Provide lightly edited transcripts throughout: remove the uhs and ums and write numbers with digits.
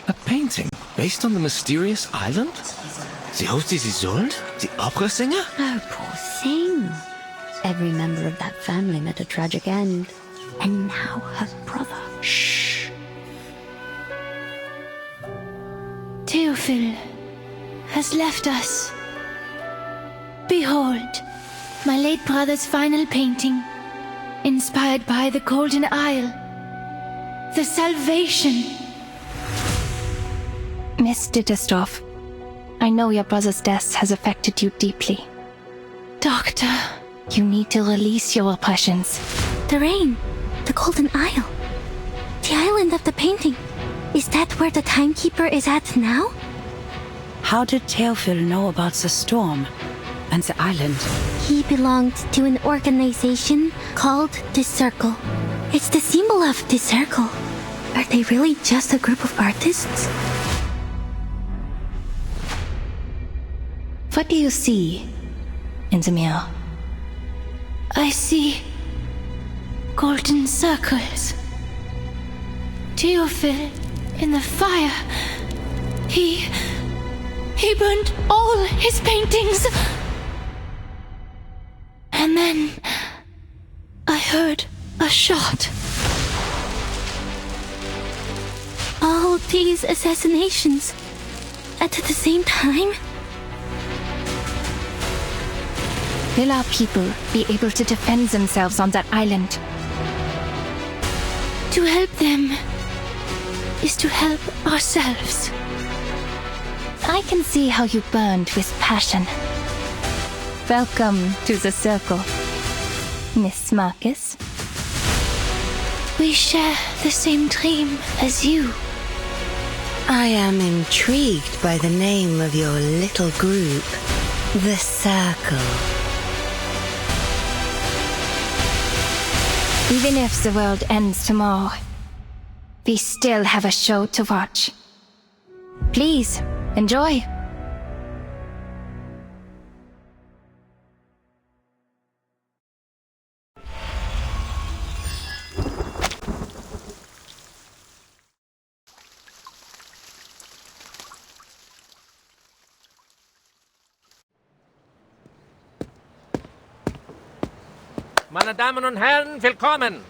A painting based on the mysterious island? The host is Isolde, the opera singer? Oh, poor thing. Every member of that family met a tragic end. And now her brother. Shh. Théophile has left us. Behold, my late brother's final painting, inspired by the Golden Isle. The salvation. Miss Dittersdorf, I know your brother's death has affected you deeply. Doctor, you need to release your oppressions. The rain. The Golden Isle. The island of the painting. Is that where the timekeeper is at now? How did Théophile know about the storm and the island? He belonged to an organization called the Circle. It's the symbol of the Circle. Are they really just a group of artists? What do you see in the mirror? I see golden circles. Théophile in the fire. He burned all his paintings. And then I heard a shot. All these assassinations at the same time? Will our people be able to defend themselves on that island? To help them is to help ourselves. I can see how you burned with passion. Welcome to the Circle, Miss Marcus. We share the same dream as you. I am intrigued by the name of your little group, the Circle. Even if the world ends tomorrow, we still have a show to watch. Please, enjoy. Meine Damen und Herren, willkommen!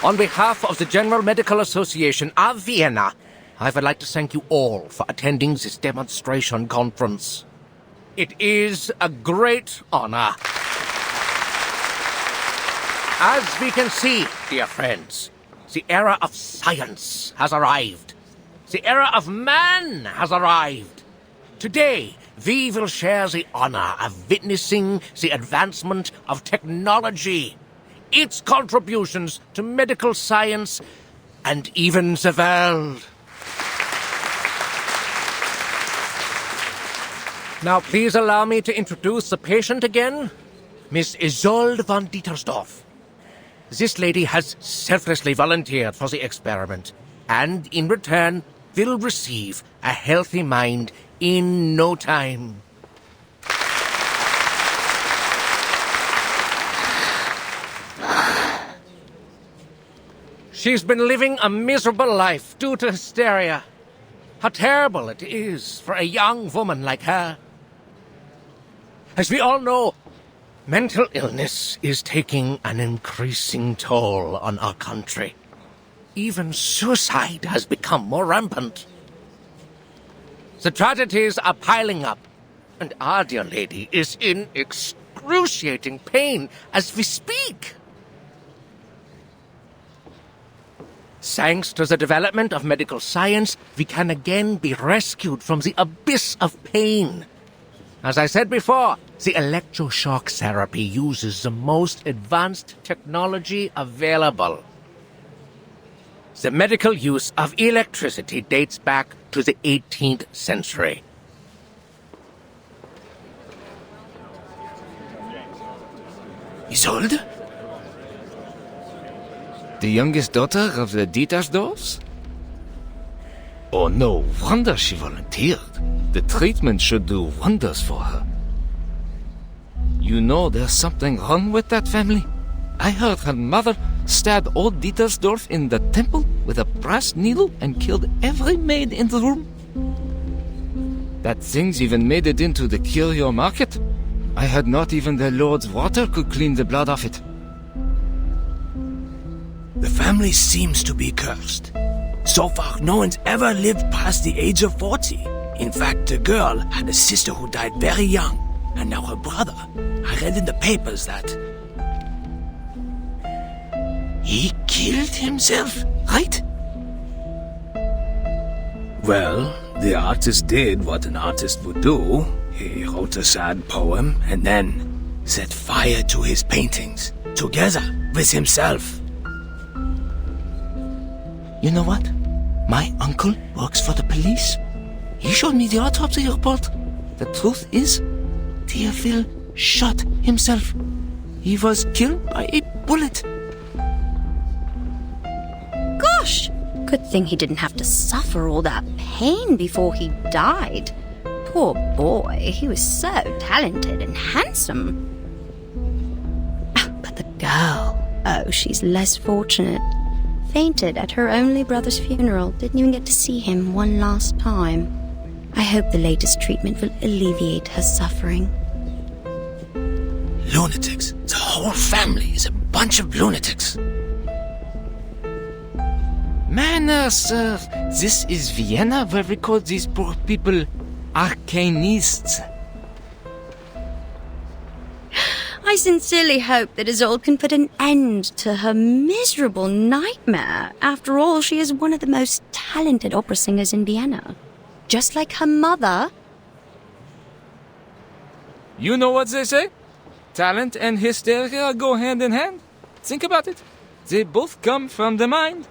On behalf of the General Medical Association of Vienna, I would like to thank you all for attending this demonstration conference. It is a great honor. As we can see, dear friends, the era of science has arrived. The era of man has arrived. Today, we will share the honor of witnessing the advancement of technology, its contributions to medical science, and even the world. Now, please allow me to introduce the patient again, Miss Isolde von Dittersdorf. This lady has selflessly volunteered for the experiment, and in return will receive a healthy mind in no time. She's been living a miserable life due to hysteria. How terrible it is for a young woman like her. As we all know, mental illness is taking an increasing toll on our country. Even suicide has become more rampant. The tragedies are piling up, and our dear lady is in excruciating pain as we speak. Thanks to the development of medical science, we can again be rescued from the abyss of pain. As I said before, the electroshock therapy uses the most advanced technology available. The medical use of electricity dates back to the 18th century. Isolde? The youngest daughter of the Dittersdorfs? Oh, no wonder she volunteered. The treatment should do wonders for her. You know there's something wrong with that family? I heard her mother stabbed old Dietersdorf in the temple with a brass needle and killed every maid in the room. That thing's even made it into the curio market. I heard not even the Lord's water could clean the blood off it. The family seems to be cursed. So far, no one's ever lived past the age of 40. In fact, the girl had a sister who died very young, and now her brother. I read in the papers that he killed himself, right? Well, the artist did what an artist would do. He wrote a sad poem and then set fire to his paintings, together with himself. You know what? My uncle works for the police. He showed me the autopsy report. The truth is, Theophil shot himself. He was killed by a bullet. Gosh! Good thing he didn't have to suffer all that pain before he died. Poor boy, he was so talented and handsome. But the girl, oh, she's less fortunate. Fainted at her only brother's funeral, didn't even get to see him one last time. I hope the latest treatment will alleviate her suffering. Lunatics. The whole family is a bunch of lunatics. Manners, sir. This is Vienna where we call these poor people arcanists. I sincerely hope that Isolde can put an end to her miserable nightmare. After all, she is one of the most talented opera singers in Vienna. Just like her mother. You know what they say? Talent and hysteria go hand in hand. Think about it. They both come from the mind.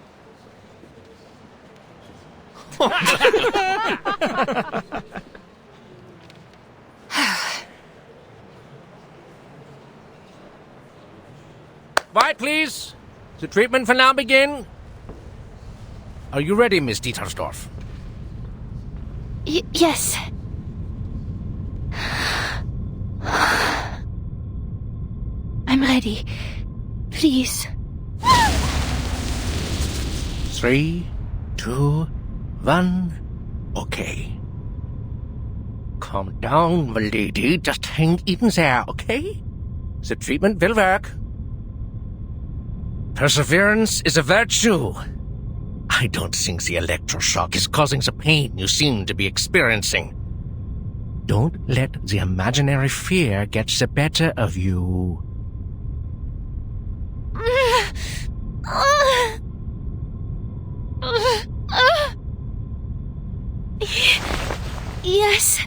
Quiet, please. The treatment will now begin. Are you ready, Miss Dietersdorf? Yes. I'm ready. Please. 3, 2, 1. Okay. Calm down, my lady. Just hang in there, okay? The treatment will work. Perseverance is a virtue. I don't think the electroshock is causing the pain you seem to be experiencing. Don't let the imaginary fear get the better of you. Yes.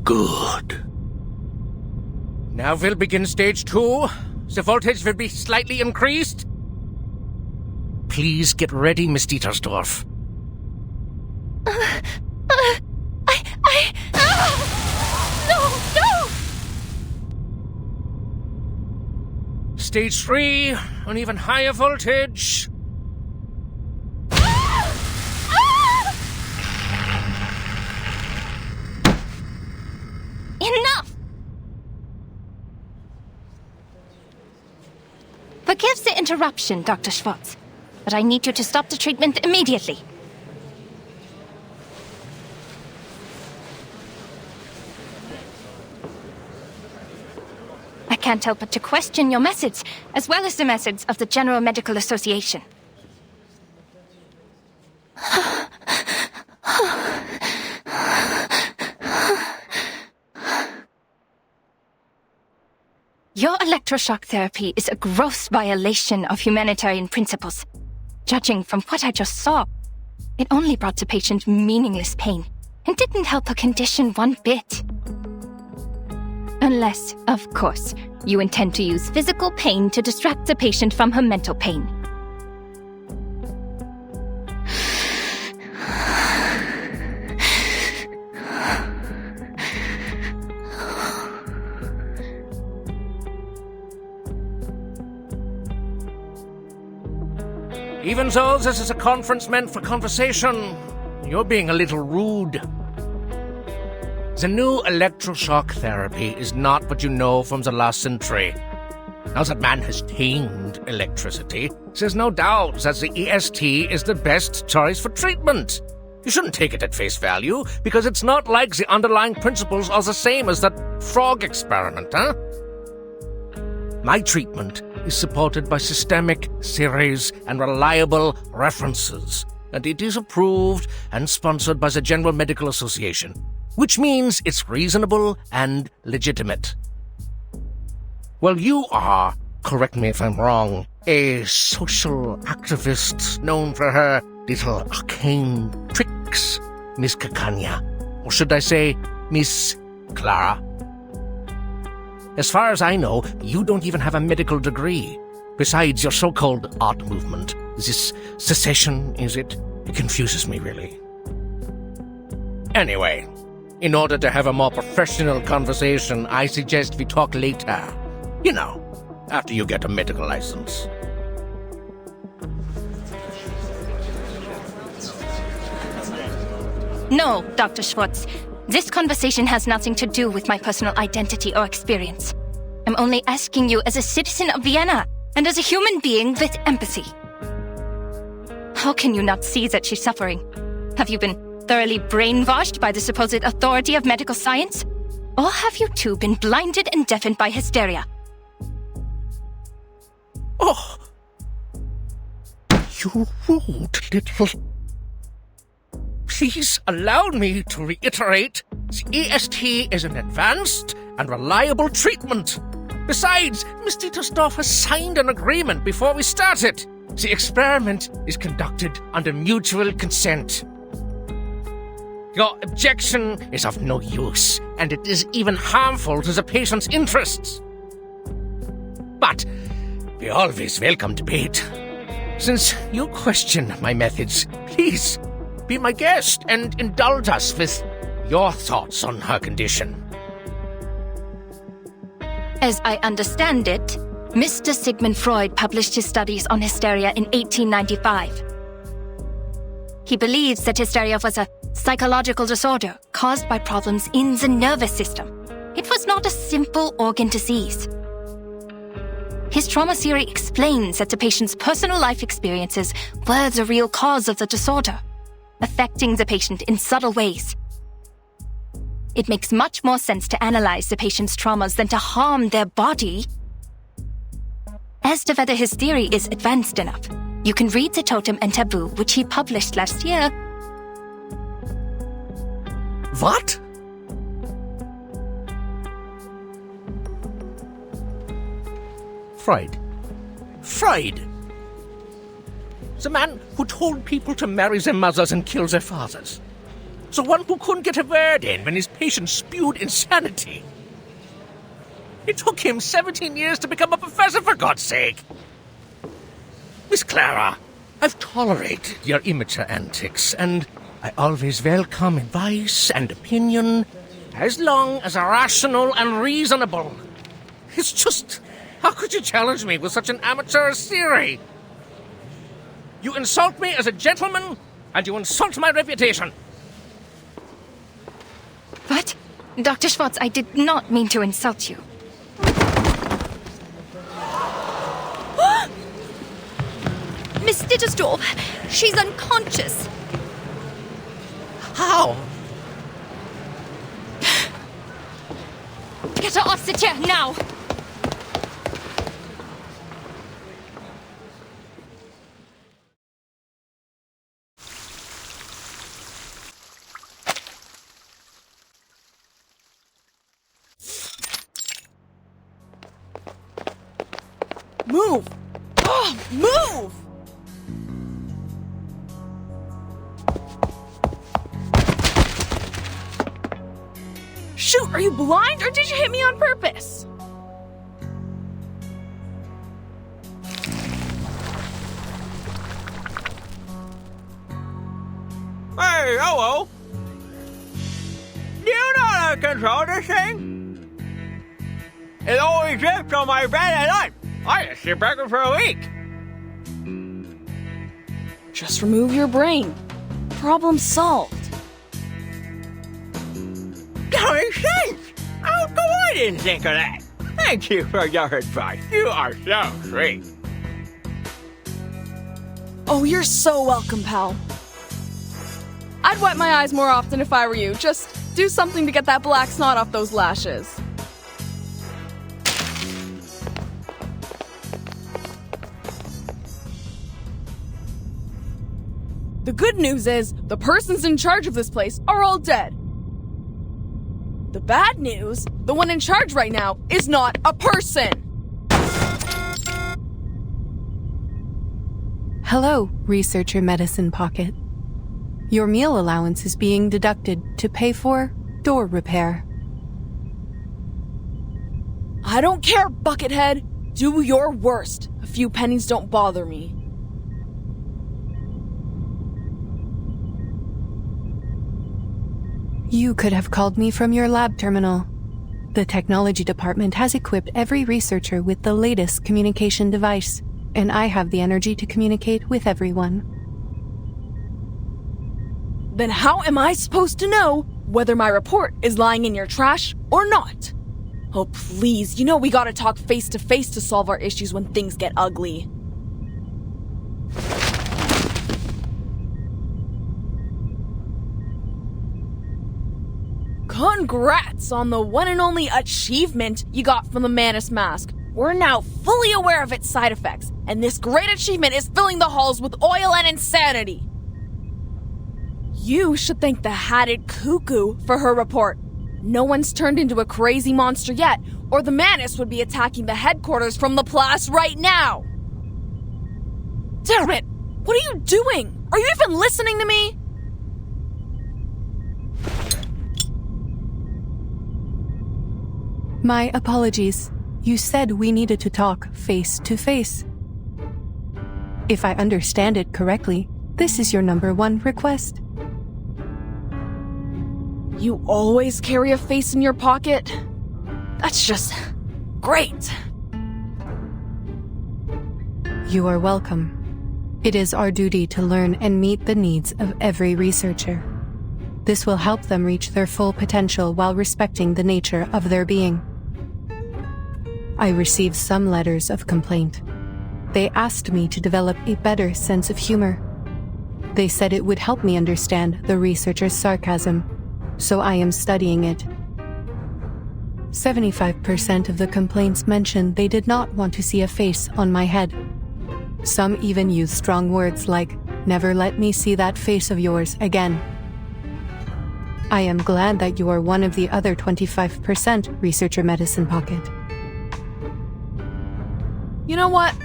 Good. Now we'll begin stage 2. The voltage will be slightly increased. Please get ready, Miss Dietersdorf. No! Stage 3, an even higher voltage. Enough! Forgive the interruption, Dr. Schwartz, but I need you to stop the treatment immediately. I can't help but to question your methods, as well as the methods of the General Medical Association. Your electroshock therapy is a gross violation of humanitarian principles. Judging from what I just saw, it only brought the patient meaningless pain and didn't help her condition one bit. Unless, of course, you intend to use physical pain to distract the patient from her mental pain. Even though this is a conference meant for conversation, you're being a little rude. The new electroshock therapy is not what you know from the last century. Now that man has tamed electricity, there's no doubt that the EST is the best choice for treatment. You shouldn't take it at face value, because it's not like the underlying principles are the same as that frog experiment, huh? My treatment is supported by systemic theories and reliable references, and it is approved and sponsored by the General Medical Association, which means it's reasonable and legitimate. Well, you are, correct me if I'm wrong, a social activist known for her little arcane tricks, Miss Cacania. Or should I say, Miss Clara? As far as I know, you don't even have a medical degree. Besides your so-called art movement. This secession, is it? It confuses me, really. Anyway, in order to have a more professional conversation, I suggest we talk later. You know, after you get a medical license. No, Dr. Schwartz. This conversation has nothing to do with my personal identity or experience. I'm only asking you as a citizen of Vienna and as a human being with empathy. How can you not see that she's suffering? Have you been thoroughly brainwashed by the supposed authority of medical science? Or have you two been blinded and deafened by hysteria? Oh! You rude little... Please allow me to reiterate, the EST is an advanced and reliable treatment. Besides, Miss Dietersdorf has signed an agreement before we started. The experiment is conducted under mutual consent. Your objection is of no use, and it is even harmful to the patient's interests. But we always welcome debate. Since you question my methods, please be my guest and indulge us with your thoughts on her condition. As I understand it, Mr. Sigmund Freud published his studies on hysteria in 1895. He believes that hysteria was a psychological disorder caused by problems in the nervous system. It was not a simple organ disease. His trauma theory explains that the patient's personal life experiences were the real cause of the disorder, affecting the patient in subtle ways. It makes much more sense to analyze the patient's traumas than to harm their body. As to whether his theory is advanced enough, you can read The Totem and Taboo, which he published last year. What? Freud. Freud! The man who told people to marry their mothers and kill their fathers. The one who couldn't get a word in when his patients spewed insanity. It took him 17 years to become a professor, for God's sake. Miss Clara, I've tolerated your immature antics, and I always welcome advice and opinion, as long as they're rational and reasonable. It's just, how could you challenge me with such an amateur's theory? You insult me as a gentleman, and you insult my reputation. What? Dr. Schwartz, I did not mean to insult you. Miss Dittersdorf, she's unconscious. How? Get her off the chair, now! Move! Oh, move! Shoot, are you blind or did you hit me on purpose? Hey, hello! Do you know how to control this thing? It always drips on my bed at night. I just sit back for a week. Just remove your brain. Problem solved. That makes sense. How come I didn't think of that? Thank you for your advice. You are so sweet. Oh, you're so welcome, pal. I'd wipe my eyes more often if I were you. Just do something to get that black snot off those lashes. The good news is, the persons in charge of this place are all dead. The bad news, the one in charge right now is not a person! Hello, Researcher Medicine Pocket. Your meal allowance is being deducted to pay for door repair. I don't care, Buckethead. Do your worst. A few pennies don't bother me. You could have called me from your lab terminal. The technology department has equipped every researcher with the latest communication device, and I have the energy to communicate with everyone. Then how am I supposed to know whether my report is lying in your trash or not? Oh, please, you know we gotta talk face to face to solve our issues when things get ugly. Congrats on the one and only achievement you got from the Manus mask. We're now fully aware of its side effects, and this great achievement is filling the halls with oil and insanity. You should thank the Hatted Cuckoo for her report. No one's turned into a crazy monster yet, or the Manus would be attacking the headquarters from Laplace right now. Damn it! What are you doing? Are you even listening to me? My apologies. You said we needed to talk face to face. If I understand it correctly, this is your #1 request. You always carry a face in your pocket? That's just great. You are welcome. It is our duty to learn and meet the needs of every researcher. This will help them reach their full potential while respecting the nature of their being. I received some letters of complaint. They asked me to develop a better sense of humor. They said it would help me understand the researcher's sarcasm, so I am studying it. 75% of the complaints mentioned they did not want to see a face on my head. Some even used strong words like, "Never let me see that face of yours again." I am glad that you are one of the other 25% Researcher Medicine Pocket. You know what?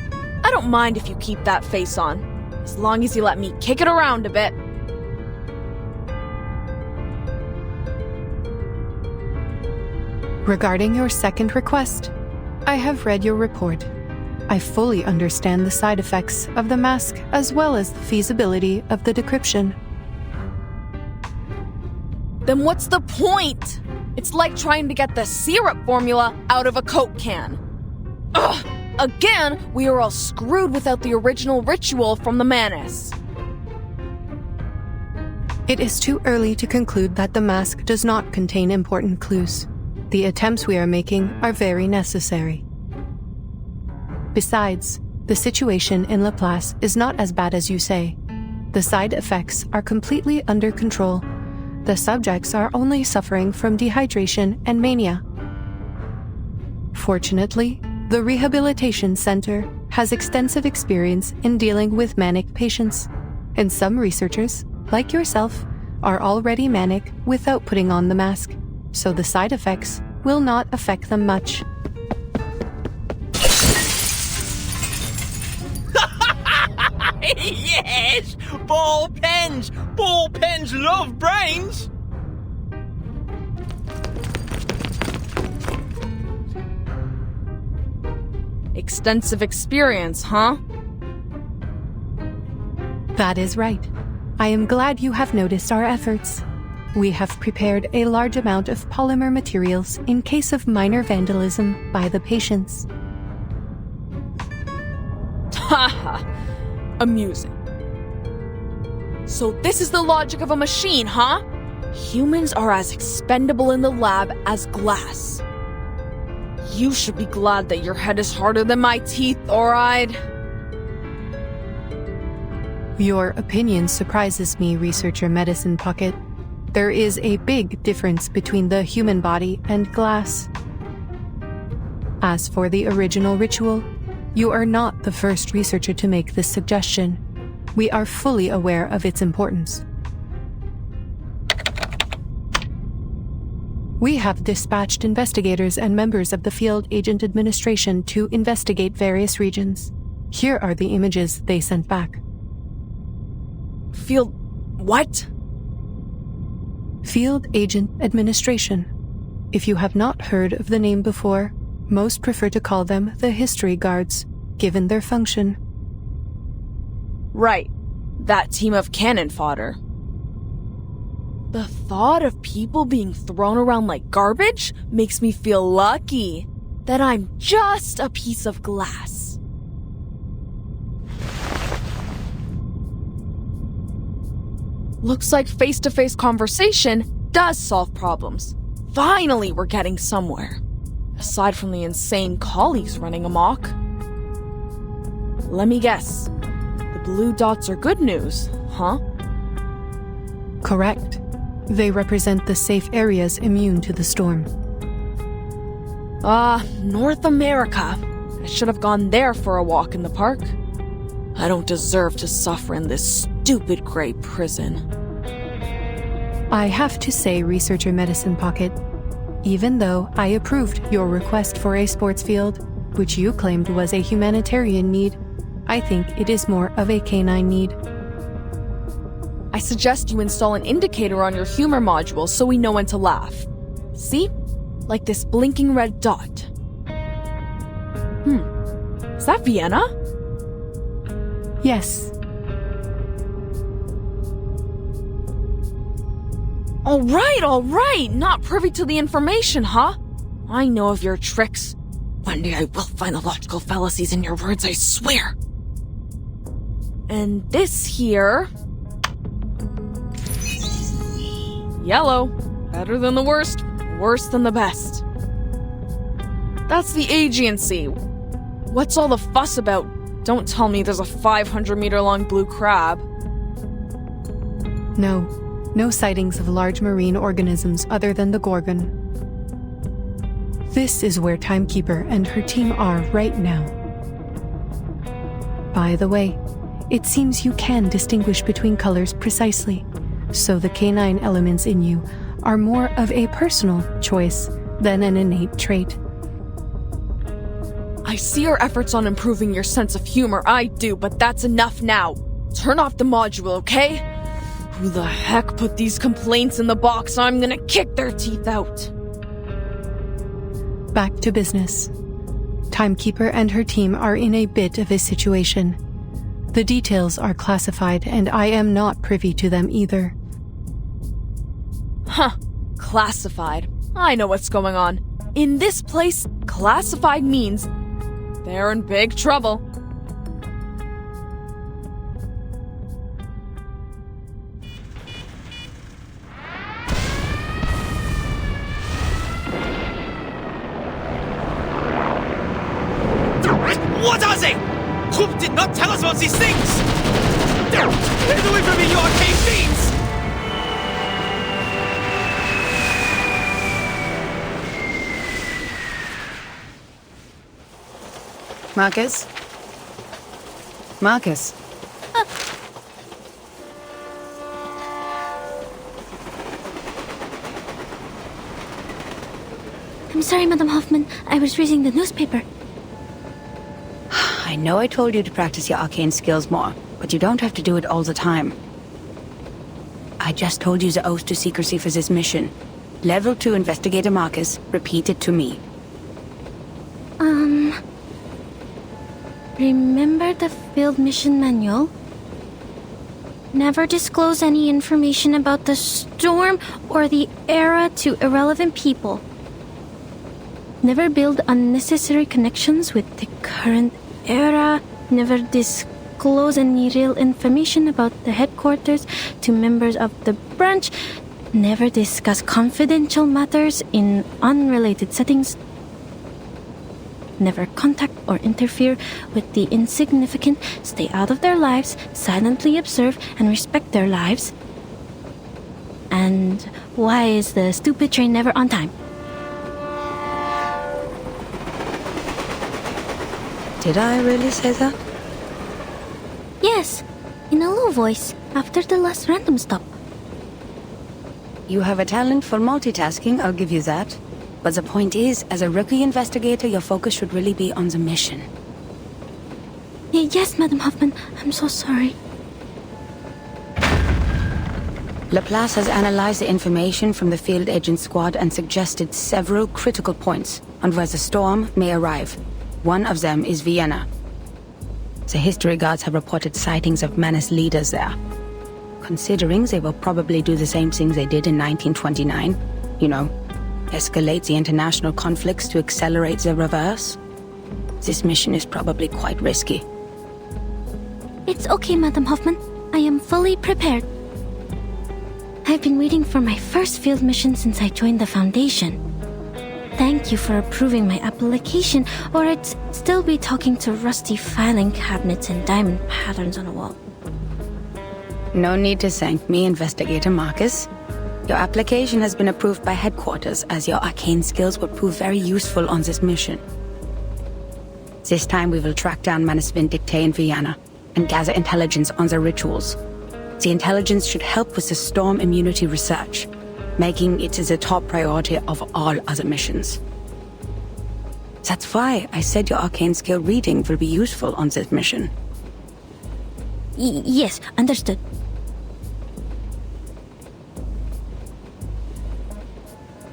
I don't mind if you keep that face on, as long as you let me kick it around a bit. Regarding your second request, I have read your report. I fully understand the side effects of the mask as well as the feasibility of the decryption. Then what's the point? It's like trying to get the syrup formula out of a Coke can. Ugh! Again, we are all screwed without the original ritual from the Manus. It is too early to conclude that the mask does not contain important clues. The attempts we are making are very necessary. Besides, the situation in Laplace is not as bad as you say. The side effects are completely under control. The subjects are only suffering from dehydration and mania. Fortunately, the Rehabilitation Center has extensive experience in dealing with manic patients, and some researchers, like yourself, are already manic without putting on the mask, so the side effects will not affect them much. Yes! Ball pens! Ball pens love brains! Extensive experience, huh? That is right. I am glad you have noticed our efforts. We have prepared a large amount of polymer materials in case of minor vandalism by the patients. Haha, amusing. So this is the logic of a machine, huh? Humans are as expendable in the lab as glass. You should be glad that your head is harder than my teeth, alright? Your opinion surprises me, Researcher Medicine Pocket. There is a big difference between the human body and glass. As for the original ritual, you are not the first researcher to make this suggestion. We are fully aware of its importance. We have dispatched investigators and members of the Field Agent Administration to investigate various regions. Here are the images they sent back. Field... what? Field Agent Administration. If you have not heard of the name before, most prefer to call them the History Guards, given their function. Right. That team of cannon fodder. The thought of people being thrown around like garbage makes me feel lucky that I'm just a piece of glass. Looks like face-to-face conversation does solve problems. Finally, we're getting somewhere. Aside from the insane colleagues running amok. Let me guess. The blue dots are good news, huh? Correct. They represent the safe areas immune to the storm. North America. I should have gone there for a walk in the park. I don't deserve to suffer in this stupid gray prison. I have to say, Researcher Medicine Pocket, even though I approved your request for a sports field, which you claimed was a humanitarian need, I think it is more of a canine need. I suggest you install an indicator on your humor module so we know when to laugh. See? Like this blinking red dot. Is that Vienna? Yes. All right! Not privy to the information, huh? I know of your tricks. One day I will find the logical fallacies in your words, I swear. And this here... yellow. Better than the worst, worse than the best. That's the agency. What's all the fuss about? Don't tell me there's a 500-meter-long blue crab. No sightings of large marine organisms other than the Gorgon. This is where Timekeeper and her team are right now. By the way, it seems you can distinguish between colors precisely, so the canine elements in you are more of a personal choice than an innate trait. I see your efforts on improving your sense of humor, I do, but that's enough now. Turn off the module, okay? Who the heck put these complaints in the box? I'm gonna kick their teeth out. Back to business. Timekeeper and her team are in a bit of a situation. The details are classified, and I am not privy to them either. Huh. Classified. I know what's going on. In this place, classified means they're in big trouble. What are they? Troop did not tell us about these things! Get away from me, you arcane fiends! Marcus? Marcus? I'm sorry, Madam Hoffman. I was reading the newspaper. I know I told you to practice your arcane skills more, but you don't have to do it all the time. I just told you the oath to secrecy for this mission. Level 2 Investigator Marcus, repeat it to me. Remember the field mission manual? Never disclose any information about the storm or the era to irrelevant people. Never build unnecessary connections with the current era. Never disclose any real information about the headquarters to members of the branch. Never discuss confidential matters in unrelated settings. Never contact or interfere with the insignificant. Stay out of their lives, silently observe and respect their lives. And why is the stupid train never on time? Did I really say that? Yes, in a low voice, after the last random stop. You have a talent for multitasking, I'll give you that. But the point is, as a rookie investigator, your focus should really be on the mission. Yes, Madam Hoffman, I'm so sorry. Laplace has analyzed the information from the field agent squad and suggested several critical points on where the storm may arrive. One of them is Vienna. The history guards have reported sightings of menace leaders there. Considering they will probably do the same things they did in 1929, you know, escalate the international conflicts to accelerate the reverse, this mission is probably quite risky. It's okay, Madam Hoffman. I am fully prepared. I've been waiting for my first field mission since I joined the Foundation. Thank you for approving my application, or I'd still be talking to rusty filing cabinets and diamond patterns on a wall. No need to thank me, Investigator Marcus. Your application has been approved by headquarters, as your arcane skills will prove very useful on this mission. This time we will track down Manus Vindictae in Vienna and gather intelligence on the rituals. The intelligence should help with the storm immunity research, making it the top priority of all other missions. That's why I said your arcane skill reading will be useful on this mission. Yes, understood.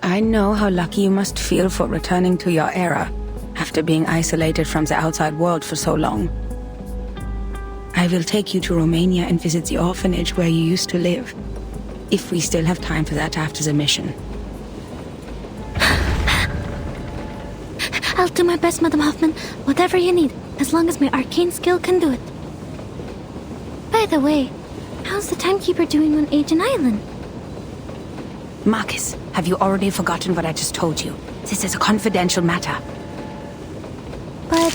I know how lucky you must feel for returning to your era, after being isolated from the outside world for so long. I will take you to Romania and visit the orphanage where you used to live, if we still have time for that after the mission. I'll do my best, Madam Hoffman. Whatever you need, as long as my arcane skill can do it. By the way, how's the timekeeper doing on Aegean Island? Marcus, have you already forgotten what I just told you? This is a confidential matter. But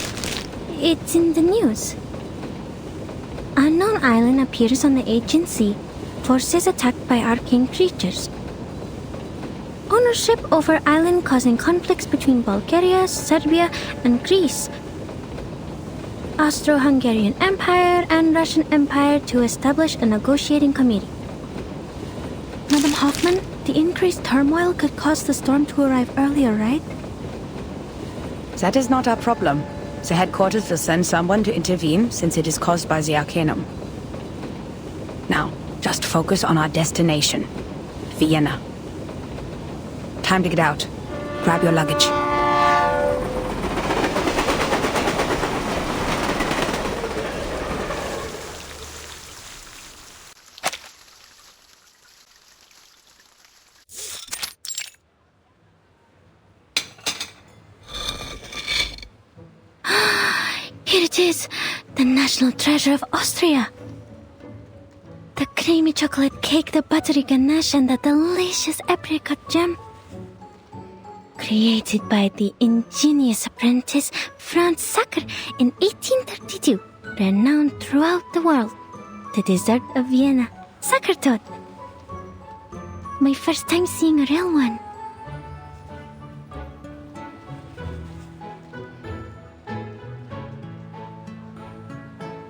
it's in the news. Unknown island appears on the Aegean Sea. Forces attacked by arcane creatures. Ownership over island causing conflicts between Bulgaria, Serbia, and Greece. Austro-Hungarian Empire and Russian Empire to establish a negotiating committee. Madam Hoffman, the increased turmoil could cause the storm to arrive earlier, right? That is not our problem. The headquarters will send someone to intervene since it is caused by the Arcanum. Now, just focus on our destination, Vienna. Time to get out. Grab your luggage. Here it is, the national treasure of Austria. The creamy chocolate cake, the buttery ganache, and the delicious apricot jam. Created by the ingenious apprentice Franz Sacker in 1832, renowned throughout the world. The dessert of Vienna, Sackertod. My first time seeing a real one.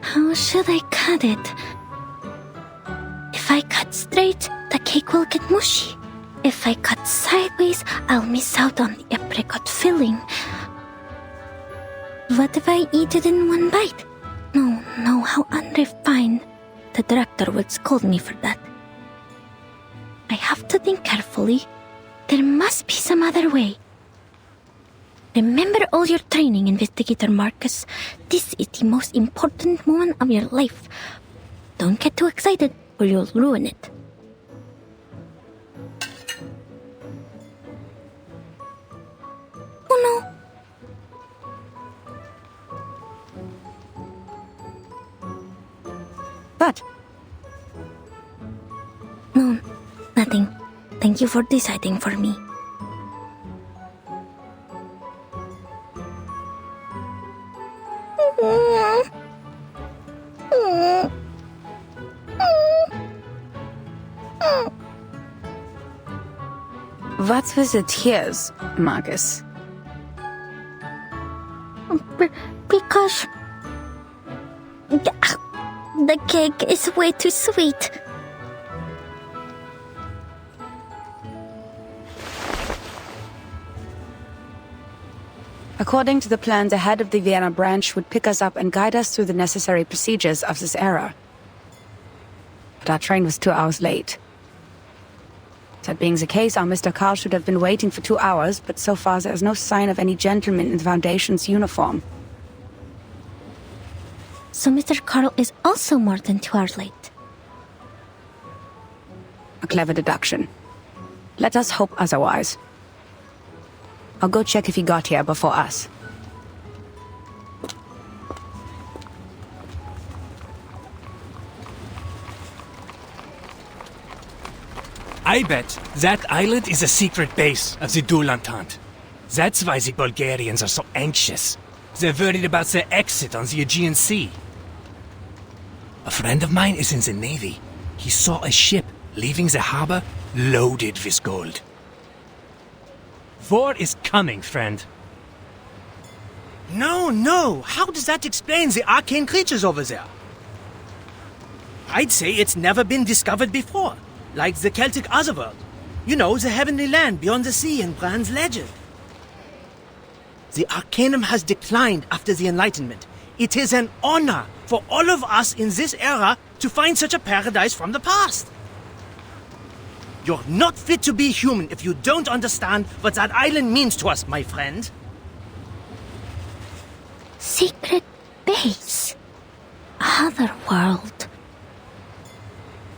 How should I cut it? If I cut straight, the cake will get mushy. If I cut sideways, I'll miss out on the apricot filling. What if I eat it in one bite? No, how unrefined. The director would scold me for that. I have to think carefully. There must be some other way. Remember all your training, Investigator Marcus. This is the most important moment of your life. Don't get too excited or you'll ruin it. Oh no! What? No, nothing. Thank you for deciding for me. What's with the tears, Marcus? Because the cake is way too sweet. According to the plan, the head of the Vienna branch would pick us up and guide us through the necessary procedures of this era. But our train was 2 hours late. That being the case, our Mr. Carl should have been waiting for 2 hours, but so far there is no sign of any gentleman in the Foundation's uniform. So Mr. Carl is also more than 2 hours late. A clever deduction. Let us hope otherwise. I'll go check if he got here before us. I bet that island is a secret base of the Dual Entente. That's why the Bulgarians are so anxious. They're worried about their exit on the Aegean Sea. A friend of mine is in the Navy. He saw a ship leaving the harbor loaded with gold. War is coming, friend. No. How does that explain the arcane creatures over there? I'd say it's never been discovered before. Like the Celtic Otherworld. You know, the heavenly land beyond the sea in Bran's legend. The Arcanum has declined after the Enlightenment. It is an honor for all of us in this era to find such a paradise from the past. You're not fit to be human if you don't understand what that island means to us, my friend. Secret base. Other world.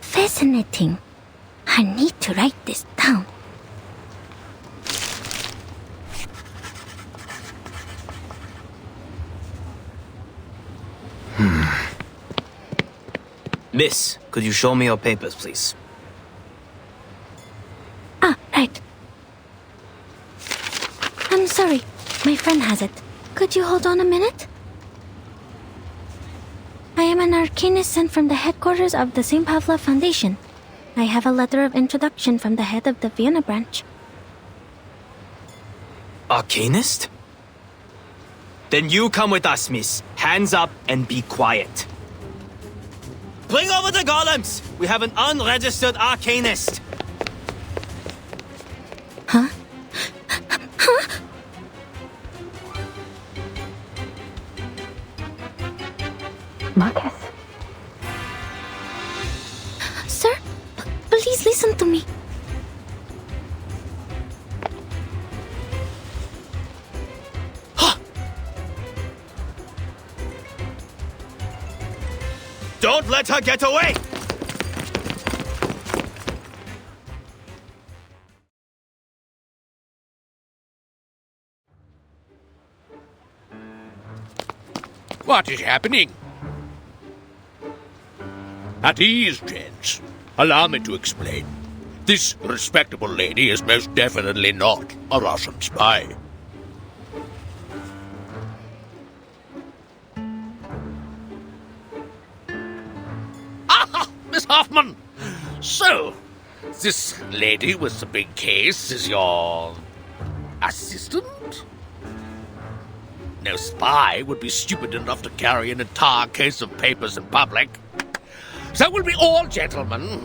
Fascinating. I need to write this down. Miss, could you show me your papers, please? Right. I'm sorry. My friend has it. Could you hold on a minute? I am an arcanist sent from the headquarters of the St. Pavlov Foundation. I have a letter of introduction from the head of the Vienna branch. Arcanist? Then you come with us, miss. Hands up and be quiet. Bring over the golems! We have an unregistered arcanist! Huh? Marcus? Sir, please listen to me. Don't let her get away! What is happening? At ease, gents. Allow me to explain. This respectable lady is most definitely not a Russian spy. Ah, Miss Hoffman! So, this lady with the big case is your assistant? No spy would be stupid enough to carry an entire case of papers in public. So we'll be all gentlemen.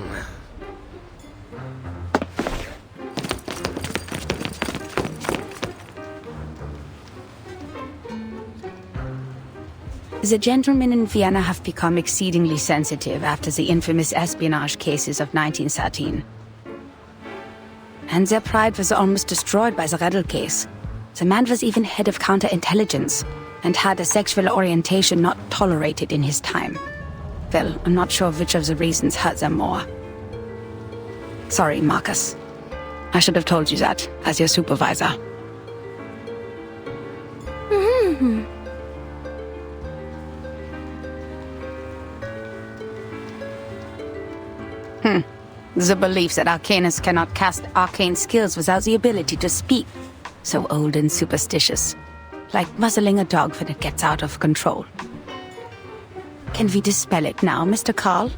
The gentlemen in Vienna have become exceedingly sensitive after the infamous espionage cases of 1913. And their pride was almost destroyed by the Redl case. The man was even head of counterintelligence, and had a sexual orientation not tolerated in his time. Well, I'm not sure which of the reasons hurt them more. Sorry, Marcus. I should have told you that, as your supervisor. The belief that arcanists cannot cast arcane skills without the ability to speak. So old and superstitious. Like muzzling a dog when it gets out of control. Can we dispel it now, Mr. Carl?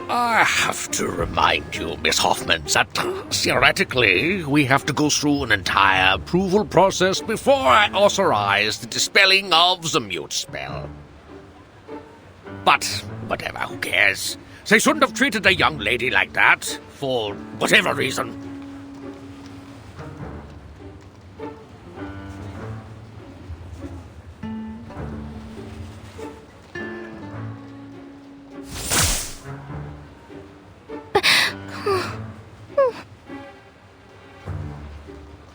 I have to remind you, Miss Hoffman, that theoretically we have to go through an entire approval process before I authorize the dispelling of the mute spell. But, whatever, who cares? They shouldn't have treated a young lady like that, for whatever reason.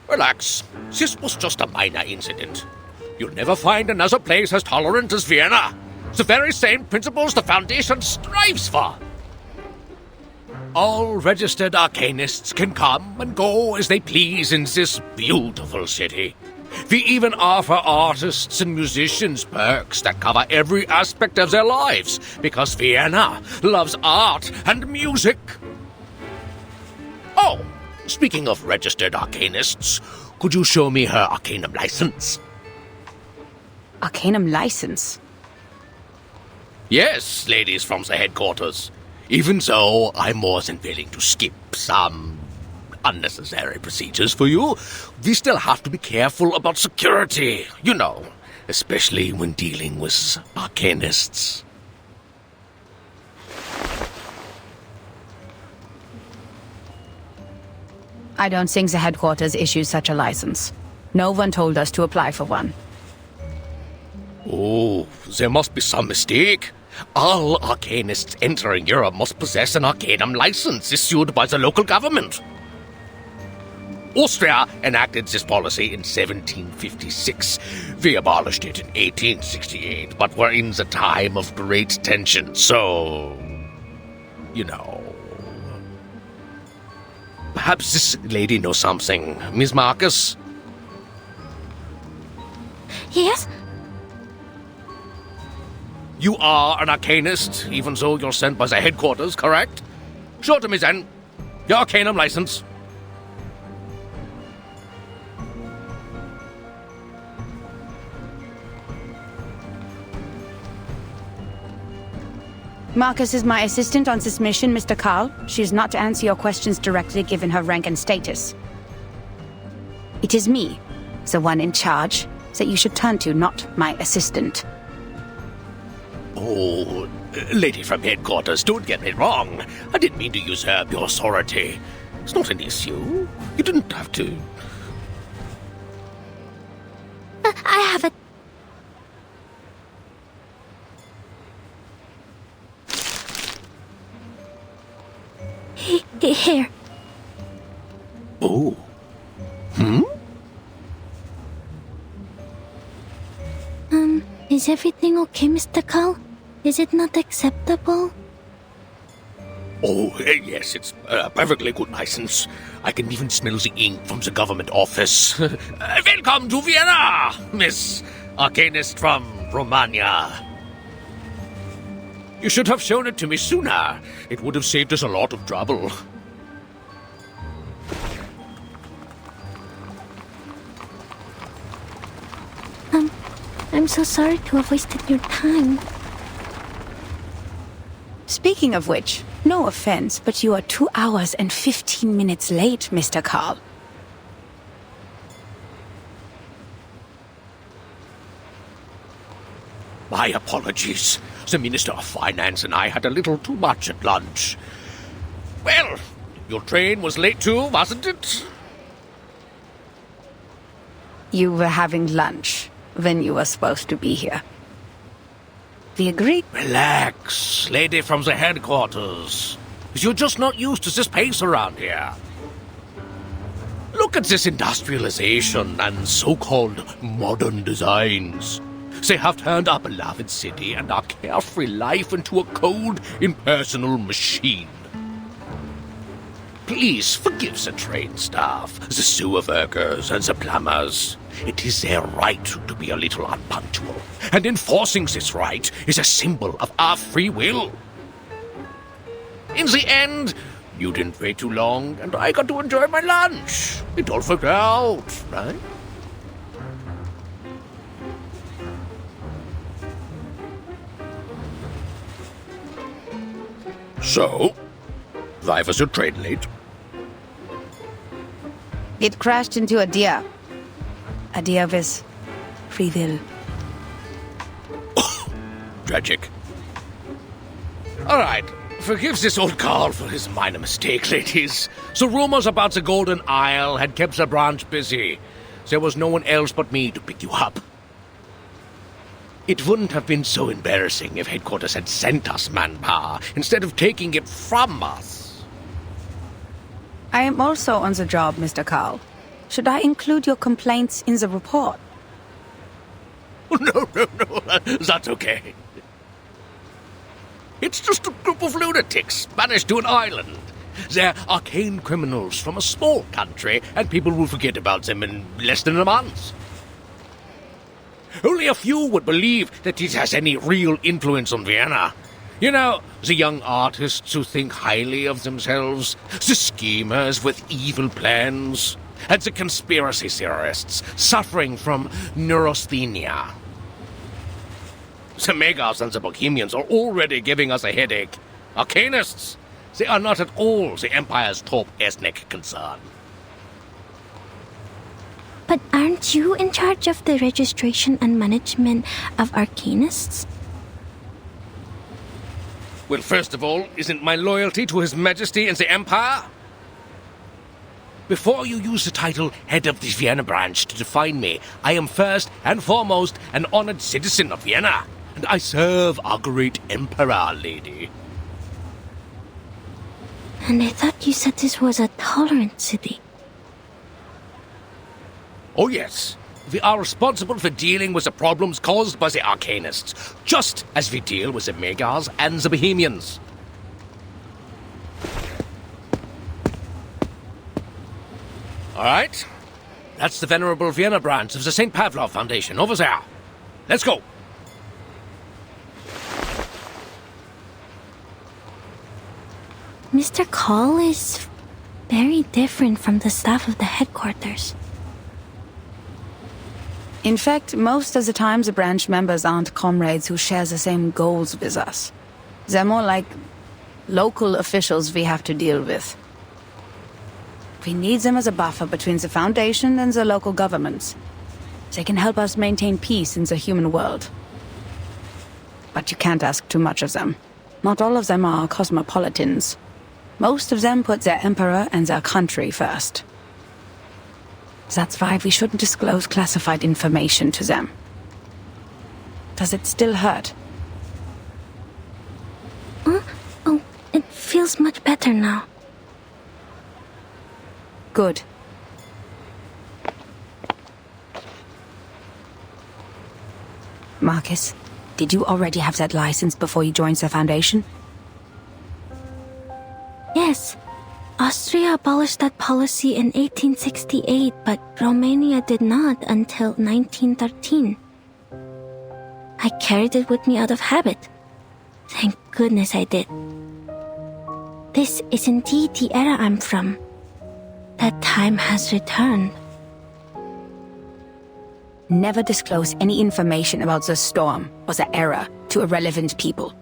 Relax. This was just a minor incident. You'll never find another place as tolerant as Vienna. The very same principles the Foundation strives for. All registered arcanists can come and go as they please in this beautiful city. We even offer artists and musicians perks that cover every aspect of their lives, because Vienna loves art and music. Oh, speaking of registered arcanists, could you show me her arcanum license? Arcanum license? Yes, ladies from the headquarters. Even so, I'm more than willing to skip some unnecessary procedures for you. We still have to be careful about security, you know, especially when dealing with arcanists. I don't think the headquarters issues such a license. No one told us to apply for one. Oh, there must be some mistake. All arcanists entering Europe must possess an arcanum license issued by the local government. Austria enacted this policy in 1756. We abolished it in 1868, but we're in the time of great tension, so... you know... Perhaps this lady knows something. Miss Marcus? Yes? You are an arcanist, even though you're sent by the headquarters, correct? Show to me then. Your arcanum license. Marcus is my assistant on this mission, Mr. Carl. She is not to answer your questions directly given her rank and status. It is me, the one in charge, that you should turn to, not my assistant. Oh, lady from headquarters, don't get me wrong. I didn't mean to usurp your authority. It's not an issue. You didn't have to. I have a... Here. Oh. Is everything okay, Mr. Carl? Is it not acceptable? Oh, yes, it's a perfectly good license. I can even smell the ink from the government office. Welcome to Vienna, Miss Arcanist from Romania. You should have shown it to me sooner. It would have saved us a lot of trouble. I'm so sorry to have wasted your time. Speaking of which, no offense, but you are 2 hours and 15 minutes late, Mr. Carl. My apologies. The Minister of Finance and I had a little too much at lunch. Well, your train was late too, wasn't it? You were having lunch when you were supposed to be here. We agreed. Relax, lady from the headquarters. You're just not used to this pace around here. Look at this industrialization and so-called modern designs. They have turned our beloved city and our carefree life into a cold, impersonal machine. Please forgive the train staff, the sewer workers, and the plumbers. It is their right to be a little unpunctual, and enforcing this right is a symbol of our free will. In the end, you didn't wait too long, and I got to enjoy my lunch. It all worked out, right? So, why was your train late? It crashed into a deer. A deer with free will. Tragic. All right, forgive this old Carl for his minor mistake, ladies. The rumors about the Golden Isle had kept the branch busy. There was no one else but me to pick you up. It wouldn't have been so embarrassing if headquarters had sent us manpower instead of taking it from us. I am also on the job, Mr. Carl. Should I include your complaints in the report? No, that's okay. It's just a group of lunatics banished to an island. They're arcane criminals from a small country, and people will forget about them in less than a month. Only a few would believe that it has any real influence on Vienna. You know, the young artists who think highly of themselves, the schemers with evil plans, and the conspiracy theorists suffering from neurasthenia. The Megars and the Bohemians are already giving us a headache. Arcanists, they are not at all the Empire's top ethnic concern. But aren't you in charge of the registration and management of Arcanists? Well, first of all, isn't my loyalty to His Majesty and the Empire? Before you use the title Head of the Vienna Branch to define me, I am first and foremost an honored citizen of Vienna. And I serve our great Emperor, lady. And I thought you said this was a tolerant city. Oh yes, we are responsible for dealing with the problems caused by the Arcanists, just as we deal with the Megars and the Bohemians. All right, that's the Venerable Vienna branch of the St. Pavlov Foundation over there. Let's go. Mr. Call is very different from the staff of the headquarters. In fact, most of the time the branch members aren't comrades who share the same goals with us. They're more like local officials we have to deal with. We need them as a buffer between the Foundation and the local governments. They can help us maintain peace in the human world. But you can't ask too much of them. Not all of them are cosmopolitans. Most of them put their emperor and their country first. That's why we shouldn't disclose classified information to them. Does it still hurt? Oh, it feels much better now. Good. Marcus, did you already have that license before you joined the Foundation? Yes. Austria abolished that policy in 1868, but Romania did not until 1913. I carried it with me out of habit. Thank goodness I did. This is indeed the era I'm from. That time has returned. Never disclose any information about the storm or the era to irrelevant people.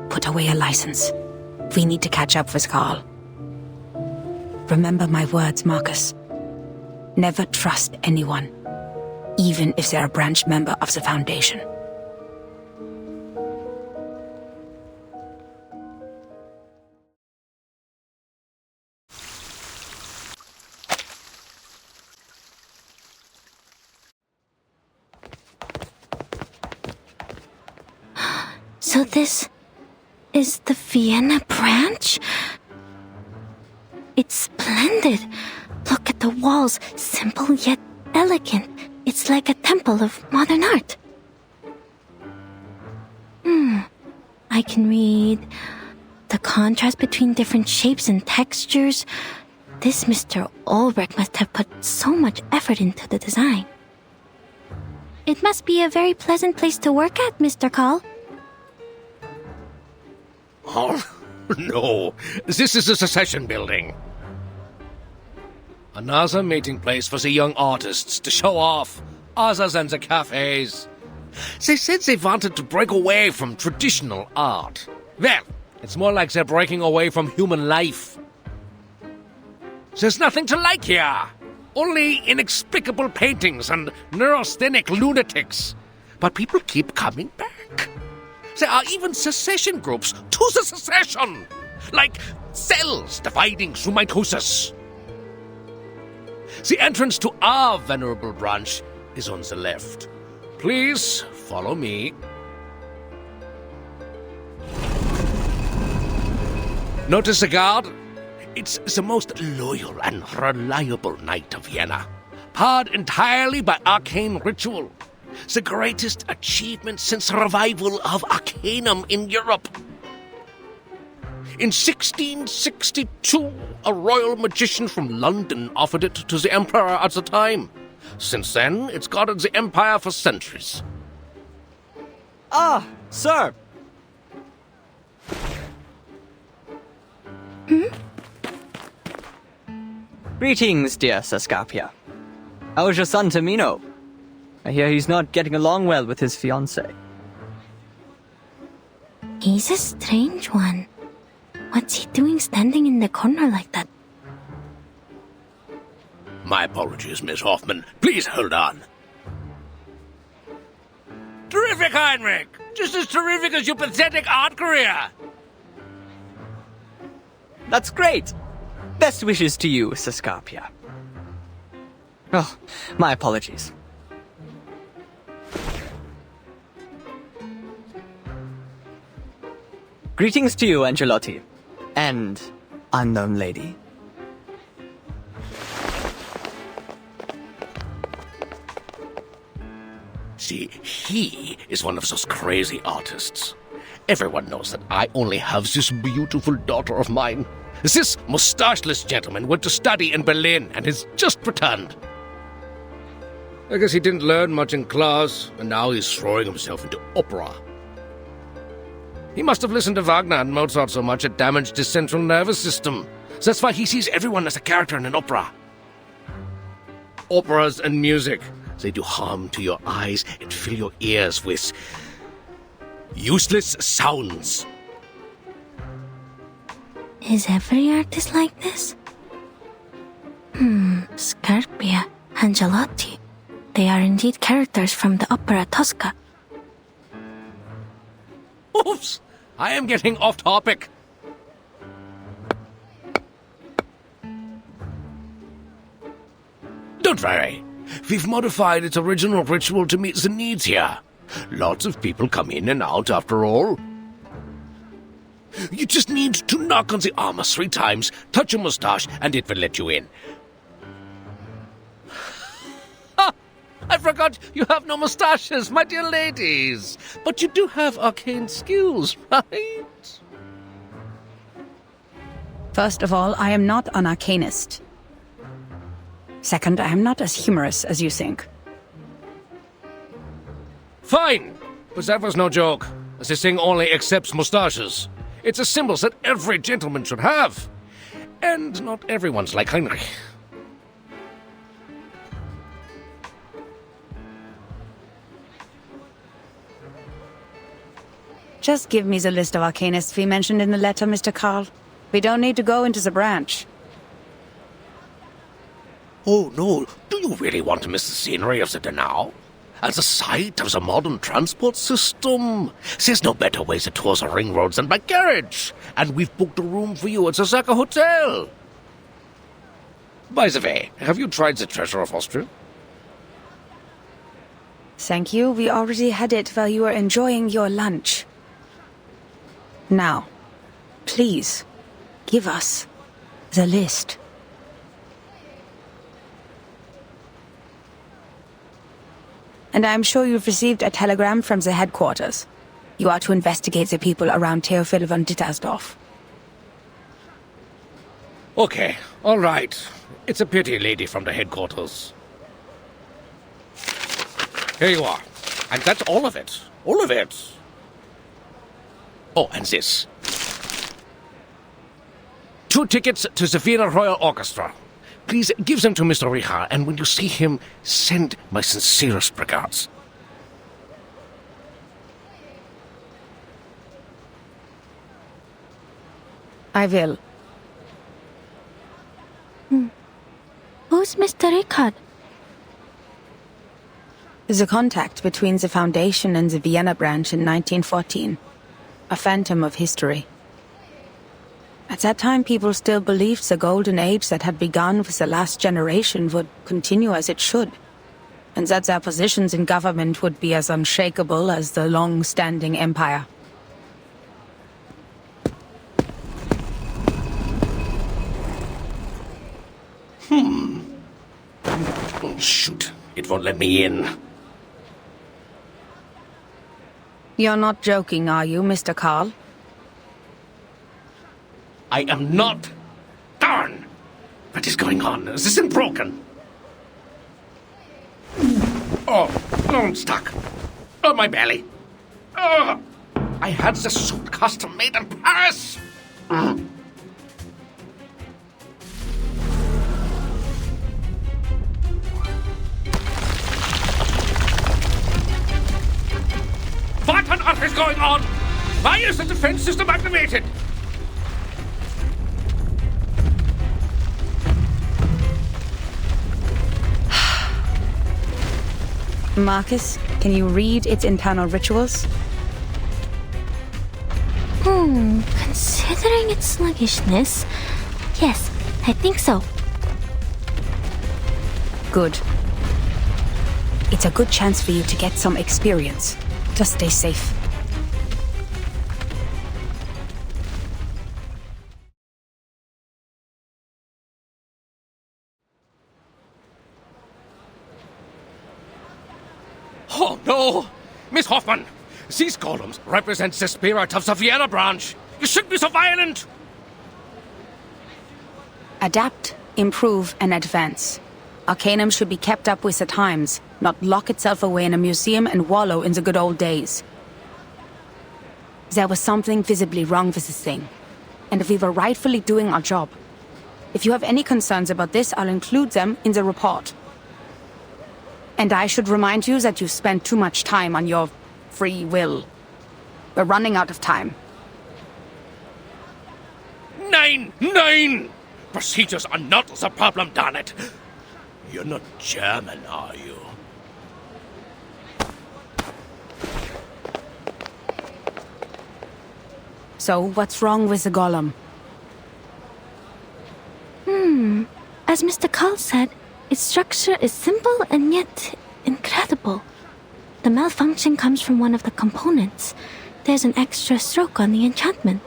Put away your license. We need to catch up with Carl. Remember my words, Marcus. Never trust anyone, even if they're a branch member of the Foundation. So this is the Vienna branch? It's splendid. Look at the walls, simple yet elegant. It's like a temple of modern art. I can read the contrast between different shapes and textures. This Mr. Ulrich must have put so much effort into the design. It must be a very pleasant place to work at, Mr. Call. Oh, no. This is a secession building. Another meeting place for the young artists to show off, other than the cafes. They said they wanted to break away from traditional art. Well, it's more like they're breaking away from human life. There's nothing to like here. Only inexplicable paintings and neurasthenic lunatics. But people keep coming back. There are even secession groups to the secession. Like cells dividing through mitosis. The entrance to our venerable branch is on the left. Please follow me. Notice the guard? It's the most loyal and reliable knight of Vienna, powered entirely by arcane ritual. The greatest achievement since the revival of Arcanum in Europe. In 1662, a royal magician from London offered it to the emperor at the time. Since then, it's guarded the empire for centuries. Ah, sir. Greetings, dear Sascapia. How is your son Tamino? I hear he's not getting along well with his fiancée. He's a strange one. What's he doing standing in the corner like that? My apologies, Miss Hoffman. Please hold on. Terrific, Heinrich! Just as terrific as your pathetic art career! That's great! Best wishes to you, Sascapia. Oh, my apologies. Greetings to you, Angelotti. And unknown lady. See, he is one of those crazy artists. Everyone knows that I only have this beautiful daughter of mine. This mustacheless gentleman went to study in Berlin and has just returned. I guess he didn't learn much in class, and now he's throwing himself into opera. He must have listened to Wagner and Mozart so much it damaged his central nervous system. That's why he sees everyone as a character in an opera. Operas and music, they do harm to your eyes and fill your ears with useless sounds. Is every artist like this? Scarpia, Angelotti. They are indeed characters from the opera Tosca. Oops! I am getting off topic. Don't worry. We've modified its original ritual to meet the needs here. Lots of people come in and out after all. You just need to knock on the armor 3 times, touch your mustache, and it will let you in. Ha! I forgot you have no mustaches, my dear ladies. But you do have arcane skills, right? First of all, I am not an arcanist. Second, I am not as humorous as you think. Fine, but that was no joke. This thing only accepts mustaches. It's a symbol that every gentleman should have. And not everyone's like Heinrich. Just give me the list of arcanists we mentioned in the letter, Mr. Carl. We don't need to go into the branch. Oh, no. Do you really want to miss the scenery of the Donau? And the sight of the modern transport system? There's no better way to tour the ring roads than by carriage. And we've booked a room for you at the Sacker Hotel. By the way, have you tried the treasure of Austria? Thank you. We already had it while you were enjoying your lunch. Now, please, give us the list. And I'm sure you've received a telegram from the headquarters. You are to investigate the people around Theophil von Dittersdorf. Okay, all right. It's a pity, lady from the headquarters. Here you are. And that's all of it. All of it. Oh, and this. 2 tickets to the Vienna Royal Orchestra. Please give them to Mr. Richard, and when you see him, send my sincerest regards. I will. Who's Mr. Richard? The contact between the Foundation and the Vienna branch in 1914. A phantom of history. At that time, people still believed the golden age that had begun with the last generation would continue as it should, and that their positions in government would be as unshakable as the long-standing empire. Oh, shoot. It won't let me in. You're not joking, are you, Mr. Carl? I am not. Darn! What is going on? Is this thing broken? Oh, I'm stuck. Oh, my belly. Oh, I had the suit custom made in Paris. What on earth is going on? Why is the defense system activated? Marcus, can you read its internal rituals? Considering its sluggishness, yes, I think so. Good. It's a good chance for you to get some experience. Just stay safe. Oh, no! Miss Hoffman, these columns represent the spirit of the Vienna branch. You shouldn't be so violent! Adapt, improve, and advance. Arcanum should be kept up with the times, not lock itself away in a museum and wallow in the good old days. There was something visibly wrong with this thing, and we were rightfully doing our job. If you have any concerns about this, I'll include them in the report. And I should remind you that you spent too much time on your free will. We're running out of time. 9! Procedures are not the problem, darn it. You're not German, are you? So, what's wrong with the golem? As Mr. Carl said, its structure is simple and yet incredible. The malfunction comes from one of the components. There's an extra stroke on the enchantment.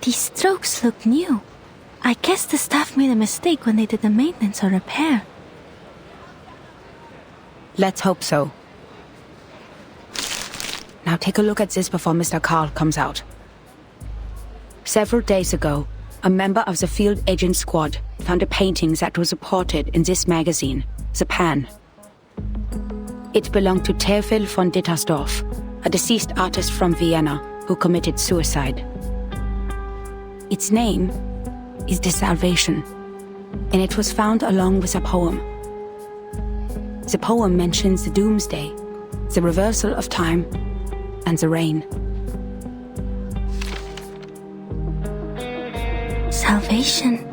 These strokes look new. I guess the staff made a mistake when they did the maintenance or repair. Let's hope so. Now take a look at this before Mr. Carl comes out. Several days ago, a member of the field agent squad found a painting that was reported in this magazine, The Pan. It belonged to Theophil von Dittersdorf, a deceased artist from Vienna who committed suicide. Its name is The Salvation, and it was found along with a poem. The poem mentions the doomsday, the reversal of time, and the rain. Salvation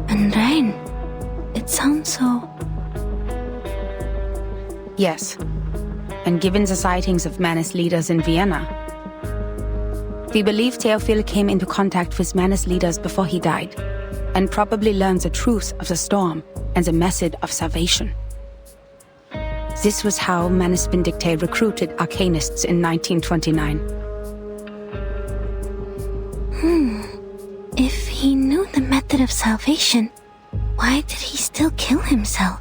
and rain. It sounds so... Yes, and given the sightings of Manus leaders in Vienna, we believe Theophil came into contact with Manus leaders before he died, and probably learned the truth of the storm and the method of salvation. This was how Manus Vindicte recruited arcanists in 1929. If he knew the method of salvation, why did he still kill himself?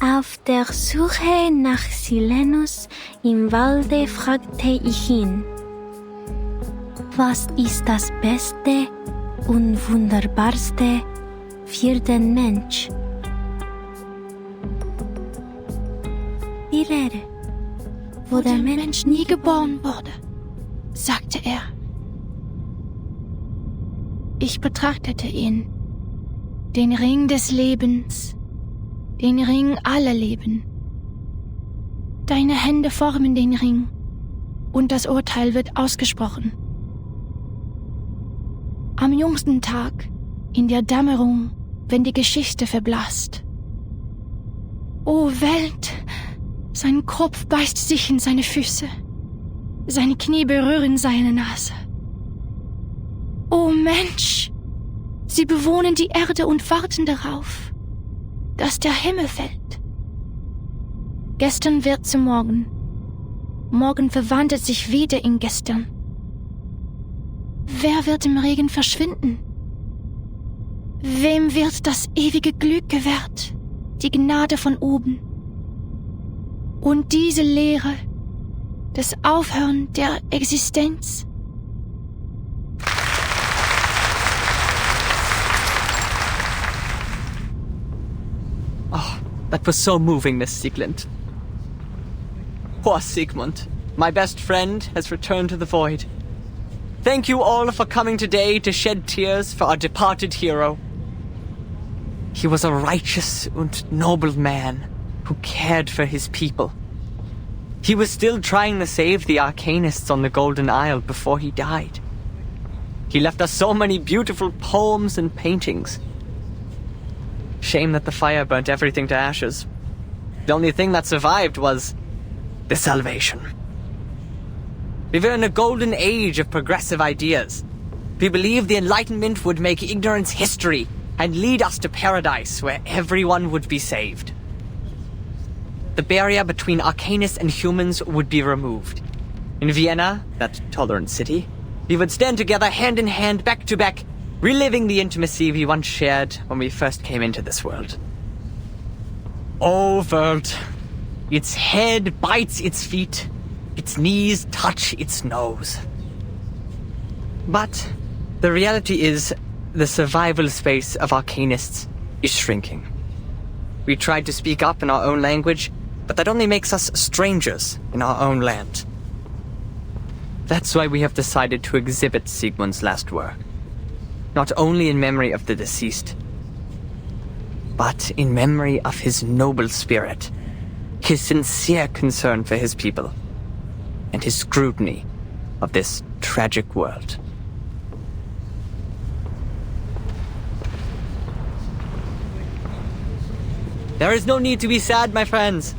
Auf der Suche nach Silenus im Walde fragte ich ihn. Was ist das Beste und Wunderbarste, für den Mensch. Die Lehre, wo der Mensch nie geboren wurde, sagte er. Ich betrachtete ihn, den Ring des Lebens, den Ring aller Leben. Deine Hände formen den Ring, und das Urteil wird ausgesprochen. Am jüngsten Tag, in der Dämmerung, wenn die Geschichte verblasst. O Welt, sein Kopf beißt sich in seine Füße, seine Knie berühren seine Nase. O Mensch, sie bewohnen die Erde und warten darauf, dass der Himmel fällt. Gestern wird zu morgen. Morgen verwandelt sich wieder in gestern. Wer wird im Regen verschwinden? Wem wird das ewige Glück gewährt, die Gnade von oben? Und diese Lehre, das Aufhören der Existenz? Oh, that was so moving, Miss Sieglind. Poor Sigmund, my best friend, has returned to the void. Thank you all for coming today to shed tears for our departed hero. He was a righteous and noble man who cared for his people. He was still trying to save the Arcanists on the Golden Isle before he died. He left us so many beautiful poems and paintings. Shame that the fire burnt everything to ashes. The only thing that survived was the salvation. We were in a golden age of progressive ideas. We believed the Enlightenment would make ignorance history and lead us to paradise where everyone would be saved. The barrier between Arcanists and humans would be removed. In Vienna, that tolerant city, we would stand together hand in hand, back to back, reliving the intimacy we once shared when we first came into this world. Oh, world. Its head bites its feet. Its knees touch its nose. But the reality is, the survival space of Arcanists is shrinking. We tried to speak up in our own language, but that only makes us strangers in our own land. That's why we have decided to exhibit Sigmund's last work. Not only in memory of the deceased, but in memory of his noble spirit, his sincere concern for his people, and his scrutiny of this tragic world. There is no need to be sad, my friends.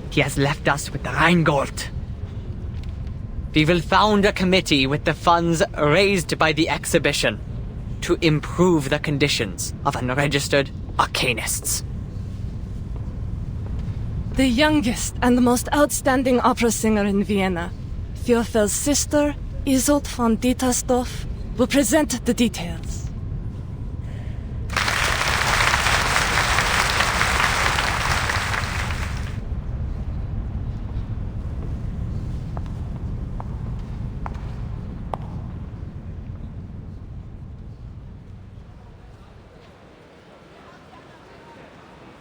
He has left us with the Rheingold. We will found a committee with the funds raised by the exhibition to improve the conditions of unregistered Arcanists. The youngest and the most outstanding opera singer in Vienna, Theophel's sister, Isolde von Dietersdorf, will present the details.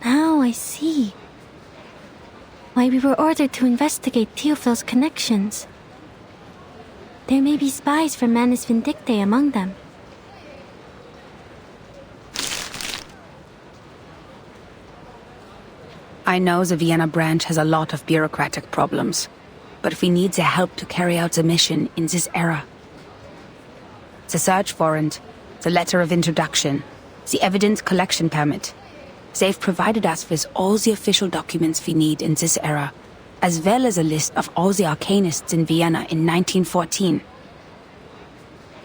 Now I see why we were ordered to investigate Theophel's connections. There may be spies from Manus Vindictae among them. I know the Vienna branch has a lot of bureaucratic problems, but we need their help to carry out the mission in this era. The search warrant, the letter of introduction, the evidence collection permit. They've provided us with all the official documents we need in this era, as well as a list of all the Arcanists in Vienna in 1914.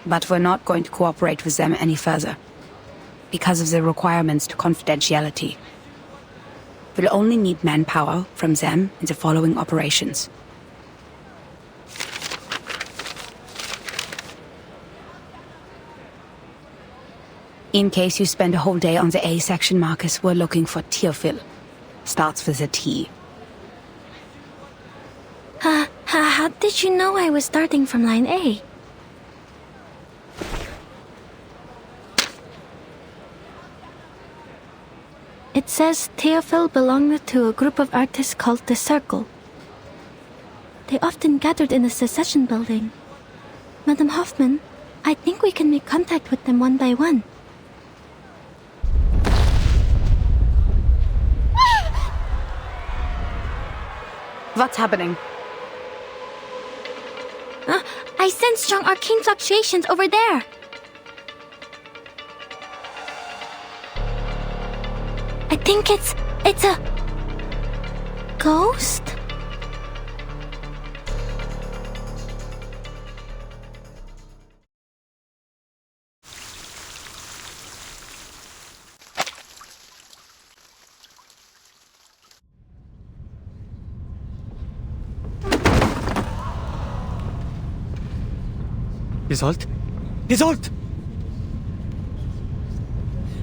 But we're not going to cooperate with them any further, because of the requirements to confidentiality. We'll only need manpower from them in the following operations. In case you spend a whole day on the A section, Marcus, we're looking for Theophil. Starts with a T. How did you know I was starting from line A? It says Theophil belonged to a group of artists called the Circle. They often gathered in the Secession building. Madam Hoffman, I think we can make contact with them one by one. What's happening? I sense strong arcane fluctuations over there. I think it's a ghost? Isolde? Isolde!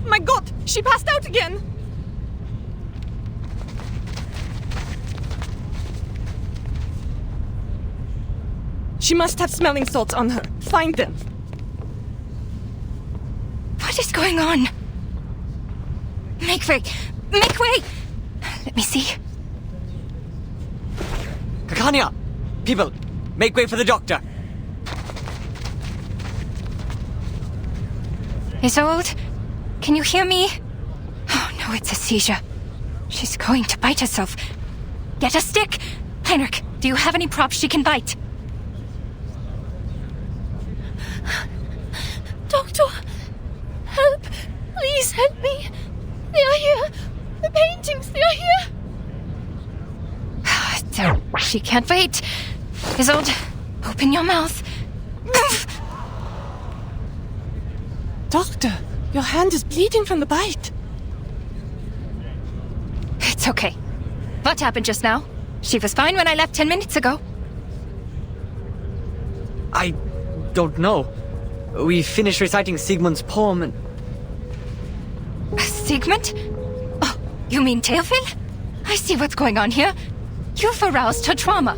My God, she passed out again! She must have smelling salts on her. Find them. What is going on? Make way! Make way! Let me see. Kakania! People, make way for the doctor! Isolde, can you hear me? Oh no, it's a seizure. She's going to bite herself. Get a stick! Heinrich, do you have any props she can bite? Doctor, help! Please help me! They are here! The paintings, they are here! She can't wait. Isolde, open your mouth. Doctor, your hand is bleeding from the bite. It's okay. What happened just now? She was fine when I left 10 minutes ago. I don't know. We finished reciting Sigmund's poem and... Sigmund? Oh, you mean Theophil? I see what's going on here. You've aroused her trauma.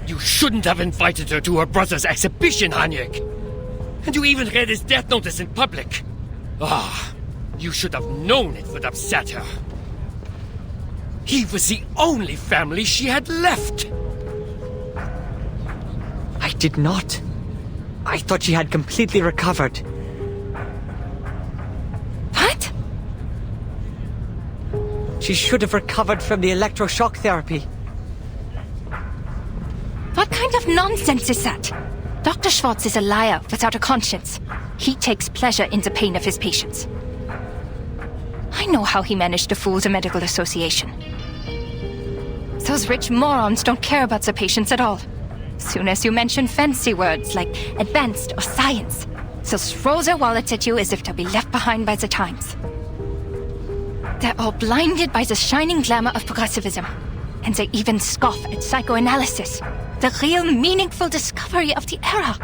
You shouldn't have invited her to her brother's exhibition, Heinrich. And you even read his death notice in public. You should have known it would upset her. He was the only family she had left. I did not. I thought she had completely recovered. What? She should have recovered from the electroshock therapy. What kind of nonsense is that? Dr. Schwartz is a liar without a conscience. He takes pleasure in the pain of his patients. I know how he managed to fool the medical association. Those rich morons don't care about the patients at all. Soon as you mention fancy words like advanced or science, they'll throw their wallets at you as if to be left behind by the times. They're all blinded by the shining glamour of progressivism. And they even scoff at psychoanalysis, the real meaningful discovery of the era.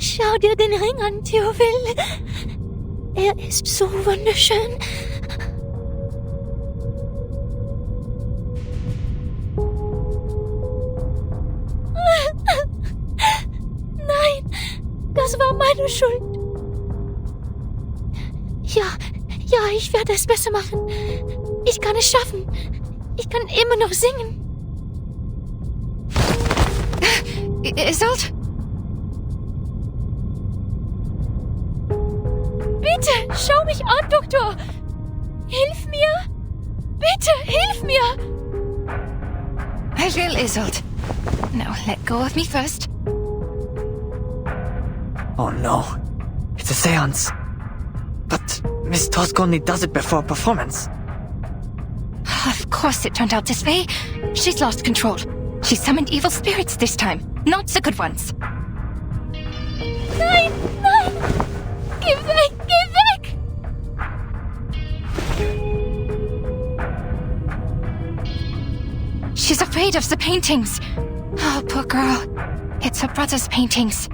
Schau dir den Ring an, Theophil. Er ist so wunderschön. Nein, das war meine Schuld. Ja, ich werde es besser machen. Ich kann es schaffen. Ich kann immer noch singen. Isolde? Bitte, schau mich an, Doktor. Hilf mir. Bitte, hilf mir! I will, Isolde. Now let go of me first. Oh no. It's a seance. But Miss Tosk only does it before performance. Of course it turned out this way. She's lost control. She summoned evil spirits this time, not the good ones. Nein, nein! Geh weg, geh weg! She's afraid of the paintings. Oh, poor girl. It's her brother's paintings.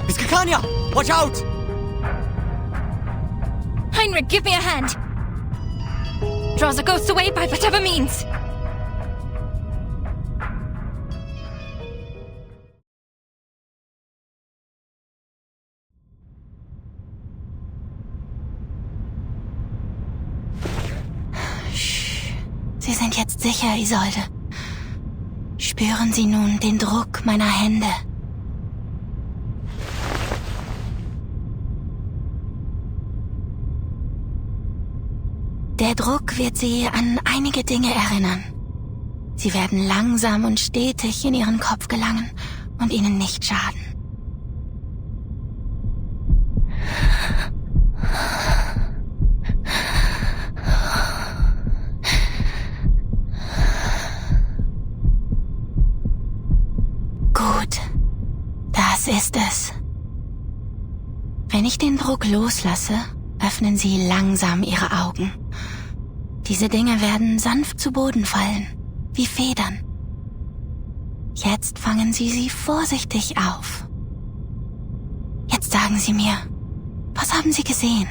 Miss Kakanya! Watch out! Heinrich, give me a hand. Draw the ghosts away by whatever means. Sie sind jetzt sicher, Isolde. Spüren Sie nun den Druck meiner Hände. Der Druck wird Sie an einige Dinge erinnern. Sie werden langsam und stetig in Ihren Kopf gelangen und Ihnen nicht schaden. Gut, das ist es. Wenn ich den Druck loslasse, öffnen Sie langsam Ihre Augen. Diese Dinge werden sanft zu Boden fallen, wie Federn. Jetzt fangen Sie sie vorsichtig auf. Jetzt sagen Sie mir, was haben Sie gesehen?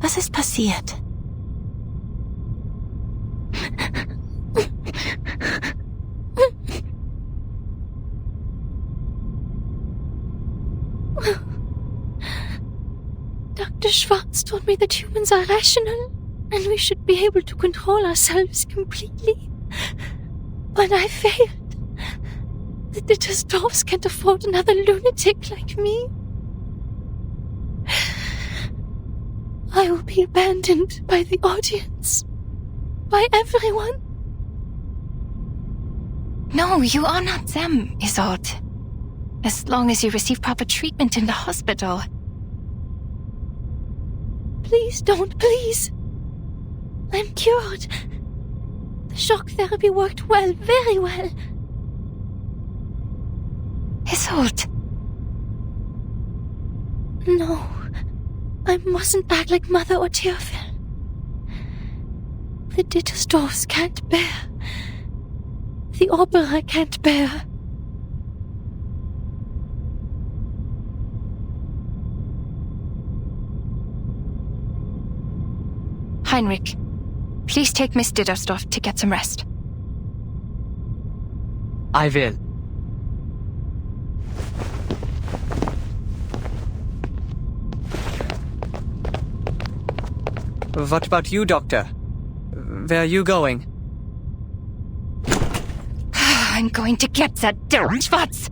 Was ist passiert? Dr. Schwartz told me that humans are rational and we should be able to control ourselves completely. But I failed. The Dittersdorfs can't afford another lunatic like me. I will be abandoned by the audience. By everyone. No, you are not them, Isolde. As long as you receive proper treatment in the hospital. Please don't, please. I'm cured. The shock therapy worked well, very well. Isolde. No, I mustn't act like Mother or Teofil. The Dittersdorfs can't bear. The opera can't bear. Heinrich, please take Miss Dittersdorf to get some rest. I will. What about you, Doctor? Where are you going? I'm going to get that Schwartz.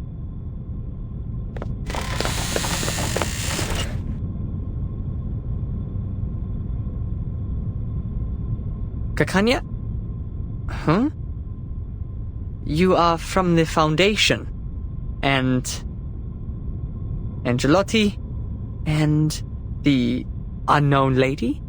Kakanya? Huh? You are from the Foundation. And Angelotti? And the unknown lady?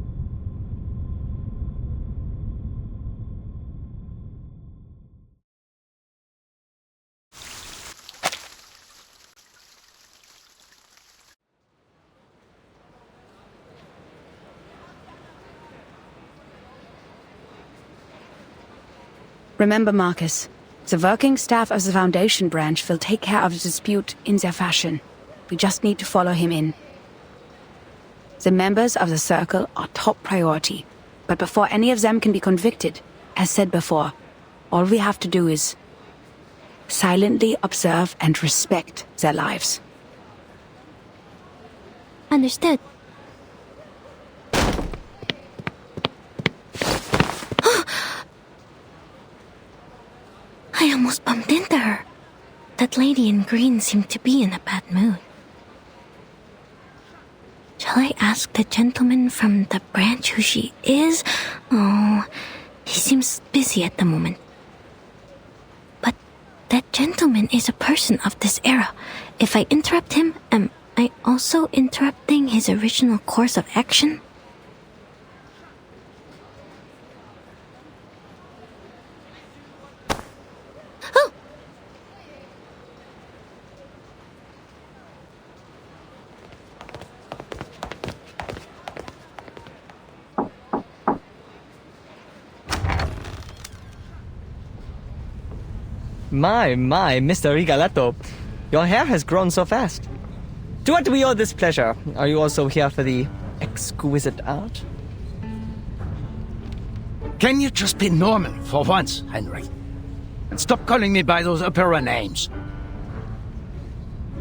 Remember, Marcus, the working staff of the Foundation branch will take care of the dispute in their fashion. We just need to follow him in. The members of the Circle are top priority, but before any of them can be convicted, as said before, all we have to do is silently observe and respect their lives. Understood. I almost bumped into her. That lady in green seemed to be in a bad mood. Shall I ask the gentleman from the branch who she is? Oh, he seems busy at the moment. But that gentleman is a person of this era. If I interrupt him, am I also interrupting his original course of action? Oh! My, Mr. Rigoletto. Your hair has grown so fast. To what do we owe this pleasure? Are you also here for the exquisite art? Can you just be normal for once, Henry? And stop calling me by those opera names.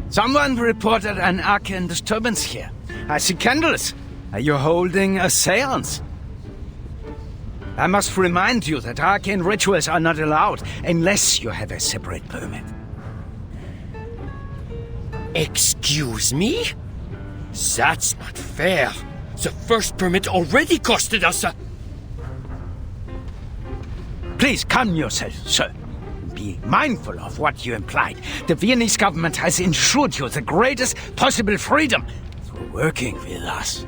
Someone reported an arcane disturbance here. I see candles. Are you holding a seance? I must remind you that arcane rituals are not allowed unless you have a separate permit. Excuse me? That's not fair. The first permit already costed us a... Please calm yourself, sir. Be mindful of what you implied. The Viennese government has ensured you the greatest possible freedom through working with us.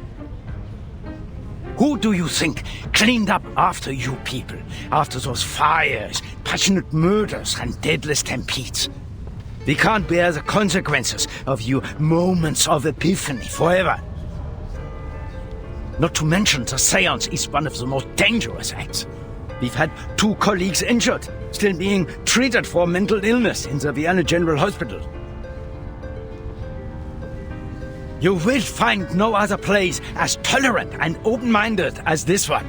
Who do you think cleaned up after you people? After those fires, passionate murders, and deadly stampedes? We can't bear the consequences of your moments of epiphany forever. Not to mention the seance is one of the most dangerous acts. We've had 2 colleagues injured, still being treated for mental illness in the Vienna General Hospital. You will find no other place as tolerant and open-minded as this one.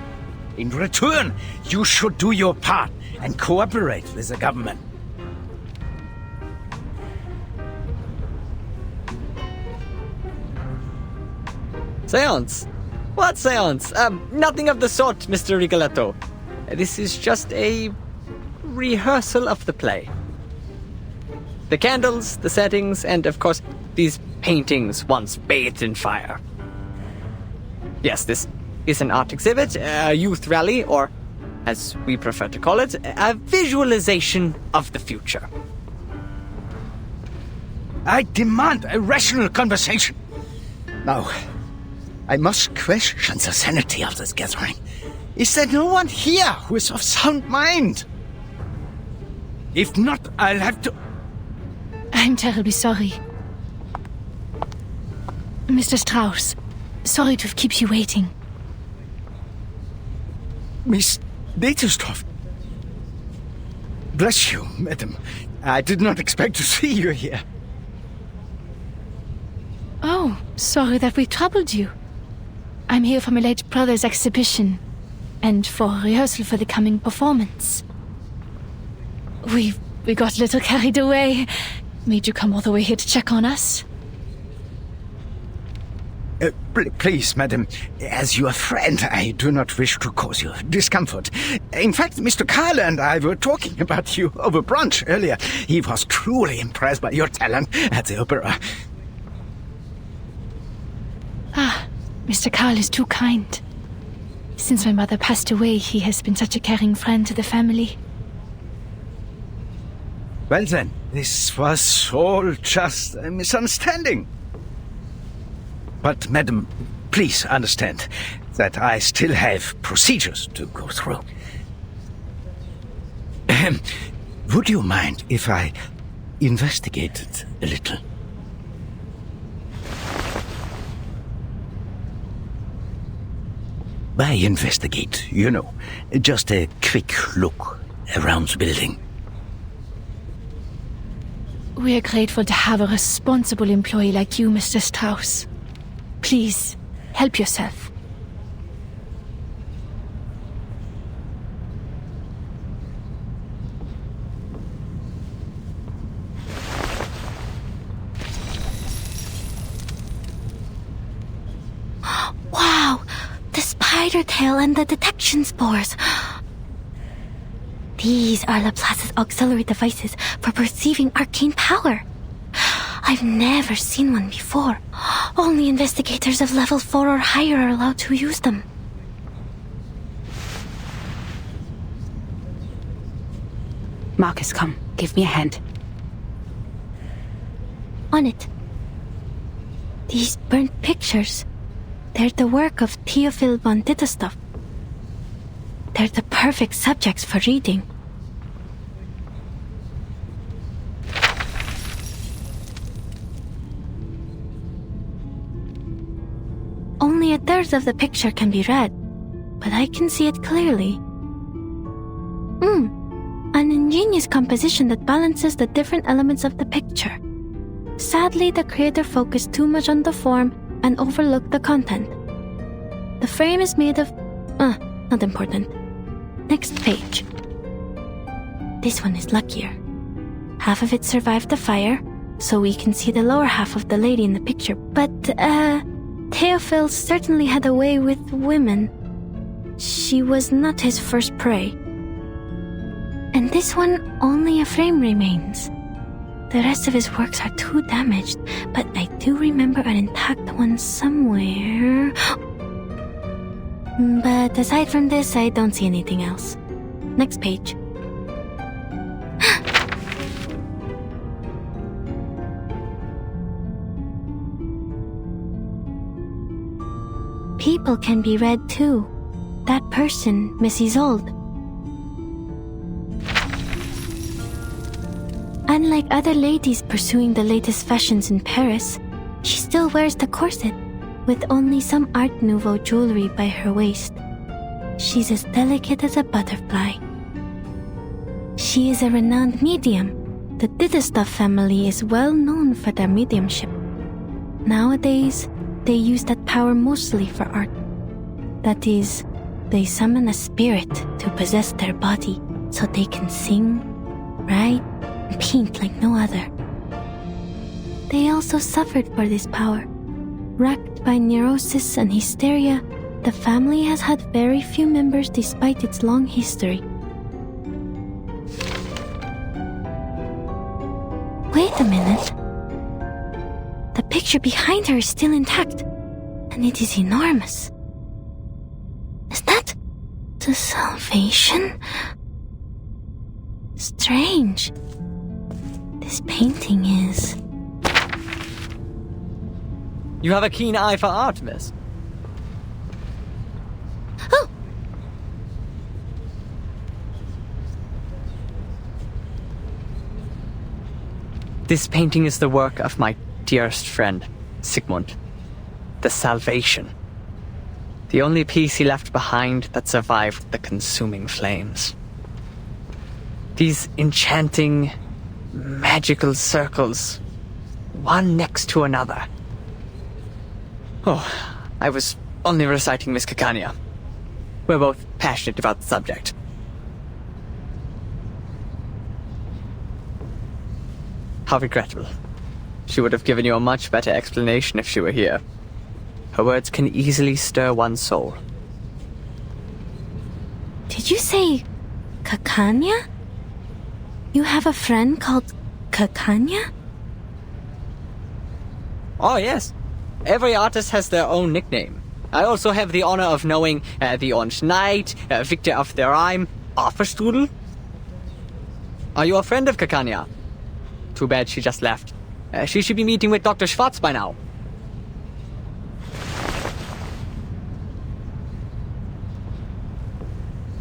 In return, you should do your part and cooperate with the government. Seance? What seance? Nothing of the sort, Mr. Rigoletto. This is just a rehearsal of the play. The candles, the settings, and of course, these paintings once bathed in fire. Yes, this is an art exhibit, a youth rally, or, as we prefer to call it, a visualization of the future. I demand a rational conversation. Now, I must question the sanity of this gathering. Is there no one here who is of sound mind? If not, I'll have to... I'm terribly sorry. Mr. Strauss, sorry to have kept you waiting. Miss Netelstorff. Bless you, madam. I did not expect to see you here. Oh, sorry that we troubled you. I'm here for my late brother's exhibition, and for rehearsal for the coming performance. We got a little carried away. Made you come all the way here to check on us? Please, madam, as your friend, I do not wish to cause you discomfort. In fact, Mr. Carl and I were talking about you over brunch earlier. He was truly impressed by your talent at the opera. Ah, Mr. Carl is too kind. Since my mother passed away, he has been such a caring friend to the family. Well then, this was all just a misunderstanding. But, madam, please understand that I still have procedures to go through. Would you mind if I investigated a little? By investigate, you know, just a quick look around the building. We are grateful to have a responsible employee like you, Mr. Strauss. Please, help yourself. Wow! The spider tail and the detection spores. These are Laplace's auxiliary devices for perceiving arcane power. I've never seen one before. Only investigators of level 4 or higher are allowed to use them. Marcus, come. Give me a hand. On it. These burnt pictures. They're the work of Theophil von Ditterstoff. They're the perfect subjects for reading. Only a third of the picture can be read, but I can see it clearly. An ingenious composition that balances the different elements of the picture. Sadly, the creator focused too much on the form and overlooked the content. The frame is made of... not important. Next page. This one is luckier. Half of it survived the fire, so we can see the lower half of the lady in the picture. But, Theophil certainly had a way with women. She was not his first prey. And this one, only a frame remains. The rest of his works are too damaged, but I do remember an intact one somewhere. But aside from this, I don't see anything else. Next page. People can be read too. That person, Miss Isolde. Unlike other ladies pursuing the latest fashions in Paris, she still wears the corset, with only some Art Nouveau jewelry by her waist. She's as delicate as a butterfly. She is a renowned medium. The Ditterstoff family is well known for their mediumship. Nowadays, they use that power mostly for art. That is, they summon a spirit to possess their body so they can sing, write, and paint like no other. They also suffered for this power. Racked by neurosis and hysteria, the family has had very few members despite its long history. Wait a minute. The picture behind her is still intact, and it is enormous. Is that the Salvation? Strange. This painting is... You have a keen eye for art, miss. Oh! This painting is the work of my dearest friend, Sigmund. The Salvation. The only piece he left behind that survived the consuming flames. These enchanting, magical circles, one next to another. Oh, I was only reciting Miss Caccania. We're both passionate about the subject. How regrettable. She would have given you a much better explanation if she were here. Her words can easily stir one's soul. Did you say Caccania? You have a friend called Caccania? Oh, yes. Every artist has their own nickname. I also have the honor of knowing the Orange Knight, Victor of the Rhyme, Offerstrudel. Are you a friend of Caccania? Too bad she just left. She should be meeting with Dr. Schwartz by now.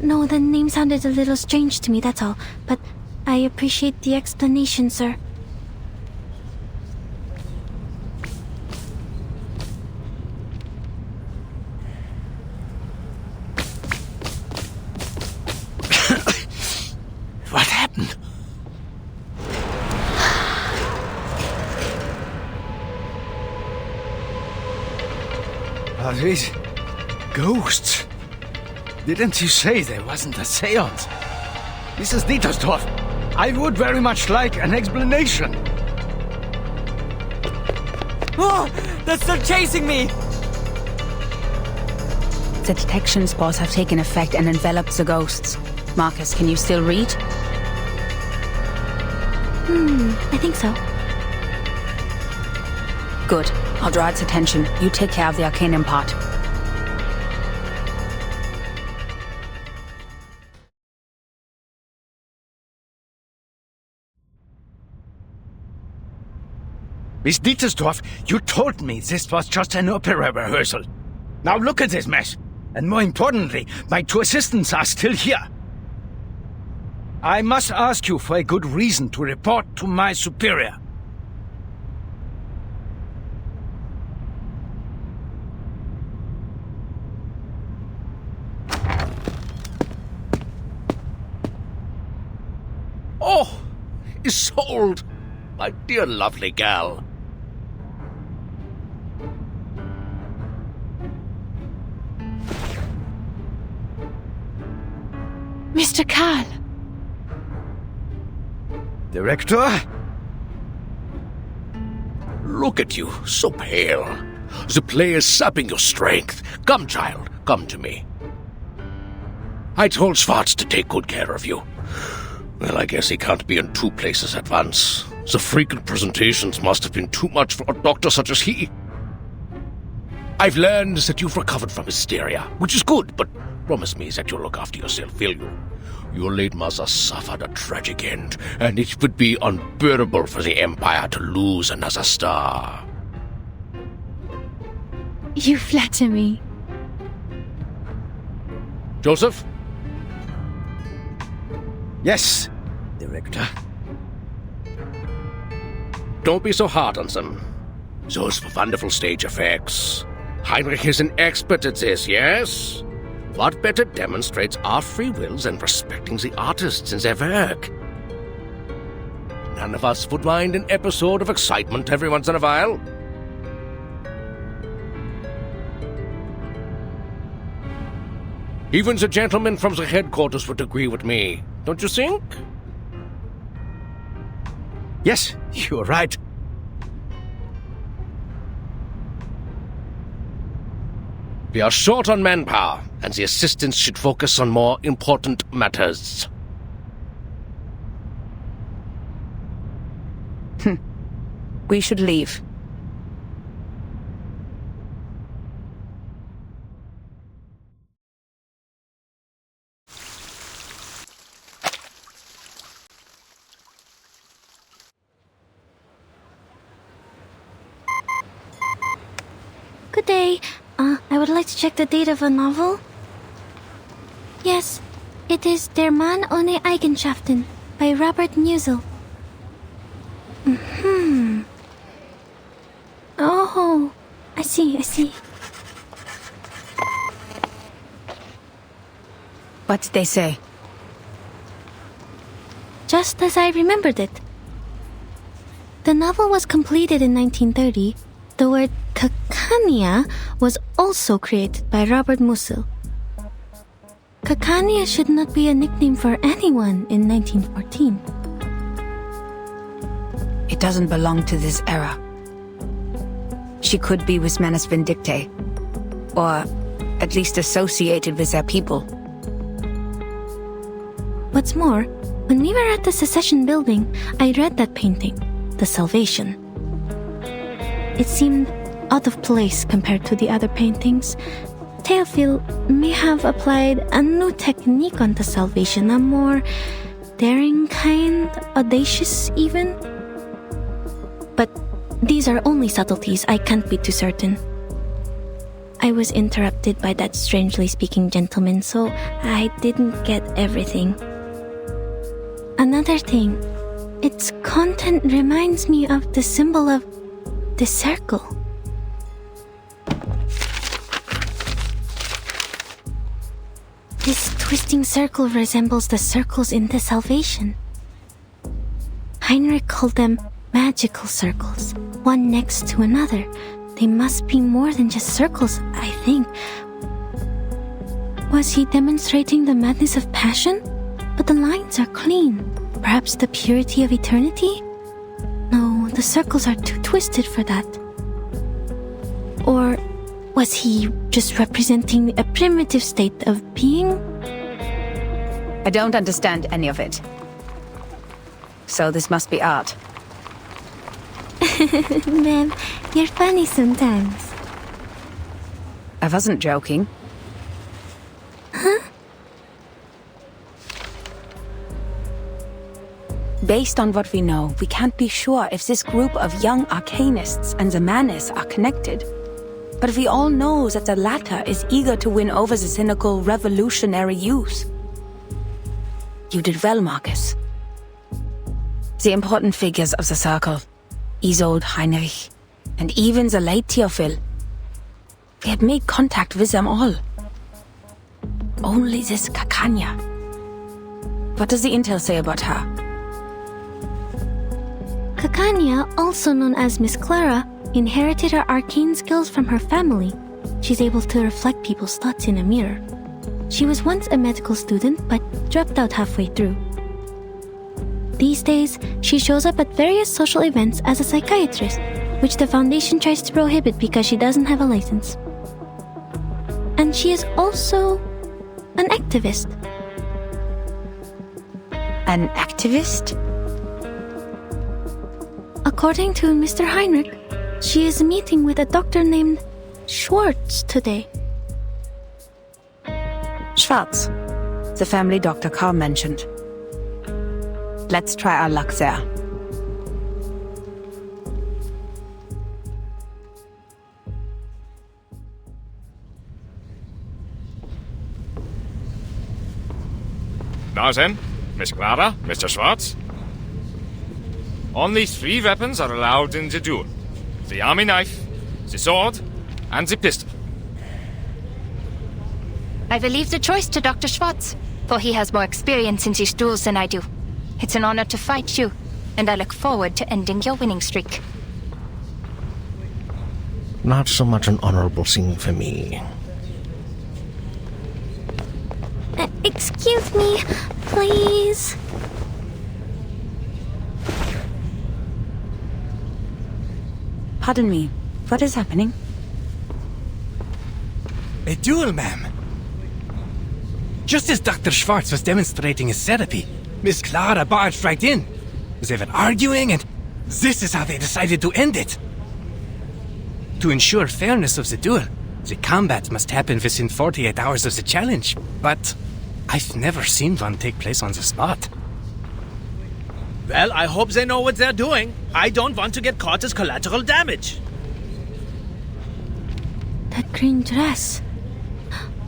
No, the name sounded a little strange to me, that's all. But I appreciate the explanation, sir. What happened? Are these ghosts? Didn't you say there wasn't a seance? This is Dittersdorf. I would very much like an explanation. Oh, they're still chasing me! The detection spores have taken effect and enveloped the ghosts. Marcus, can you still read? I think so. Good. I'll draw its attention. You take care of the arcanum part. Miss Dietersdorf, you told me this was just an opera rehearsal. Now look at this mess. And more importantly, my two assistants are still here. I must ask you for a good reason to report to my superior. Oh, Isolde, my dear lovely gal. Mr. Karl. Director? Look at you, so pale. The play is sapping your strength. Come, child, come to me. I told Schwartz to take good care of you. Well, I guess he can't be in two places at once. The frequent presentations must have been too much for a doctor such as he. I've learned that you've recovered from hysteria, which is good, but promise me that you'll look after yourself, will you? Your late mother suffered a tragic end, and it would be unbearable for the Empire to lose another star. You flatter me. Joseph? Yes, Director. Don't be so hard on them. Those were wonderful stage effects. Heinrich is an expert at this, yes? What better demonstrates our free wills than respecting the artists in their work? None of us would mind an episode of excitement every once in a while. Even the gentlemen from the headquarters would agree with me, don't you think? Yes, you're right. We are short on manpower, and the assistants should focus on more important matters. We should leave. Good day. I would like to check the date of a novel. Yes, it is Der Mann ohne Eigenschaften by Robert Musil. Oh, I see. What did they say? Just as I remembered it. The novel was completed in 1930. The word Cacania was also created by Robert Musil. Cacania should not be a nickname for anyone in 1914. It doesn't belong to this era. She could be with Manus Vindictae, or at least associated with their people. What's more, when we were at the Secession building, I read that painting, The Salvation. It seemed out of place compared to the other paintings. Théophile may have applied a new technique on The Salvation, a more daring kind, audacious even. But these are only subtleties, I can't be too certain. I was interrupted by that strangely speaking gentleman, so I didn't get everything. Another thing, its content reminds me of the symbol of the circle. This twisting circle resembles the circles in The Salvation. Heinrich called them magical circles, one next to another. They must be more than just circles, I think. Was he demonstrating the madness of passion? But the lines are clean. Perhaps the purity of eternity? No, the circles are too twisted for that. Or was he just representing a primitive state of being? I don't understand any of it. So this must be art. Ma'am, You're funny sometimes. I wasn't joking. Huh? Based on what we know, we can't be sure if this group of young arcanists and the Manus are connected. But we all know that the latter is eager to win over the cynical revolutionary youth. You did well, Marcus. The important figures of the Circle, Isolde, Heinrich, and even the late Theophil. We had made contact with them all. Only this Kakanya. What does the intel say about her? Kakanya, also known as Miss Clara, inherited her arcane skills from her family. She's able to reflect people's thoughts in a mirror. She was once a medical student, but dropped out halfway through. These days, she shows up at various social events as a psychiatrist, which the Foundation tries to prohibit because she doesn't have a license. And she is also an activist. An activist? According to Mr. Heinrich, she is meeting with a doctor named Schwartz today. Schwartz, the family doctor Carl mentioned. Let's try our luck there. Now then, Miss Clara, Mr. Schwartz. Only 3 weapons are allowed in the duel. The army knife, the sword, and the pistol. I will leave the choice to Dr. Schwartz, for he has more experience in these duels than I do. It's an honor to fight you, and I look forward to ending your winning streak. Not so much an honorable thing for me. Excuse me, please. Pardon me, what is happening? A duel, ma'am. Just as Dr. Schwartz was demonstrating his therapy, Miss Clara barged right in. They were arguing, and this is how they decided to end it. To ensure fairness of the duel, the combat must happen within 48 hours of the challenge, but I've never seen one take place on the spot. Well, I hope they know what they're doing. I don't want to get caught as collateral damage. That green dress.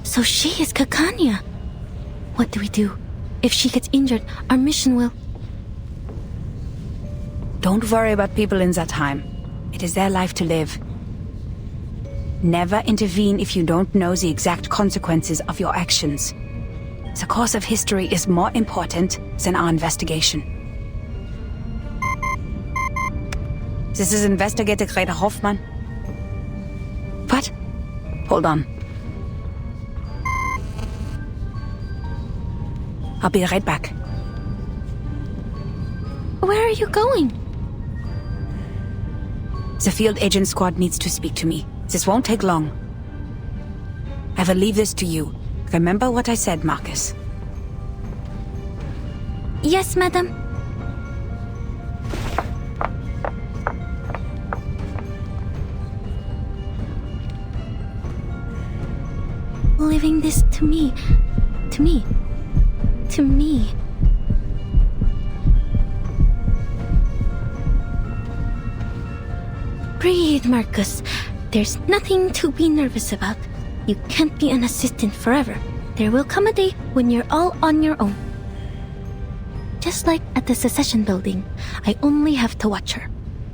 So she is Kakanya. What do we do? If she gets injured, our mission will... Don't worry about people in that time. It is their life to live. Never intervene if you don't know the exact consequences of your actions. The course of history is more important than our investigation. This is Investigator Greta Hoffmann. What? Hold on. I'll be right back. Where are you going? The field agent squad needs to speak to me. This won't take long. I will leave this to you. Remember what I said, Marcus. Yes, madam. Leaving this to me. To me. To me. Breathe, Marcus. There's nothing to be nervous about. You can't be an assistant forever. There will come a day when you're all on your own. Just like at the Secession building, I only have to watch her.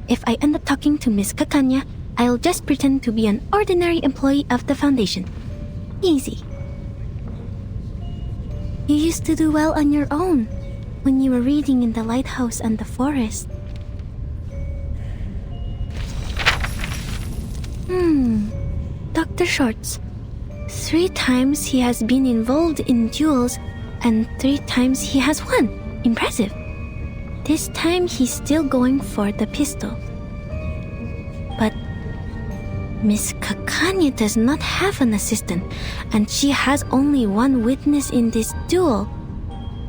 If I end up talking to Miss Kakanya, I'll just pretend to be an ordinary employee of the Foundation. Easy. You used to do well on your own when you were reading in the lighthouse and the forest. Dr. Schwartz. 3 times he has been involved in duels, and 3 times he has won. Impressive. This time he's still going for the pistol. But Miss Kakanya does not have an assistant, and she has only 1 witness in this duel.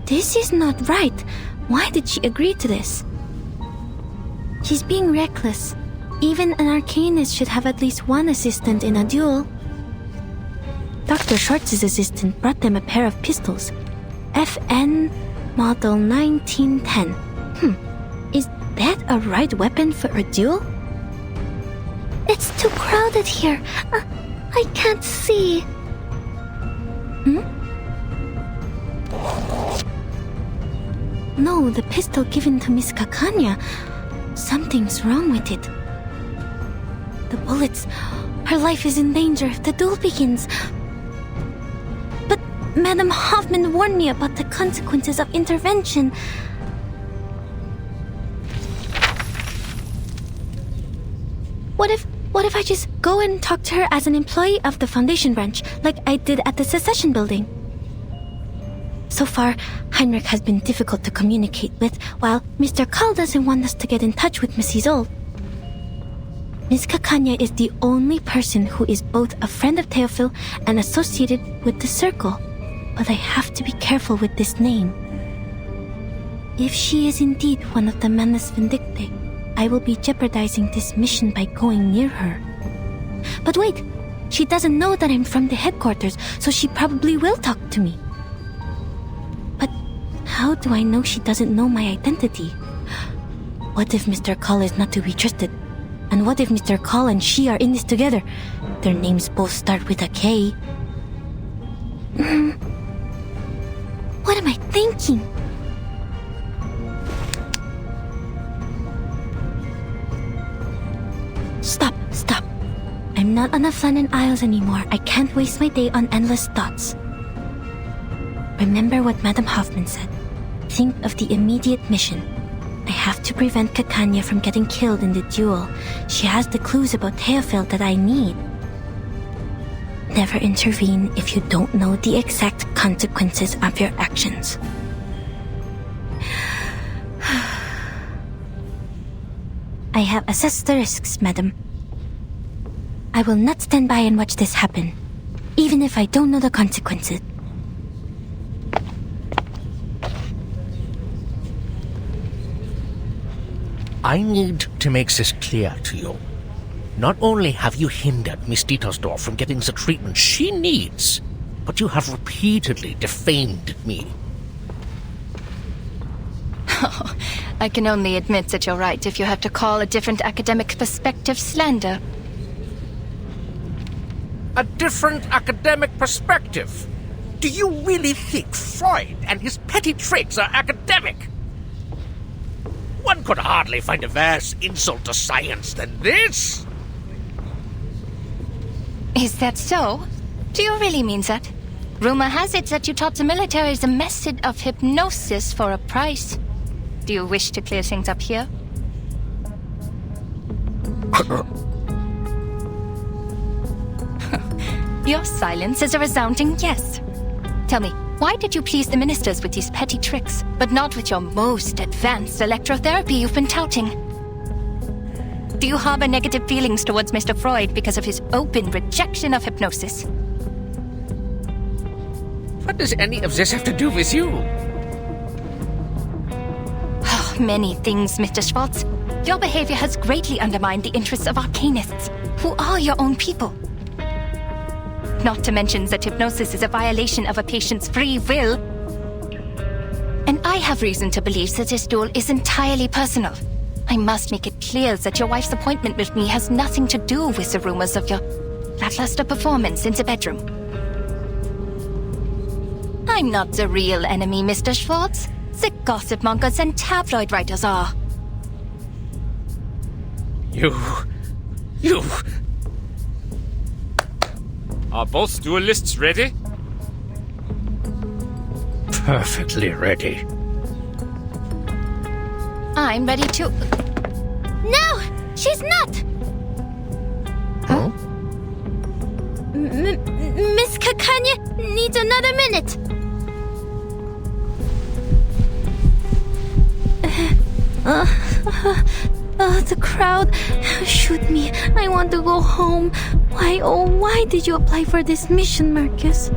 This is not right. Why did she agree to this? She's being reckless. Even an arcanist should have at least one assistant in a duel. Dr. Schwartz's assistant brought them a pair of pistols. FN Model 1910. Is that a right weapon for a duel? It's too crowded here. I can't see. No, the pistol given to Miss Kakanya. Something's wrong with it. The bullets. Her life is in danger if the duel begins. But Madame Hoffman warned me about the consequences of intervention. What if I just go and talk to her as an employee of the Foundation branch, like I did at the Secession building? So far, Heinrich has been difficult to communicate with, while Mr. Carl doesn't want us to get in touch with Miss Isolde. Miss Kakanya is the only person who is both a friend of Theophil and associated with the Circle, but I have to be careful with this name. If she is indeed one of the Manus Vindictae, I will be jeopardizing this mission by going near her. But wait, she doesn't know that I'm from the headquarters, so she probably will talk to me. But how do I know she doesn't know my identity? What if Mr. Call is not to be trusted? And what if Mr. Call and she are in this together? Their names both start with a K. What am I thinking? Stop. I'm not on the Flannan Isles anymore. I can't waste my day on endless thoughts. Remember what Madame Hoffman said. Think of the immediate mission. I have to prevent Kakanya from getting killed in the duel. She has the clues about Theophil that I need. Never intervene if you don't know the exact consequences of your actions. I have assessed the risks, madam. I will not stand by and watch this happen, even if I don't know the consequences. I need to make this clear to you. Not only have you hindered Miss Dietersdorf from getting the treatment she needs, but you have repeatedly defamed me. Oh, I can only admit that you're right if you have to call a different academic perspective slander. A different academic perspective? Do you really think Freud and his petty tricks are academic? One could hardly find a worse insult to science than this. Is that so? Do you really mean that? Rumor has it that you taught the military the method of hypnosis for a price. Do you wish to clear things up here? Your silence is a resounding yes. Tell me, why did you please the ministers with these petty tricks, but not with your most advanced electrotherapy you've been touting? Do you harbor negative feelings towards Mr. Freud because of his open rejection of hypnosis? What does any of this have to do with you? Oh, many things, Mr. Schwartz. Your behavior has greatly undermined the interests of arcanists, who are your own people. Not to mention that hypnosis is a violation of a patient's free will. And I have reason to believe that this duel is entirely personal. I must make it clear that your wife's appointment with me has nothing to do with the rumors of your lackluster performance in the bedroom. I'm not the real enemy, Mr. Schwartz. The gossip mongers and tabloid writers are. You... Are both duelists ready? Perfectly ready. I'm ready to... No! She's not! Huh? Miss Kakanya needs another minute. The crowd. Shoot me. I want to go home. Why, oh, why did you apply for this mission, Marcus?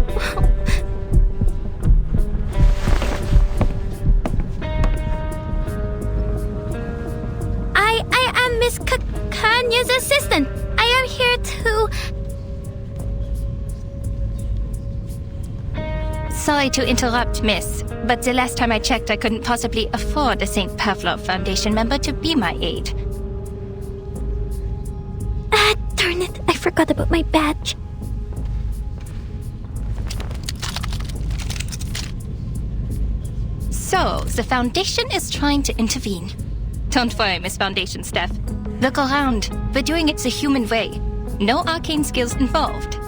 I am Miss Kakanya. Ganya's assistant. I am here to... Sorry to interrupt, miss, but the last time I checked, I couldn't possibly afford a St. Pavlov Foundation member to be my aide. Ah, darn it. I forgot about my badge. So, the Foundation is trying to intervene. Don't worry, Miss Foundation staff. Look around. We're doing it the human way. No arcane skills involved.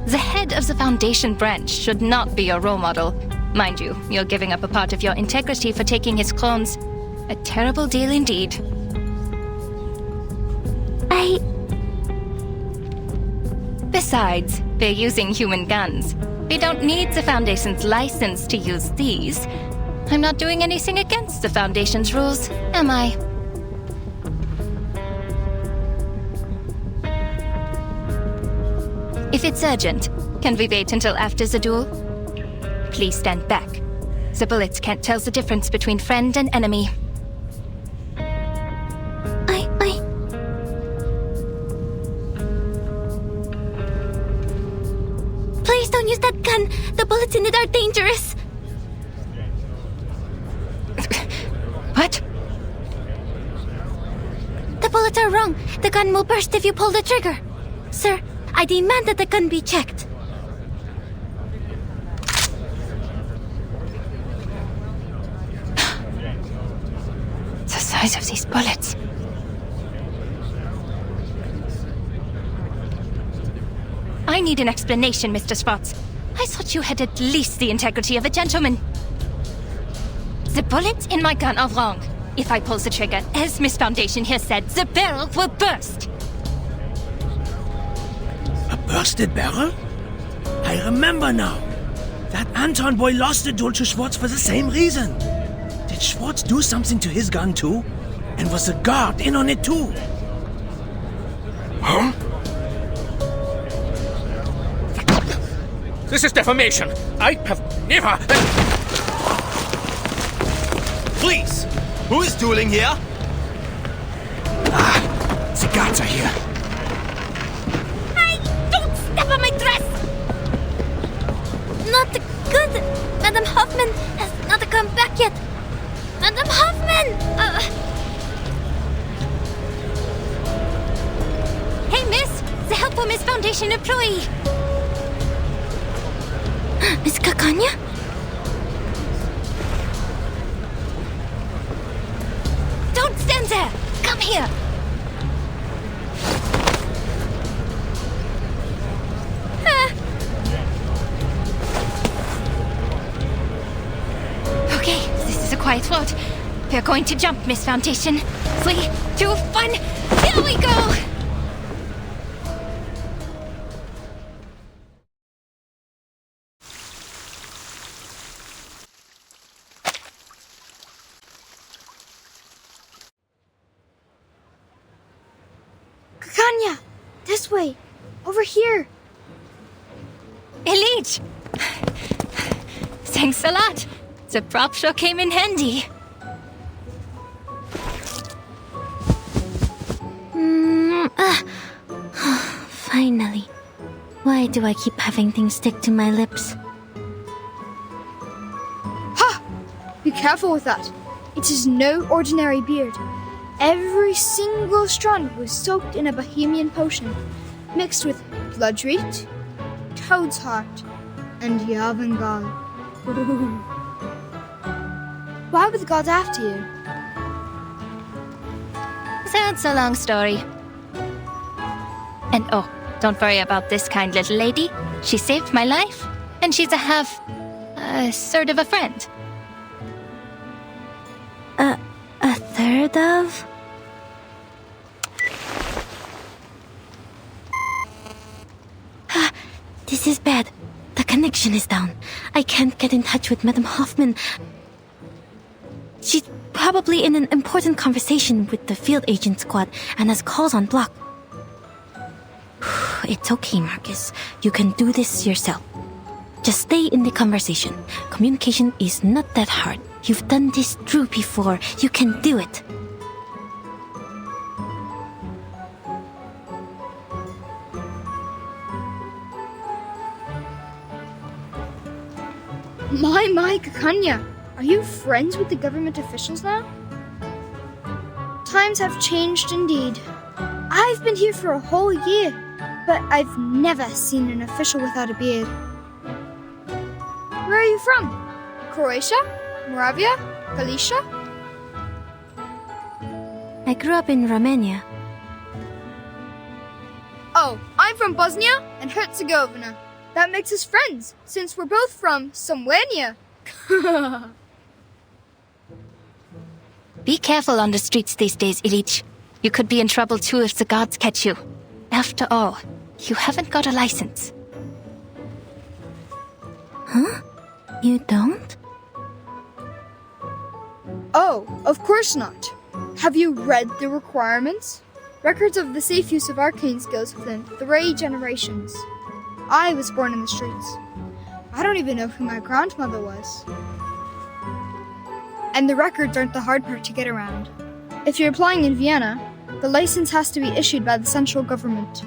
The head of the Foundation branch should not be your role model. Mind you, you're giving up a part of your integrity for taking his clones. A terrible deal indeed. Besides, they're using human guns. We don't need the Foundation's license to use these. I'm not doing anything against the Foundation's rules, am I? If it's urgent, can we wait until after the duel? Please stand back. The bullets can't tell the difference between friend and enemy. Please don't use that gun. The bullets in it are dangerous. What? The bullets are wrong. The gun will burst if you pull the trigger. Sir, I demand that the gun be checked. The size of these bullets. I need an explanation, Mr. Spots. I thought you had at least the integrity of a gentleman. The bullets in my gun are wrong. If I pull the trigger, as Miss Foundation here said, the barrel will burst. A bursted barrel? I remember now. That Anton boy lost the duel to Schwartz for the same reason. Did Schwartz do something to his gun too? And was the guard in on it too? Huh? This is defamation. I have never... Please! Who is dueling here? The guards are here. Don't step on my dress! Not good. Madame Hoffman has not come back yet. Madame Hoffman! Hey, miss! The helpful Miss Foundation employee! Miss Kakanya? Don't stand there! Come here! Okay, this is a quiet road. We're going to jump, Miss Foundation. 3, 2, 1, here we go! Kakanya! This way! Over here! Elite! Thanks a lot. The prop sure came in handy. Finally. Why do I keep having things stick to my lips? Ha! Be careful with that. It is no ordinary beard. Every single strand was soaked in a Bohemian potion, mixed with bloodroot, toad's heart, and Yavangal. Why were the gods after you? That's a long story. And oh, don't worry about this kind little lady. She saved my life, and she's sort of a friend. A third of? This is bad. The connection is down. I can't get in touch with Madame Hoffman. She's probably in an important conversation with the field agent squad and has calls on block. It's okay, Marcus. You can do this yourself. Just stay in the conversation. Communication is not that hard. You've done this through before. You can do it. My, Kakanya. Are you friends with the government officials now? Times have changed indeed. I've been here for a whole year, but I've never seen an official without a beard. Where are you from? Croatia? Moravia? Galicia? I grew up in Romania. Oh, I'm from Bosnia and Herzegovina. That makes us friends, since we're both from somewhere near. Be careful on the streets these days, Ilich. You could be in trouble too if the guards catch you. After all, you haven't got a license. Huh? You don't? Oh, of course not. Have you read the requirements? Records of the safe use of arcane skills within 3 generations. I was born in the streets. I don't even know who my grandmother was. And the records aren't the hard part to get around. If you're applying in Vienna, the license has to be issued by the central government.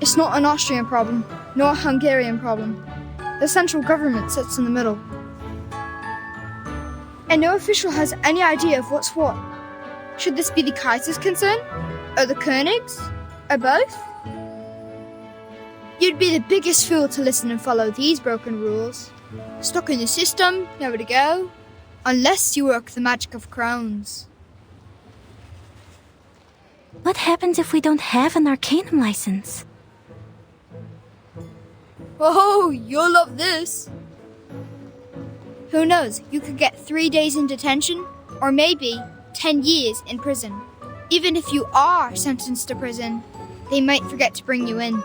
It's not an Austrian problem, nor a Hungarian problem. The central government sits in the middle. And no official has any idea of what's what. Should this be the Kaiser's concern? Or the König's? Or both? You'd be the biggest fool to listen and follow these broken rules. Stuck in the system, nowhere to go. Unless you work the magic of crowns. What happens if we don't have an Arcanum license? Oh, you'll love this. Who knows, you could get 3 days in detention, or maybe 10 years in prison. Even if you are sentenced to prison, they might forget to bring you in.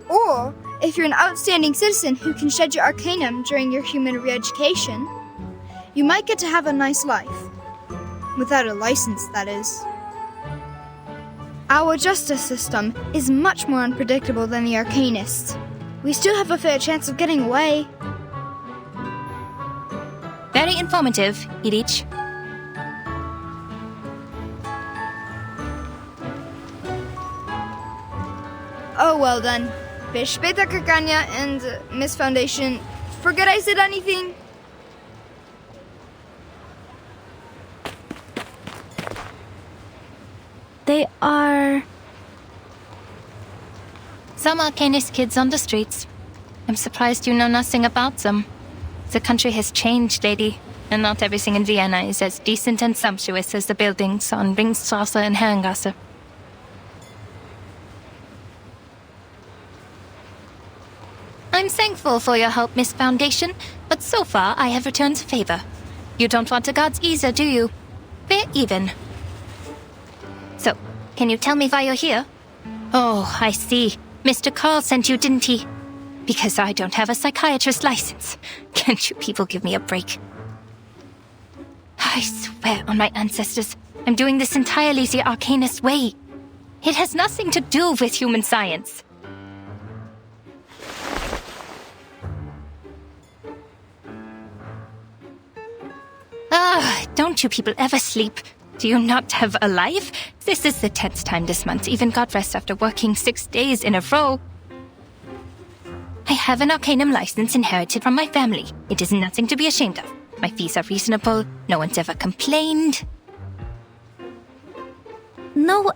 Or, if you're an outstanding citizen who can shed your Arcanum during your human re-education, you might get to have a nice life. Without a license, that is. Our justice system is much more unpredictable than the Arcanists. We still have a fair chance of getting away. Very informative, Ilich. Oh, well then. Bis später, Kakanya and Miss Foundation. Forget I said anything? They are... Some Arcanist kids on the streets. I'm surprised you know nothing about them. The country has changed, lady, and not everything in Vienna is as decent and sumptuous as the buildings on Ringstrasse and Herrengasse. I'm thankful for your help, Miss Foundation, but so far I have returned the favor. You don't want the gods either, do you? We're even. So, can you tell me why you're here? Oh, I see. Mr. Carl sent you, didn't he? Because I don't have a psychiatrist license. Can't you people give me a break? I swear on my ancestors, I'm doing this entirely the Arcanist way. It has nothing to do with human science. Don't you people ever sleep? Do you not have a life? This is the 10th time this month. Even got rest after working 6 days in a row. I have an Arcanum license inherited from my family. It is nothing to be ashamed of. My fees are reasonable. No one's ever complained. No,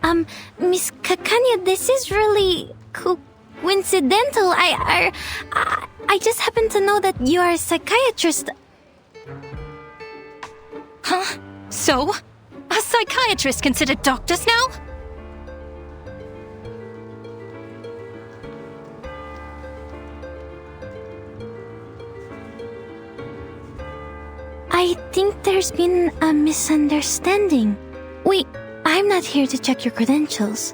Miss Kakanya, this is really coincidental. I just happen to know that you are a psychiatrist. Huh? So? Are psychiatrists considered doctors now? I think there's been a misunderstanding. Wait, I'm not here to check your credentials.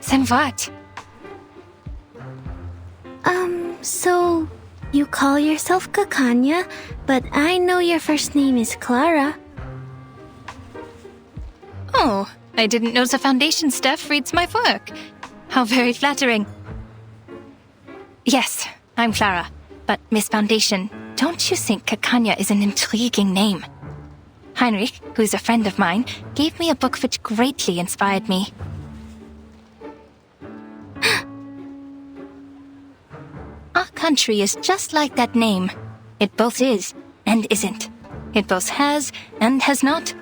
Then what? So you call yourself Kakanya, but I know your first name is Clara. Oh, I didn't know the Foundation staff reads my work. How very flattering. Yes, I'm Clara. But Miss Foundation, don't you think Kakanya is an intriguing name? Heinrich, who's a friend of mine, gave me a book which greatly inspired me. Our country is just like that name. It both is and isn't. It both has and has not.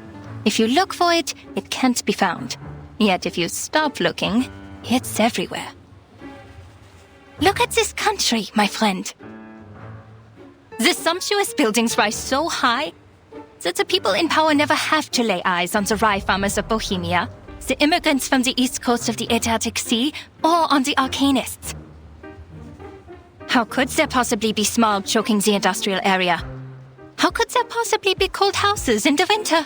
If you look for it, it can't be found. Yet if you stop looking, it's everywhere. Look at this country, my friend. The sumptuous buildings rise so high that the people in power never have to lay eyes on the rye farmers of Bohemia, the immigrants from the east coast of the Adriatic Sea, or on the arcanists. How could there possibly be smog choking the industrial area? How could there possibly be cold houses in the winter?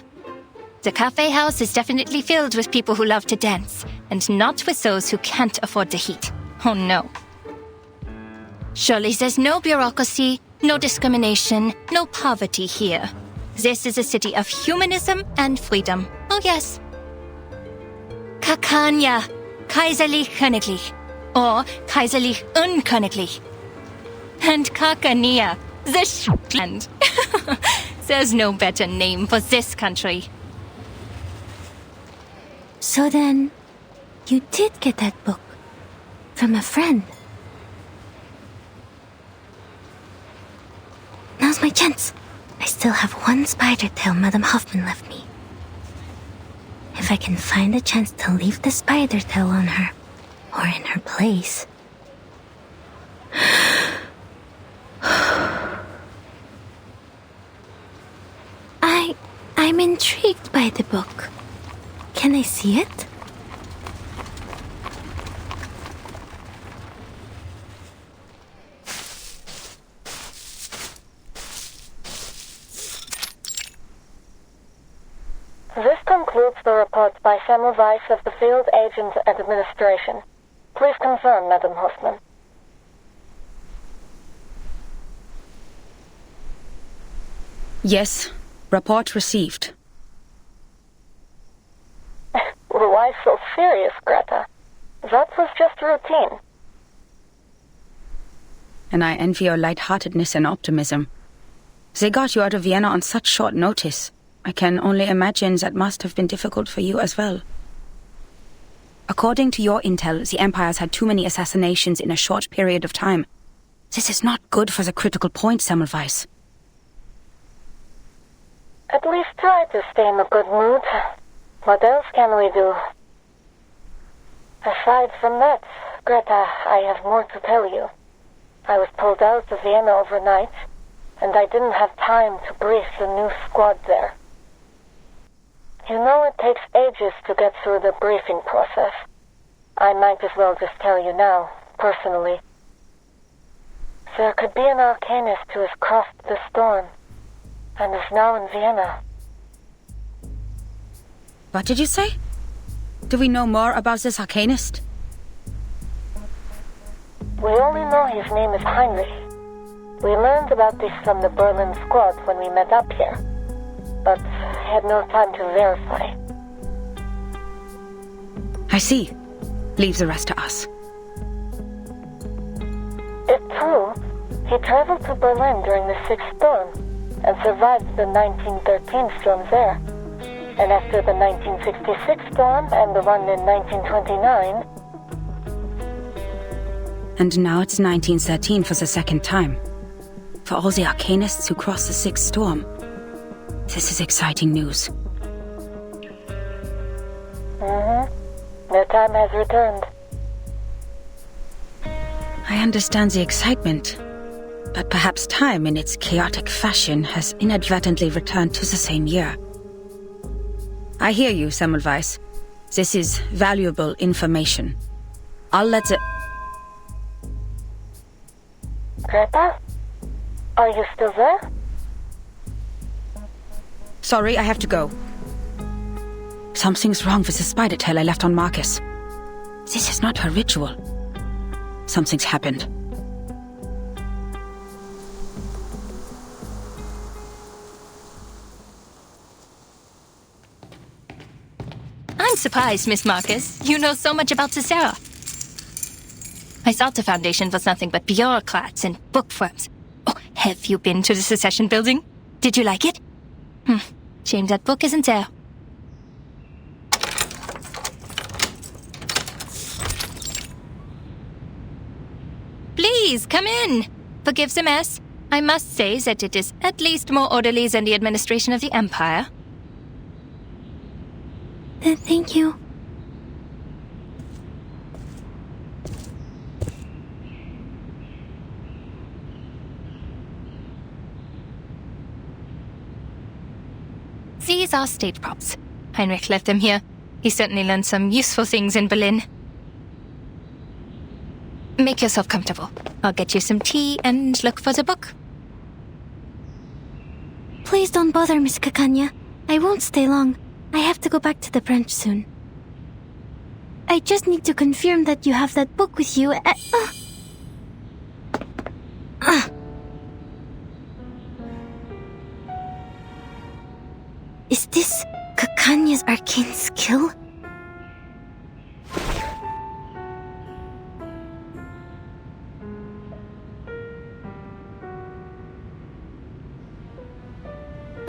The cafe house is definitely filled with people who love to dance, and not with those who can't afford the heat. Oh no. Surely there's no bureaucracy, no discrimination, no poverty here. This is a city of humanism and freedom. Oh yes. Kakanya, kaiserlich königlich, or kaiserlich unköniglich. And Kakania, the land. There's no better name for this country. So then, you did get that book from a friend. Now's my chance. I still have one spider tail Madame Hoffman left me. If I can find a chance to leave the spider tail on her, or in her place. I'm intrigued by the book. Can I see it? This concludes the report by Semmelweis of the Field Agent Administration. Please confirm, Madam Hoffman. Yes. Report received. Why so serious, Greta? That was just routine. And I envy your lightheartedness and optimism. They got you out of Vienna on such short notice. I can only imagine that must have been difficult for you as well. According to your intel, the Empire's had too many assassinations in a short period of time. This is not good for the critical point, Semmelweis. At least try to stay in a good mood. What else can we do? Aside from that, Greta, I have more to tell you. I was pulled out of Vienna overnight, and I didn't have time to brief the new squad there. You know it takes ages to get through the briefing process. I might as well just tell you now, personally. There could be an arcanist who has crossed the storm, and is now in Vienna. What did you say? Do we know more about this arcanist? We only know his name is Heinrich. We learned about this from the Berlin squad when we met up here, but had no time to verify. I see. Leave the rest to us. It's true. He traveled to Berlin during the Sixth Storm and survived the 1913 storm there. And after the 1966 storm and the one in 1929... And now it's 1913 for the second time. For all the arcanists who crossed the Sixth Storm. This is exciting news. The time has returned. I understand the excitement, but perhaps time in its chaotic fashion has inadvertently returned to the same year. I hear you, Semmelweis. This is valuable information. I'll let the... Greta? Are you still there? Sorry, I have to go. Something's wrong with the spider tail I left on Marcus. This is not her ritual. Something's happened. I'm surprised, Miss Marcus. You know so much about Cicera. I thought the Foundation was nothing but bureaucrats and bookworms. Oh, have you been to the Secession Building? Did you like it? Shame that book isn't there. Please, Please, come in. Forgive the mess. I must say that it is at least more orderly than the administration of the Empire. Thank you. These are state props. Heinrich left them here. He certainly learned some useful things in Berlin. Make yourself comfortable. I'll get you some tea and look for the book. Please don't bother, Miss Kakanya. I won't stay long. I have to go back to the branch soon. I just need to confirm that you have that book with you. Is this Kakanya's arcane skill?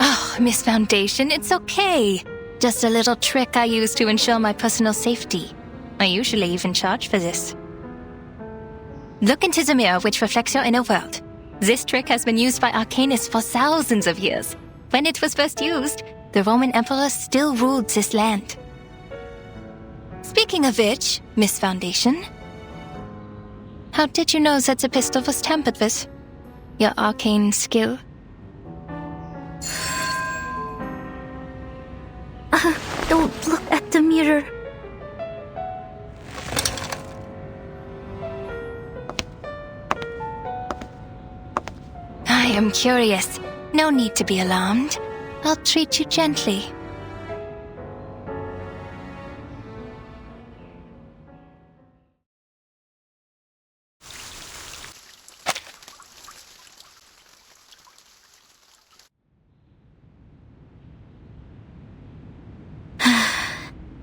Oh, Miss Foundation, it's okay. Just a little trick I use to ensure my personal safety. I usually even charge for this. Look into the mirror which reflects your inner world. This trick has been used by arcanists for thousands of years. When it was first used, the Roman Emperor still ruled this land. Speaking of which, Miss Foundation, how did you know that the pistol was tampered with? Your arcane skill? Don't look at the mirror. I am curious. No need to be alarmed. I'll treat you gently.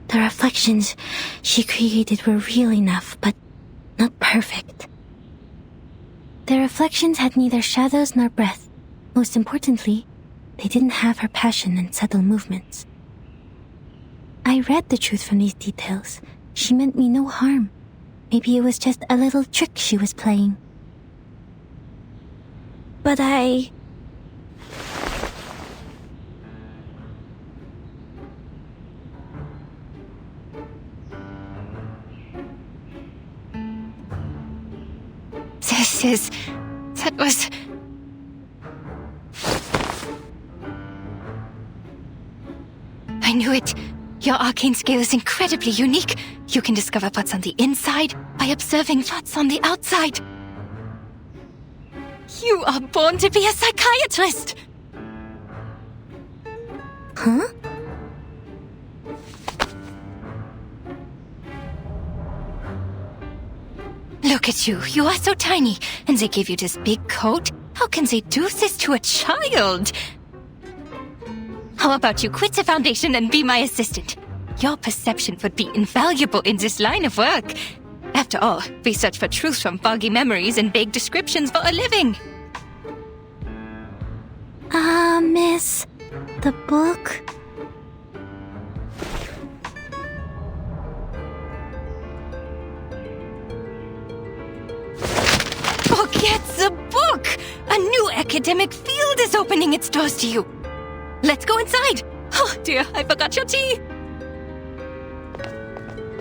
The reflections she created were real enough, but not perfect. The reflections had neither shadows nor breath. Most importantly, they didn't have her passion and subtle movements. I read the truth from these details. She meant me no harm. Maybe it was just a little trick she was playing. But I That was... I knew it. Your arcane skill is incredibly unique. You can discover what's on the inside by observing what's on the outside. You are born to be a psychiatrist! Huh? Look at you. You are so tiny, and they give you this big coat? How can they do this to a child? How about you quit the Foundation and be my assistant? Your perception would be invaluable in this line of work. After all, we search for truth from foggy memories and vague descriptions for a living. Miss, the book? Forget the book! A new academic field is opening its doors to you. Let's go inside. Oh dear, I forgot your tea.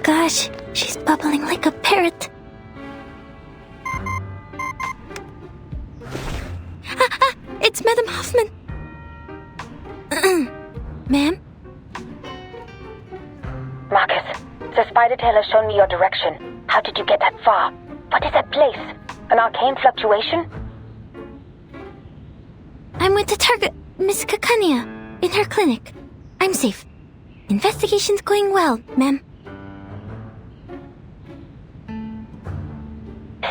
Gosh, she's bubbling like a parrot. It's Madame Hoffman. Ma'am? Marcus, the spider tail has shown me your direction. How did you get that far? What is that place? An arcane fluctuation? I'm with the target, Miss Kakanya, in her clinic. I'm safe. Investigation's going well, ma'am.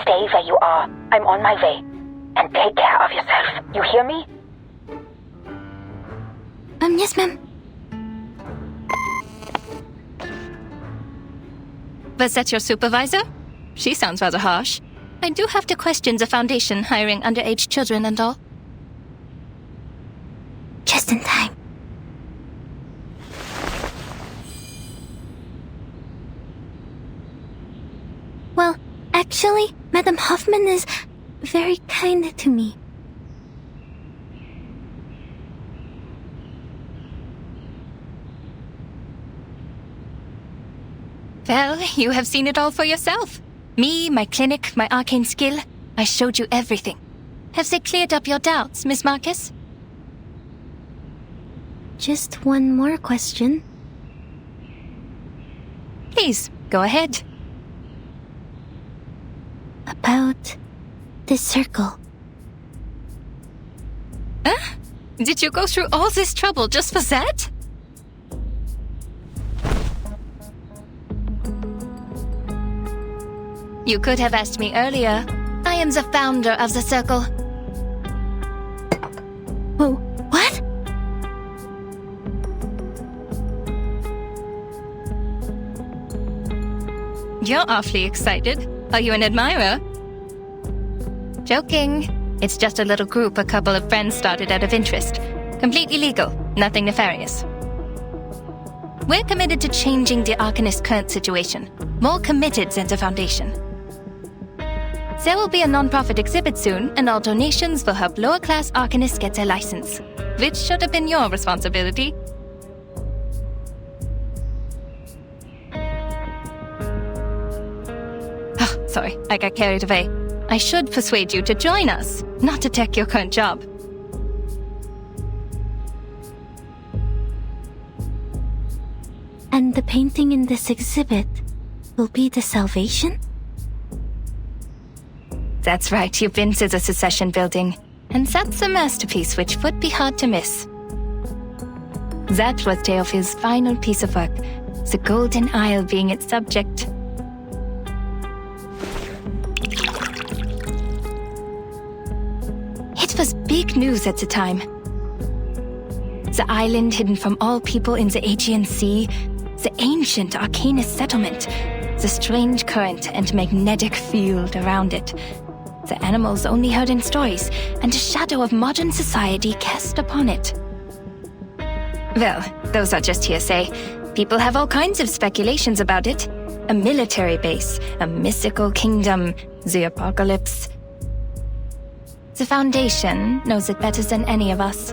Stay where you are. I'm on my way. And take care of yourself. You hear me? Yes, ma'am. Was that your supervisor? She sounds rather harsh. I do have to question the Foundation hiring underage children and all. Just in time. Well, actually, Madame Hoffman is... very kind to me. Well, you have seen it all for yourself. Me, my clinic, my arcane skill. I showed you everything. Have they cleared up your doubts, Miss Marcus? Just one more question. Please, go ahead. About the circle. Huh? Did you go through all this trouble just for that? You could have asked me earlier. I am the founder of the circle. Oh, what? You're awfully excited. Are you an admirer? Joking. It's just a little group a couple of friends started out of interest. Completely legal, nothing nefarious. We're committed to changing the Arcanist's current situation. More committed than the Foundation. There will be a non-profit exhibit soon, and all donations will help lower-class Arcanists get their license. Which should have been your responsibility. Oh, sorry, I got carried away. I should persuade you to join us, not to take your current job. And the painting in this exhibit will be the salvation? That's right, you've been to the Secession building. And that's a masterpiece which would be hard to miss. That was Theophil's final piece of work, the Golden Isle being its subject. It was big news at the time. The island hidden from all people in the Aegean Sea, the ancient Arcanist settlement, the strange current and magnetic field around it, the animals only heard in stories, and a shadow of modern society cast upon it. Well, those are just hearsay. People have all kinds of speculations about it. A military base, a mystical kingdom, the apocalypse. The Foundation knows it better than any of us.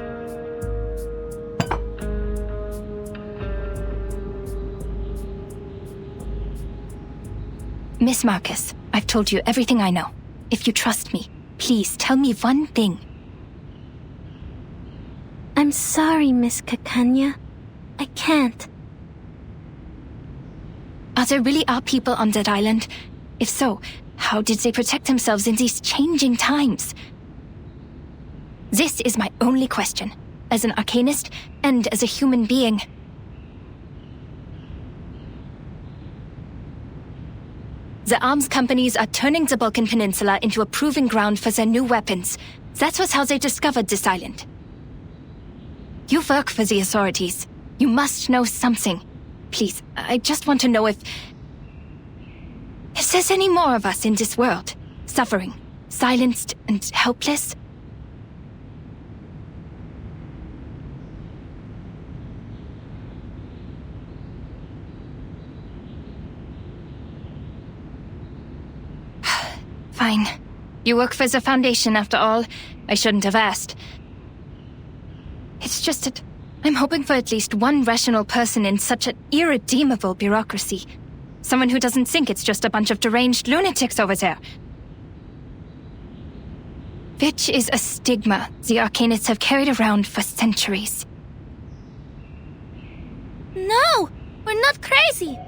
Miss Marcus, I've told you everything I know. If you trust me, please tell me one thing. I'm sorry, Miss Kakanya. I can't. There really are people on that island? If so, how did they protect themselves in these changing times? This is my only question, as an Arcanist and as a human being. The arms companies are turning the Balkan Peninsula into a proving ground for their new weapons. That was how they discovered this island. You work for the authorities. You must know something. Please, I just want to know if there's any more of us in this world, suffering, silenced and helpless. Fine. You work for the Foundation, after all. I shouldn't have asked. It's just that I'm hoping for at least one rational person in such an irredeemable bureaucracy. Someone who doesn't think it's just a bunch of deranged lunatics over there. Which is a stigma the Arcanists have carried around for centuries. No! We're not crazy!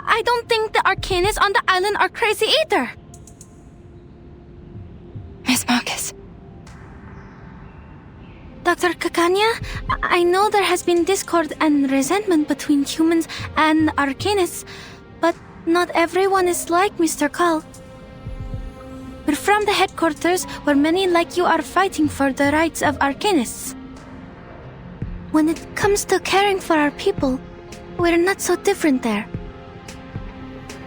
I don't think the Arcanists on the island are crazy either. Miss Marcus. Dr. Kakanya, I know there has been discord and resentment between humans and Arcanists, but not everyone is like Mr. Call. We're from the headquarters where many like you are fighting for the rights of Arcanists. When it comes to caring for our people, we're not so different there.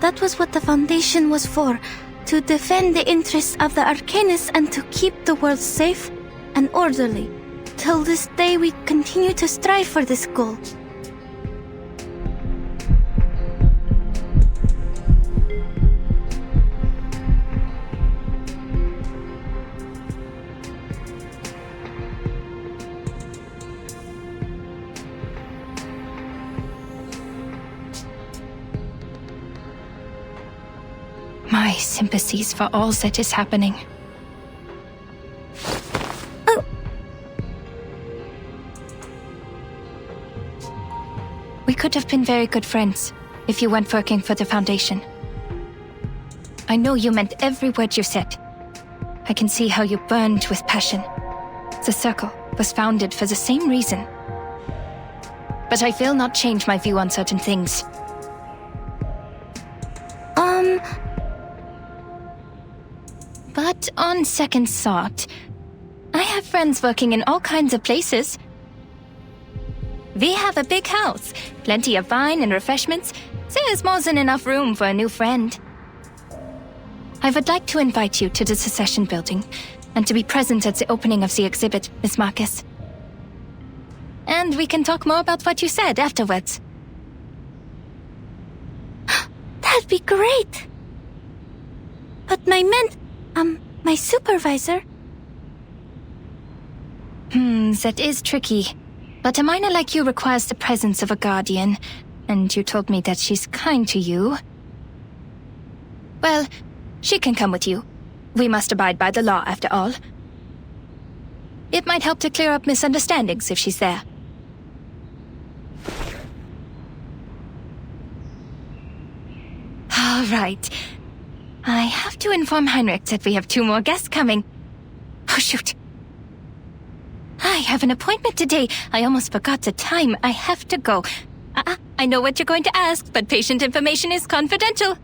That was what the Foundation was for, to defend the interests of the Arcanists and to keep the world safe and orderly. Till this day, we continue to strive for this goal. My sympathies for all that is happening. We could have been very good friends if you weren't working for the Foundation. I know you meant every word you said. I can see how you burned with passion. The Circle was founded for the same reason. But I will not change my view on certain things. But on second thought, I have friends working in all kinds of places. We have a big house, plenty of wine and refreshments. There is more than enough room for a new friend. I would like to invite you to the Secession building and to be present at the opening of the exhibit, Miss Marcus. And we can talk more about what you said afterwards. That'd be great! But I meant, my supervisor. That is tricky. But a minor like you requires the presence of a guardian, and you told me that she's kind to you. Well, she can come with you. We must abide by the law, after all. It might help to clear up misunderstandings if she's there. All right. I have to inform Heinrich that we have 2 more guests coming. Oh, shoot. I have an appointment today. I almost forgot the time. I have to go. I know what you're going to ask, but patient information is confidential.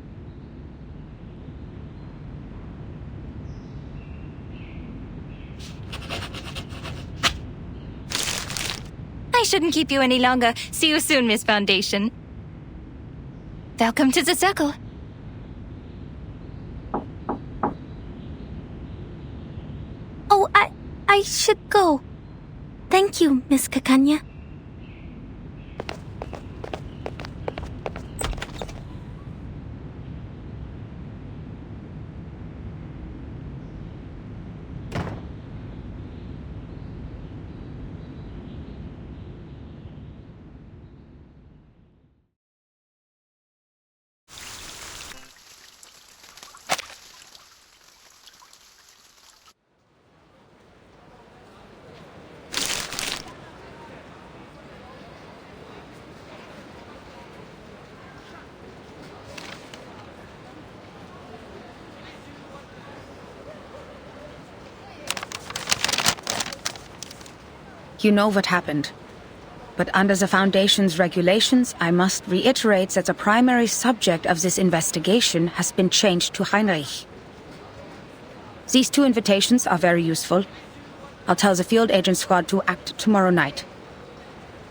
I shouldn't keep you any longer. See you soon, Miss Foundation. Welcome to the Circle. Oh, I should go. Thank you, Miss Kakanya. You know what happened. But under the Foundation's regulations, I must reiterate that the primary subject of this investigation has been changed to Heinrich. These 2 invitations are very useful. I'll tell the field agent squad to act tomorrow night.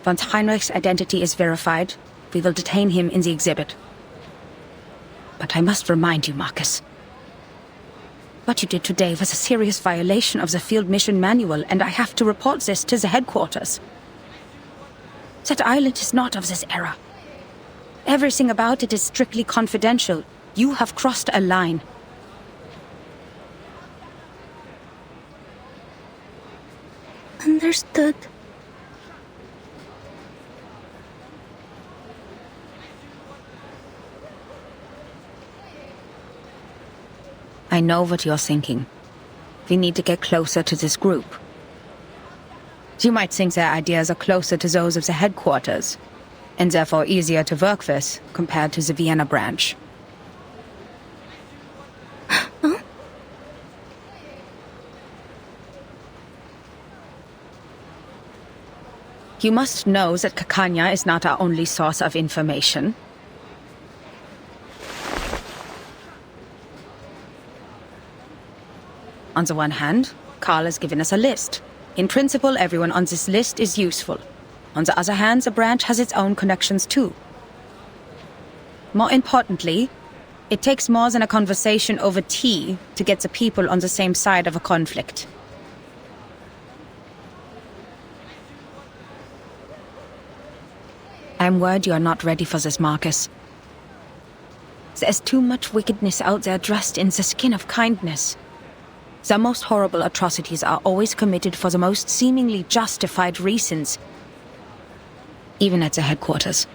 Once Heinrich's identity is verified, we will detain him in the exhibit. But I must remind you, Marcus. What you did today was a serious violation of the field mission manual, and I have to report this to the headquarters. That island is not of this era. Everything about it is strictly confidential. You have crossed a line. Understood. I know what you're thinking. We need to get closer to this group. You might think their ideas are closer to those of the headquarters, and therefore easier to work with compared to the Vienna branch. Huh? You must know that Kakanya is not our only source of information. On the one hand, Carl has given us a list. In principle, everyone on this list is useful. On the other hand, the branch has its own connections too. More importantly, it takes more than a conversation over tea to get the people on the same side of a conflict. I'm worried you are not ready for this, Marcus. There's too much wickedness out there dressed in the skin of kindness. The most horrible atrocities are always committed for the most seemingly justified reasons. Even at the headquarters,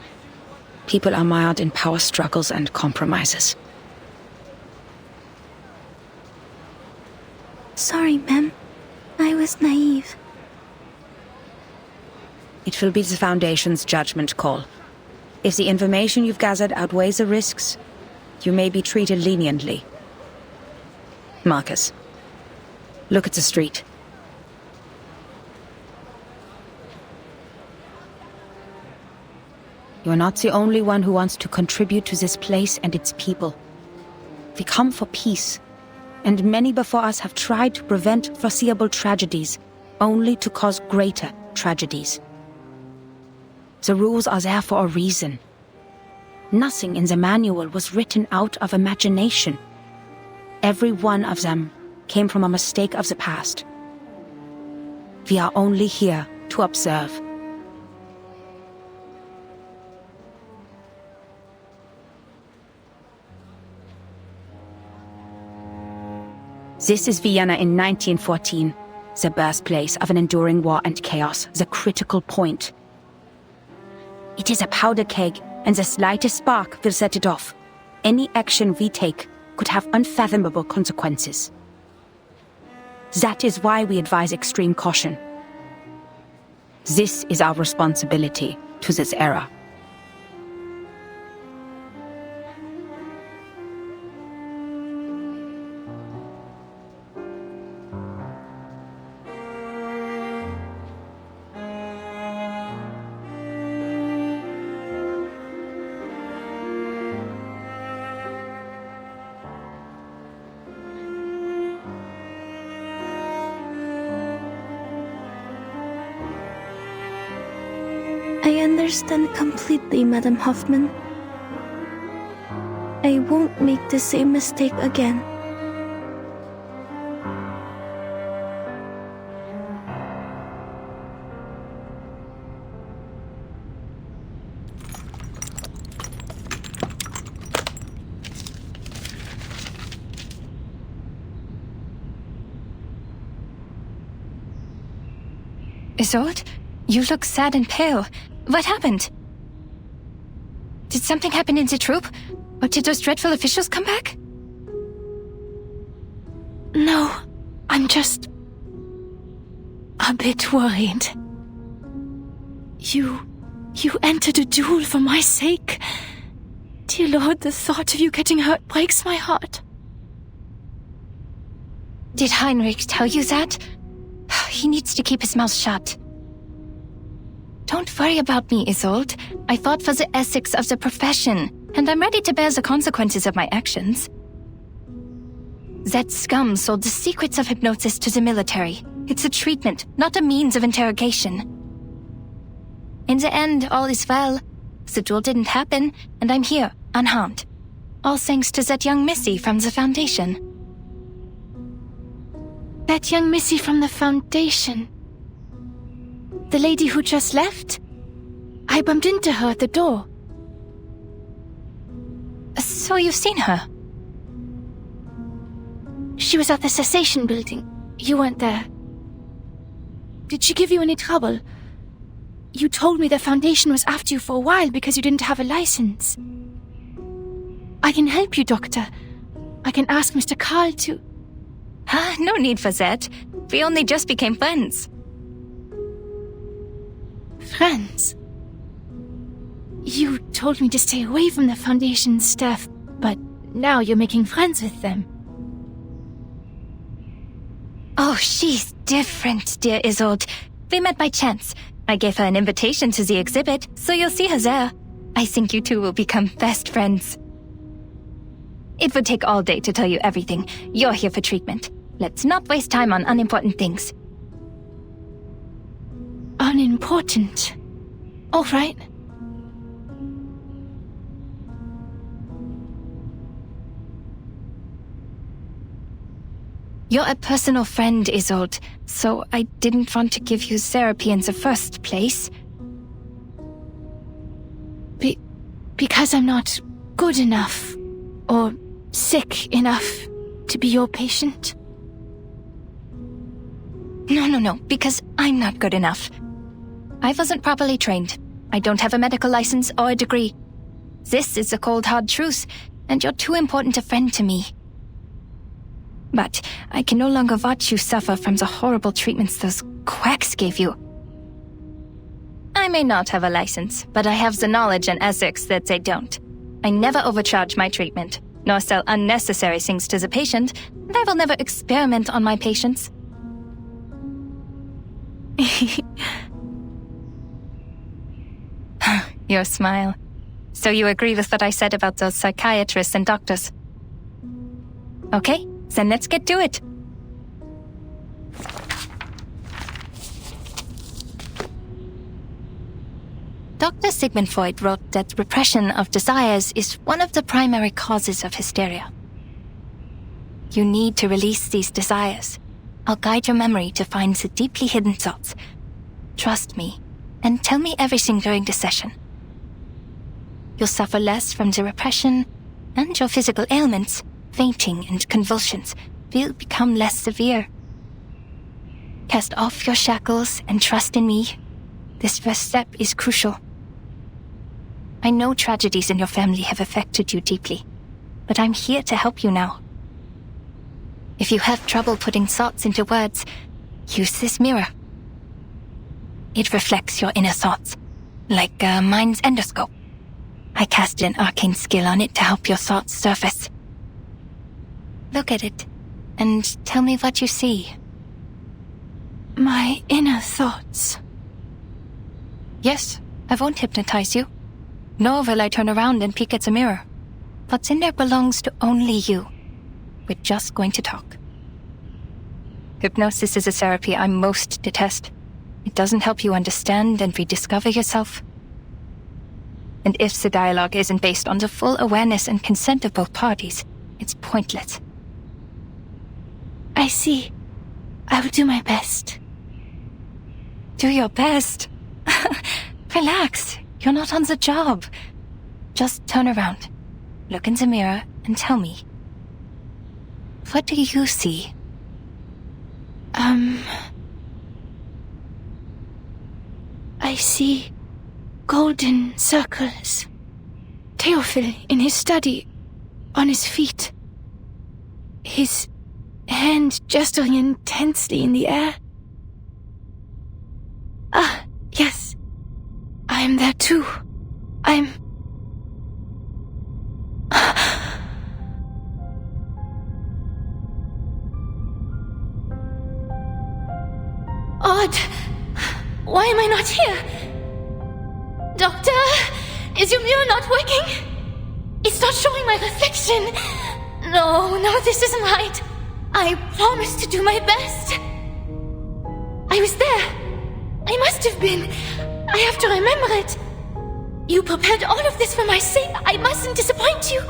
people are mired in power struggles and compromises. Sorry, ma'am. I was naive. It will be the Foundation's judgment call. If the information you've gathered outweighs the risks, you may be treated leniently. Marcus, look at the street. You're not the only one who wants to contribute to this place and its people. We come for peace, and many before us have tried to prevent foreseeable tragedies, only to cause greater tragedies. The rules are there for a reason. Nothing in the manual was written out of imagination. Every one of them came from a mistake of the past. We are only here to observe. This is Vienna in 1914, the birthplace of an enduring war and chaos, the critical point. It is a powder keg, and the slightest spark will set it off. Any action we take could have unfathomable consequences. That is why we advise extreme caution. This is our responsibility to this era. I understand completely, Madam Hoffman. I won't make the same mistake again. Isolde, you look sad and pale. What happened? Did something happen in the troop? Or did those dreadful officials come back? No, I'm just a bit worried. You entered a duel for my sake. Dear Lord, the thought of you getting hurt breaks my heart. Did Heinrich tell you that? He needs to keep his mouth shut. Don't worry about me, Isolde. I fought for the ethics of the profession, and I'm ready to bear the consequences of my actions. That scum sold the secrets of hypnosis to the military. It's a treatment, not a means of interrogation. In the end, all is well. The duel didn't happen, and I'm here, unharmed. All thanks to that young missy from the Foundation. That young missy from the Foundation. The lady who just left? I bumped into her at the door. So you've seen her? She was at the cessation building. You weren't there. Did she give you any trouble? You told me the Foundation was after you for a while because you didn't have a license. I can help you, Doctor. I can ask Mr. Karl to... No need for that. We only just became friends. Friends? You told me to stay away from the Foundation staff, but now you're making friends with them. Oh, she's different, dear Isolde. We met by chance. I gave her an invitation to the exhibit, so you'll see her there. I think you two will become best friends. It would take all day to tell you everything. You're here for treatment. Let's not waste time on unimportant things. Unimportant? All right. You're a personal friend, Isolde, so I didn't want to give you therapy in the first place. because I'm not good enough or sick enough to be your patient? No, because I'm not good enough. I wasn't properly trained. I don't have a medical license or a degree. This is the cold hard truth, and you're too important a friend to me. But I can no longer watch you suffer from the horrible treatments those quacks gave you. I may not have a license, but I have the knowledge and ethics that they don't. I never overcharge my treatment, nor sell unnecessary things to the patient, and I will never experiment on my patients. Your smile. So you agree with what I said about those psychiatrists and doctors? Okay, then let's get to it. Dr. Sigmund Freud wrote that repression of desires is one of the primary causes of hysteria. You need to release these desires. I'll guide your memory to find the deeply hidden thoughts. Trust me, and tell me everything during the session. You'll suffer less from the repression, and your physical ailments, fainting and convulsions, will become less severe. Cast off your shackles and trust in me. This first step is crucial. I know tragedies in your family have affected you deeply, but I'm here to help you now. If you have trouble putting thoughts into words, use this mirror. It reflects your inner thoughts, like a mind's endoscope. I cast an arcane skill on it to help your thoughts surface. Look at it, and tell me what you see. My inner thoughts. Yes, I won't hypnotize you. Nor will I turn around and peek at the mirror. What's in there belongs to only you. We're just going to talk. Hypnosis is a therapy I most detest. It doesn't help you understand and rediscover yourself. And if the dialogue isn't based on the full awareness and consent of both parties, it's pointless. I see. I will do my best. Do your best? Relax. You're not on the job. Just turn around, look in the mirror, and tell me. What do you see? I see golden circles. Theophil in his study, on his feet. His hand gesturing intensely in the air. Ah, yes. I am there too. I'm... Odd. Why am I not here? Doctor, is your mirror not working? It's not showing my reflection. No, this isn't right. I promised to do my best. I was there. I must have been. I have to remember it. You prepared all of this for my sake. I mustn't disappoint you.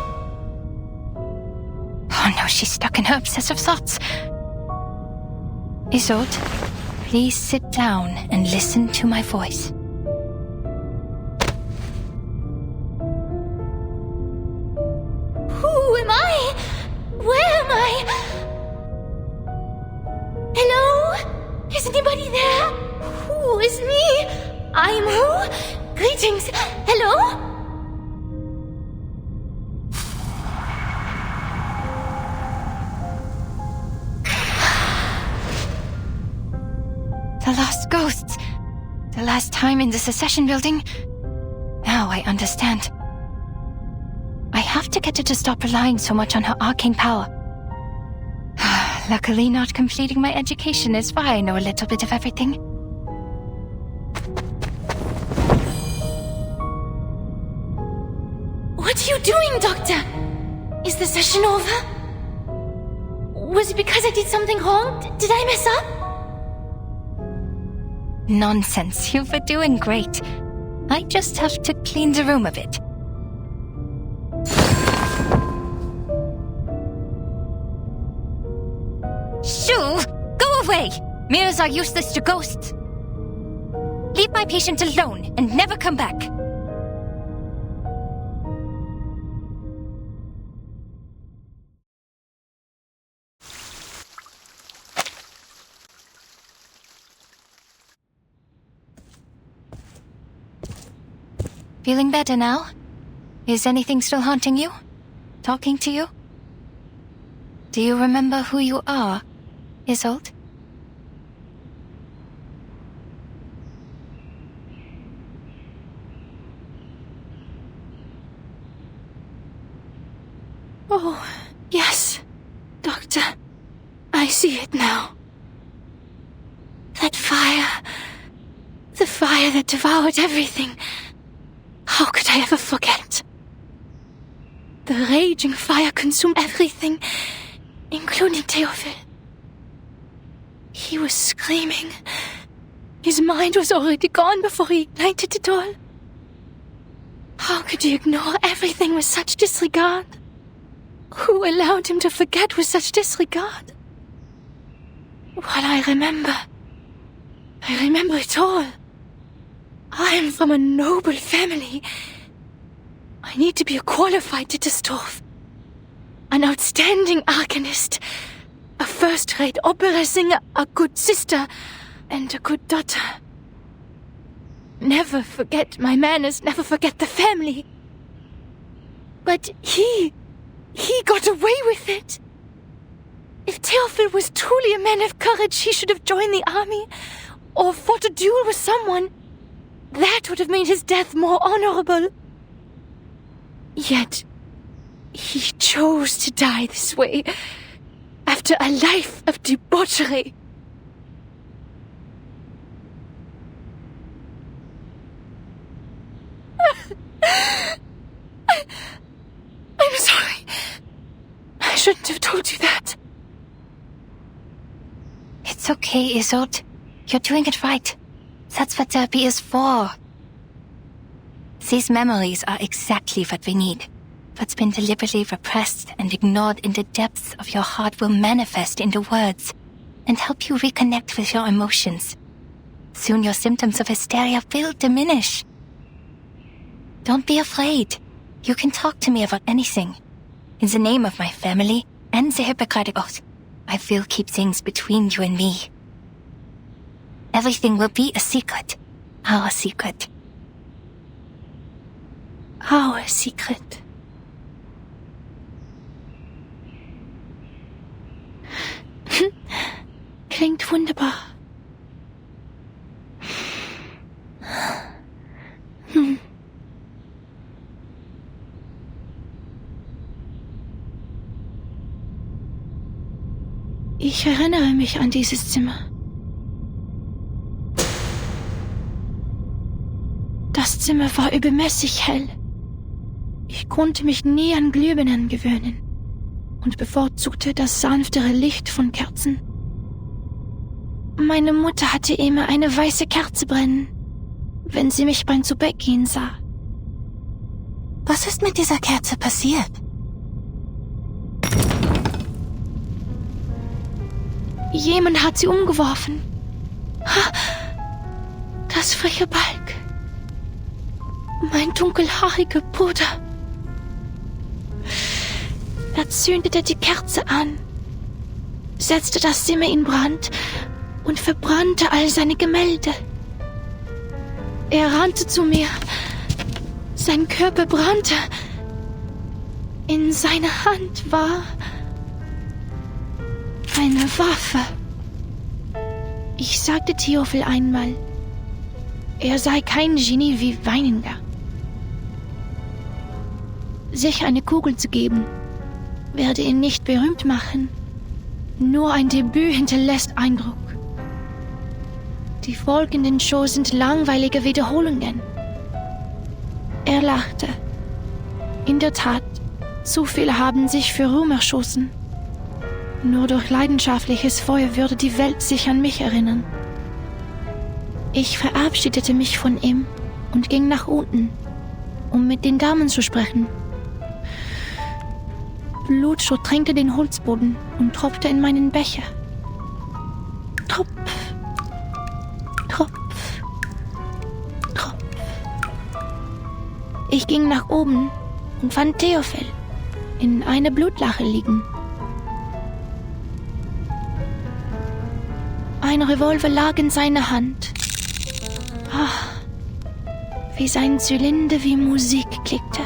Oh no, she's stuck in her obsessive thoughts. Isolde, please sit down and listen to my voice. Who am I? Where am I? Hello? Is anybody there? Who is me? I'm who? Greetings. Hello? The lost ghosts. The last time in the Secession building. Now I understand. I have to get her to stop relying so much on her arcane power. Luckily, not completing my education is why I know a little bit of everything. What are you doing, Doctor? Is the session over? Was it because I did something wrong? Did I mess up? Nonsense, you were doing great. I just have to clean the room a bit. Shoo! Go away! Mirrors are useless to ghosts. Leave my patient alone and never come back. Feeling better now? Is anything still haunting you? Talking to you? Do you remember who you are, Isolde? Oh, yes, Doctor. I see it now. That fire. The fire that devoured everything. How could I ever forget? The raging fire consumed everything, including Theophil. He was screaming. His mind was already gone before he ignited it all. How could you ignore everything with such disregard? Who allowed him to forget with such disregard? Well, I remember it all. I am from a noble family. I need to be a qualified Dittersdorf. An outstanding arcanist. A first-rate opera singer, a good sister, and a good daughter. Never forget my manners, never forget the family. But he got away with it. If Theophil was truly a man of courage, he should have joined the army, or fought a duel with someone. That would have made his death more honorable. Yet, he chose to die this way, after a life of debauchery. I'm sorry. I shouldn't have told you that. It's okay, Isolde. You're doing it right. That's what therapy is for. These memories are exactly what we need. What's been deliberately repressed and ignored in the depths of your heart will manifest into words and help you reconnect with your emotions. Soon your symptoms of hysteria will diminish. Don't be afraid. You can talk to me about anything. In the name of my family and the Hippocratic Oath, I will keep things between you and me. Everything will be a secret. Our secret. Our secret. Klingt wunderbar. Ich erinnere mich an dieses Zimmer. Das Zimmer war übermäßig hell. Ich konnte mich nie an Glühbirnen gewöhnen und bevorzugte das sanftere Licht von Kerzen. Meine Mutter hatte immer eine weiße Kerze brennen, wenn sie mich beim Zubettgehen sah. Was ist mit dieser Kerze passiert? Jemand hat sie umgeworfen. Das freche Balg. Mein dunkelhaariger Bruder. Er zündete die Kerze an, setzte das Zimmer in Brand und verbrannte all seine Gemälde. Er rannte zu mir. Sein Körper brannte. In seiner Hand war eine Waffe. Ich sagte Theophil einmal, er sei kein Genie wie Weininger. Sich eine Kugel zu geben, werde ihn nicht berühmt machen. Nur ein Debüt hinterlässt Eindruck. Die folgenden Shows sind langweilige Wiederholungen. Er lachte. In der Tat, zu viele haben sich für Ruhm erschossen. Nur durch leidenschaftliches Feuer würde die Welt sich an mich erinnern. Ich verabschiedete mich von ihm und ging nach unten, um mit den Damen zu sprechen. Blut durchtränkte den Holzboden und tropfte in meinen Becher. Tropf, Tropf, Tropf. Ich ging nach oben und fand Theophil in einer Blutlache liegen. Ein Revolver lag in seiner Hand. wie sein Zylinder wie Musik klickte.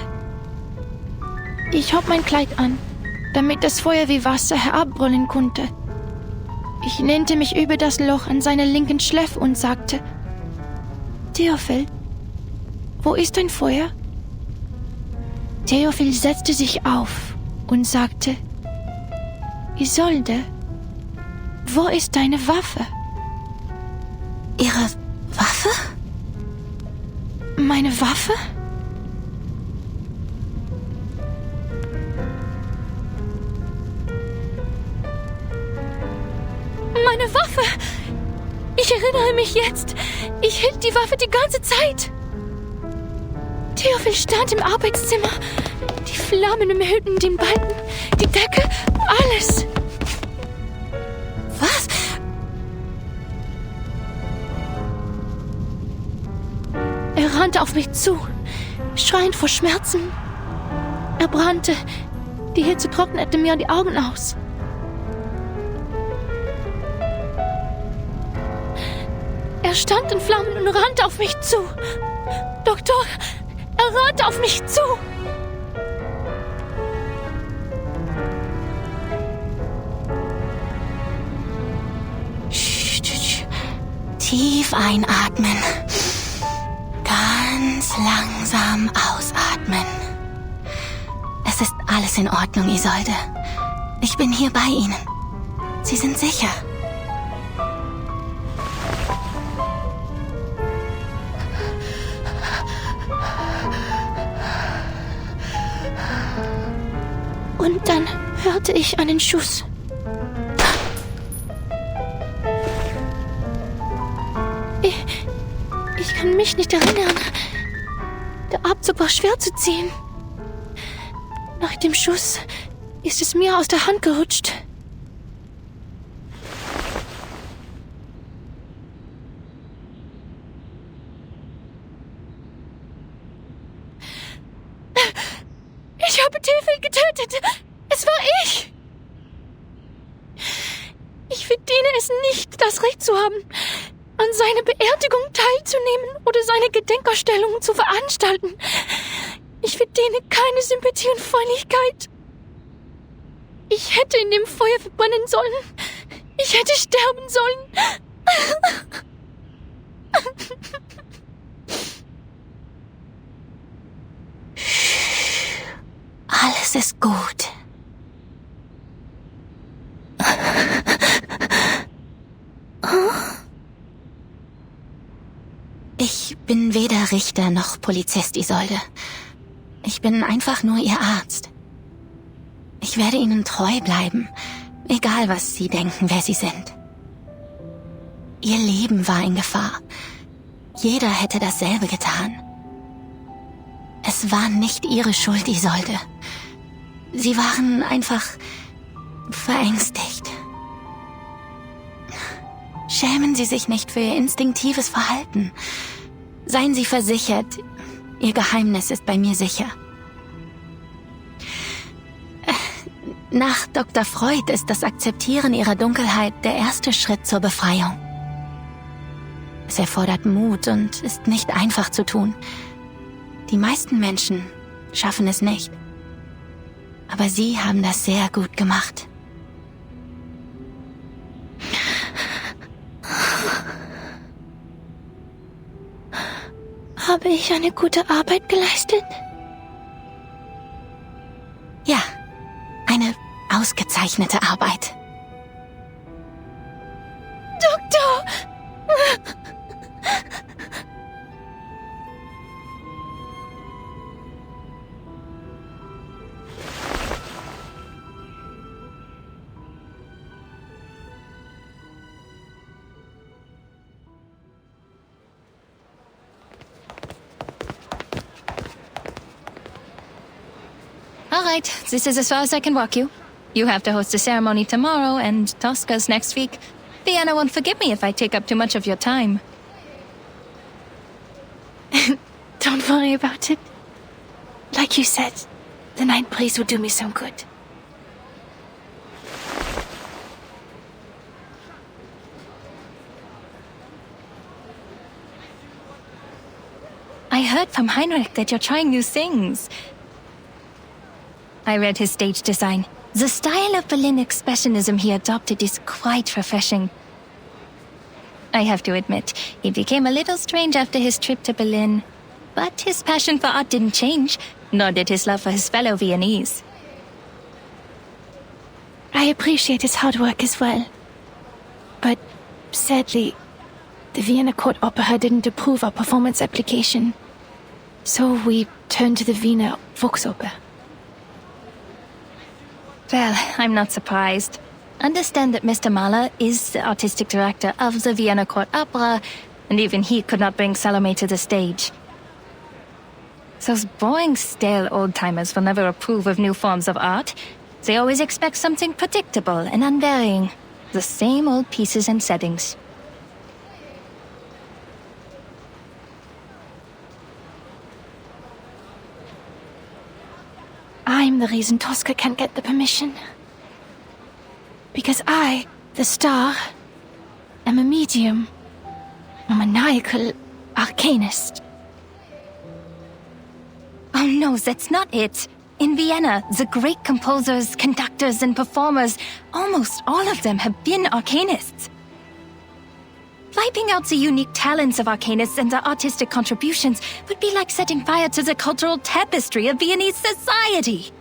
Ich hob mein Kleid an, damit das Feuer wie Wasser herabbrüllen konnte. Ich lehnte mich über das Loch an seiner linken Schläfe und sagte: Theophil, wo ist dein Feuer? Theophil setzte sich auf und sagte: Isolde, wo ist deine Waffe? Ihre Waffe? Meine Waffe? Meine Waffe! Ich erinnere mich jetzt. Ich hielt die Waffe die ganze Zeit. Theophil stand im Arbeitszimmer. Die Flammen umhüllten den Balken, die Decke, alles. Was? Er rannte auf mich zu, schreiend vor Schmerzen. Er brannte. Die Hitze trocknete mir die Augen aus. Er stand in Flammen und rannte auf mich zu. Doktor, er rannte auf mich zu. Tief einatmen. Ganz langsam ausatmen. Es ist alles in Ordnung, Isolde. Ich bin hier bei Ihnen. Sie sind sicher. Und dann hörte ich einen Schuss. Ich kann mich nicht erinnern. Der Abzug war schwer zu ziehen. Nach dem Schuss ist es mir aus der Hand gerutscht. Ich habe Theophil getötet. Es war ich. Ich verdiene es nicht, das Recht zu haben, an seiner Beerdigung teilzunehmen oder seine Gedenkausstellungen zu veranstalten. Ich verdiene keine Sympathie und Freundlichkeit. Ich hätte in dem Feuer verbrennen sollen. Ich hätte sterben sollen. Alles ist gut. Ich bin weder Richter noch Polizist, Isolde. Ich bin einfach nur Ihr Arzt. Ich werde Ihnen treu bleiben, egal was Sie denken, wer Sie sind. Ihr Leben war in Gefahr. Jeder hätte dasselbe getan. Es war nicht Ihre Schuld, Isolde. Sie waren einfach verängstigt. Schämen Sie sich nicht für Ihr instinktives Verhalten. Seien Sie versichert, Ihr Geheimnis ist bei mir sicher. Nach Dr. Freud ist das Akzeptieren Ihrer Dunkelheit der erste Schritt zur Befreiung. Es erfordert Mut und ist nicht einfach zu tun. Die meisten Menschen schaffen es nicht. Aber Sie haben das sehr gut gemacht. Habe ich eine gute Arbeit geleistet? Ja, eine ausgezeichnete Arbeit. Doktor! All right, this is as far as I can walk you. You have to host a ceremony tomorrow, and Tosca's next week. Vienna won't forgive me if I take up too much of your time. Don't worry about it. Like you said, the night breeze will do me some good. I heard from Heinrich that you're trying new things. I read his stage design. The style of Berlin expressionism he adopted is quite refreshing. I have to admit, he became a little strange after his trip to Berlin. But his passion for art didn't change, nor did his love for his fellow Viennese. I appreciate his hard work as well. But sadly, the Vienna Court Opera didn't approve our performance application. So we turned to the Wiener Volksoper. Well, I'm not surprised. Understand that Mr. Mahler is the artistic director of the Vienna Court Opera, and even he could not bring Salome to the stage. Those boring, stale old-timers will never approve of new forms of art. They always expect something predictable and unvarying. The same old pieces and settings. I'm the reason Tosca can't get the permission. Because I, the star, am a medium, a maniacal arcanist. Oh no, that's not it. In Vienna, the great composers, conductors, and performers, almost all of them have been arcanists. Wiping out the unique talents of arcanists and their artistic contributions would be like setting fire to the cultural tapestry of Viennese society.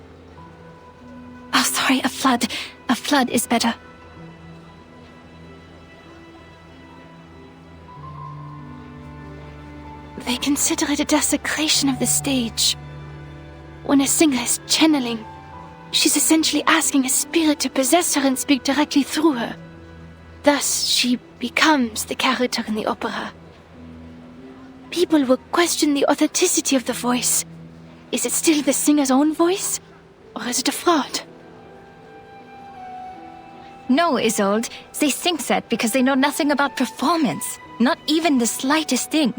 Oh, sorry, a flood. A flood is better. They consider it a desecration of the stage. When a singer is channeling, she's essentially asking a spirit to possess her and speak directly through her. Thus, she becomes the character in the opera. People will question the authenticity of the voice. Is it still the singer's own voice? Or is it a fraud? No, Isolde. They think that because they know nothing about performance. Not even the slightest thing.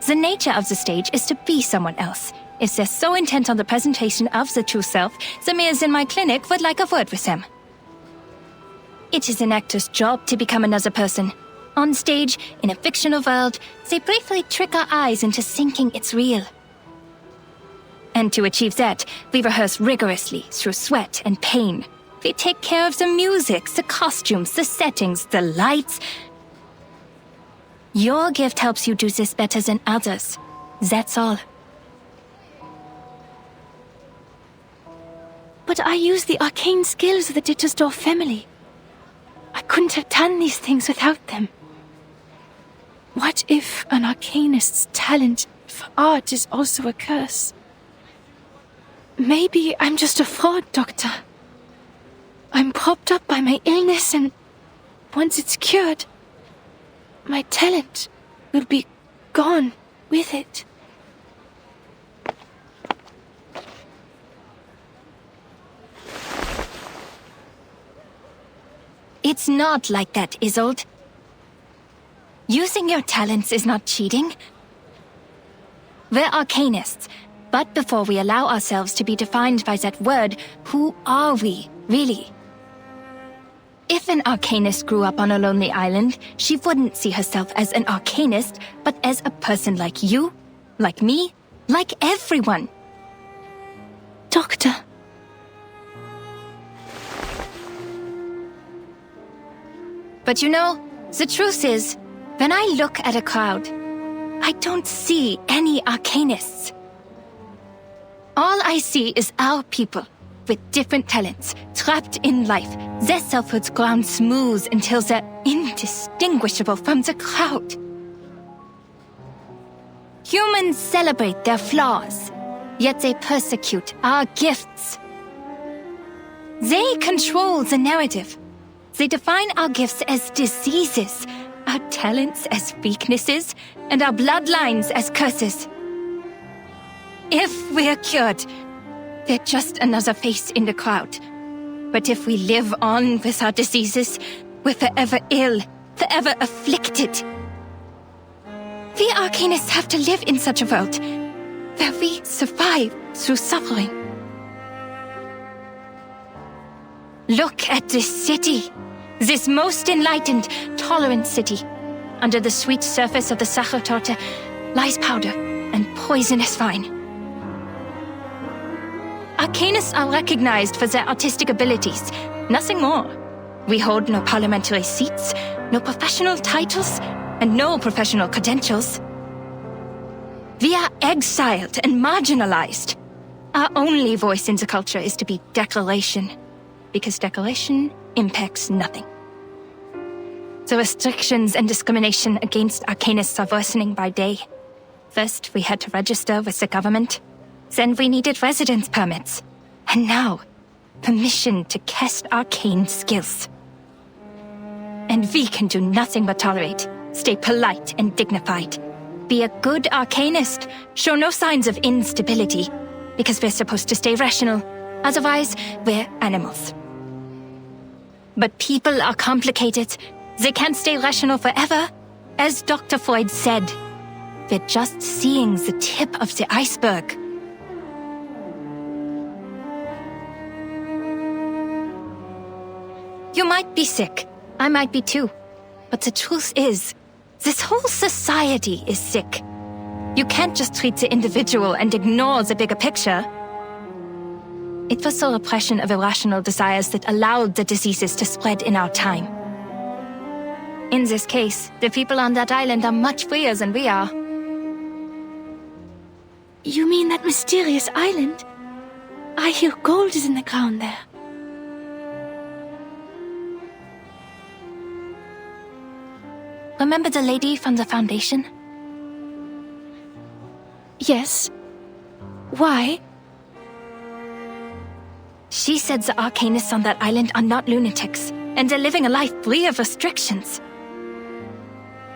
The nature of the stage is to be someone else. If they're so intent on the presentation of the true self, the mayors in my clinic would like a word with them. It is an actor's job to become another person. On stage, in a fictional world, they briefly trick our eyes into thinking it's real. And to achieve that, we rehearse rigorously through sweat and pain. We take care of the music, the costumes, the settings, the lights. Your gift helps you do this better than others. That's all. But I use the arcane skills of the Dittersdorf family. I couldn't have done these things without them. What if an arcanist's talent for art is also a curse? Maybe I'm just a fraud, Doctor. I'm propped up by my illness, and once it's cured, my talent will be gone with it. It's not like that, Isolde. Using your talents is not cheating. We're arcanists, but before we allow ourselves to be defined by that word, who are we, really? If an arcanist grew up on a lonely island, she wouldn't see herself as an arcanist, but as a person like you, like me, like everyone. Doctor. But you know, the truth is, when I look at a crowd, I don't see any arcanists. All I see is our people, with different talents, trapped in life, their selfhoods ground smooth until they're indistinguishable from the crowd. Humans celebrate their flaws, yet they persecute our gifts. They control the narrative. They define our gifts as diseases, our talents as weaknesses, and our bloodlines as curses. If we're cured, they're just another face in the crowd. But if we live on with our diseases, we're forever ill, forever afflicted. We arcanists have to live in such a world, where we survive through suffering. Look at this city. This most enlightened, tolerant city. Under the sweet surface of the Sachertorte, lies powder, and poison is fine. Arcanists are recognized for their artistic abilities, nothing more. We hold no parliamentary seats, no professional titles, and no professional credentials. We are exiled and marginalized. Our only voice in the culture is to be decoration, because decoration impacts nothing. The restrictions and discrimination against arcanists are worsening by day. First, we had to register with the government. Then we needed residence permits. And now, permission to cast arcane skills. And we can do nothing but tolerate, stay polite and dignified. Be a good arcanist, show no signs of instability, because we're supposed to stay rational. Otherwise, we're animals. But people are complicated. They can't stay rational forever. As Dr. Freud said, we're just seeing the tip of the iceberg. You might be sick. I might be too. But the truth is, this whole society is sick. You can't just treat the individual and ignore the bigger picture. It was the repression of irrational desires that allowed the diseases to spread in our time. In this case, the people on that island are much freer than we are. You mean that mysterious island? I hear gold is in the ground there. Remember the lady from the Foundation? Yes. Why? She said the arcanists on that island are not lunatics, and they're living a life free of restrictions.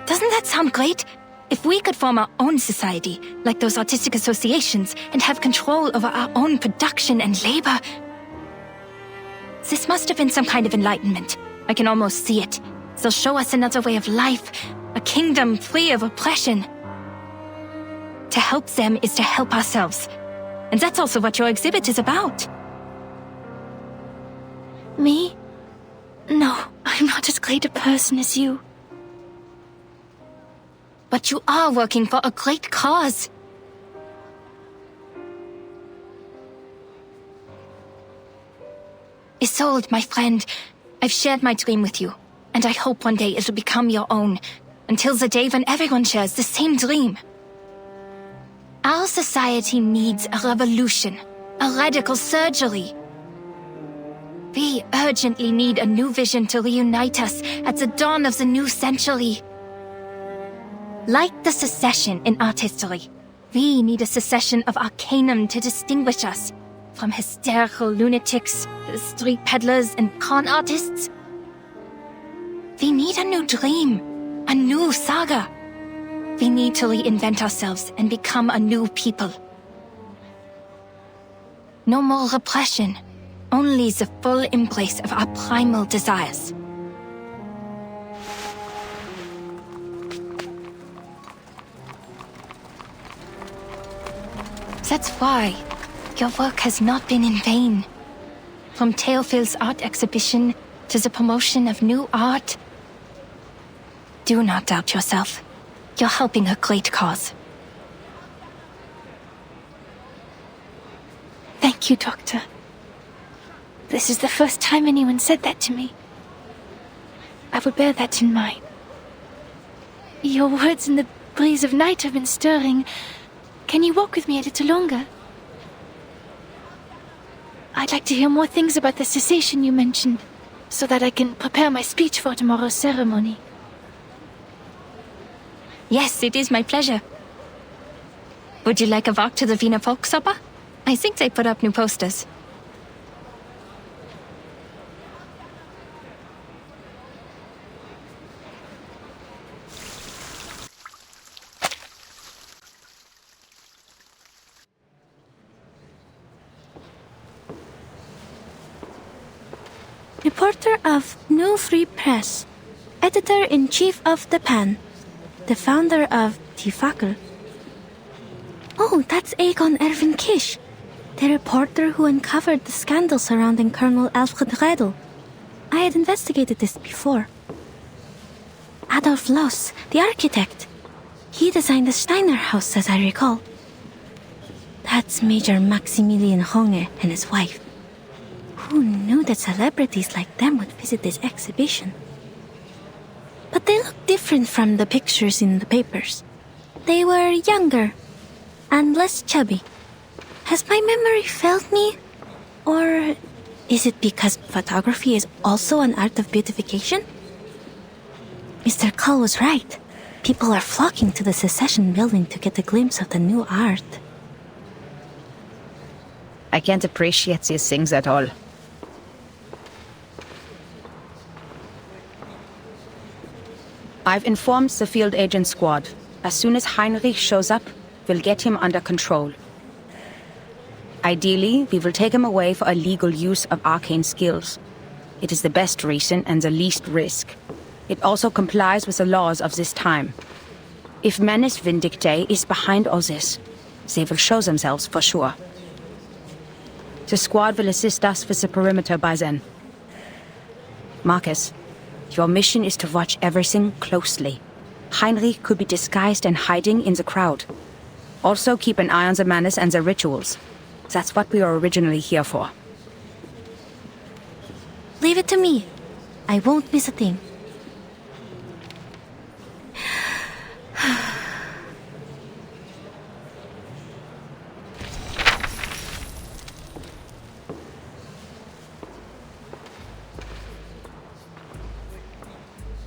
Doesn't that sound great? If we could form our own society, like those artistic associations, and have control over our own production and labor. This must have been some kind of enlightenment. I can almost see it. They'll show us another way of life, a kingdom free of oppression. To help them is to help ourselves. And that's also what your exhibit is about. Me? No, I'm not as great a person as you. But you are working for a great cause. Isolde, my friend, I've shared my dream with you, and I hope one day it'll become your own, until the day when everyone shares the same dream. Our society needs a revolution, a radical surgery. We urgently need a new vision to reunite us at the dawn of the new century. Like the secession in art history, we need a secession of arcanum to distinguish us from hysterical lunatics, street peddlers, and con artists. We need a new dream, a new saga. We need to reinvent ourselves and become a new people. No more repression, only the full embrace of our primal desires. That's why your work has not been in vain. From Theophil's art exhibition to the promotion of new art. Do not doubt yourself. You're helping a great cause. Thank you, Doctor. This is the first time anyone said that to me. I will bear that in mind. Your words in the breeze of night have been stirring. Can you walk with me a little longer? I'd like to hear more things about the cessation you mentioned, so that I can prepare my speech for tomorrow's ceremony. Yes, it is my pleasure. Would you like a walk to the Wiener Volksoper? I think they put up new posters. Reporter of New Free Press, Editor-in-Chief of The Pan, the founder of Die Fackel. Oh, that's Egon Erwin Kisch, the reporter who uncovered the scandal surrounding Colonel Alfred Redl. I had investigated this before. Adolf Loos, the architect. He designed the Steiner house, as I recall. That's Major Maximilian Honge and his wife. Who knew that celebrities like them would visit this exhibition? But they look different from the pictures in the papers. They were younger and less chubby. Has my memory failed me? Or is it because photography is also an art of beautification? Mr. Cull was right. People are flocking to the Secession building to get a glimpse of the new art. I can't appreciate these things at all. I've informed the field agent squad. As soon as Heinrich shows up, we'll get him under control. Ideally, we will take him away for illegal use of arcane skills. It is the best reason and the least risk. It also complies with the laws of this time. If Menace Vindictae is behind all this, they will show themselves for sure. The squad will assist us with the perimeter by then. Marcus, your mission is to watch everything closely. Heinrich could be disguised and hiding in the crowd. Also keep an eye on the Menace and the rituals. That's what we were originally here for. Leave it to me. I won't miss a thing.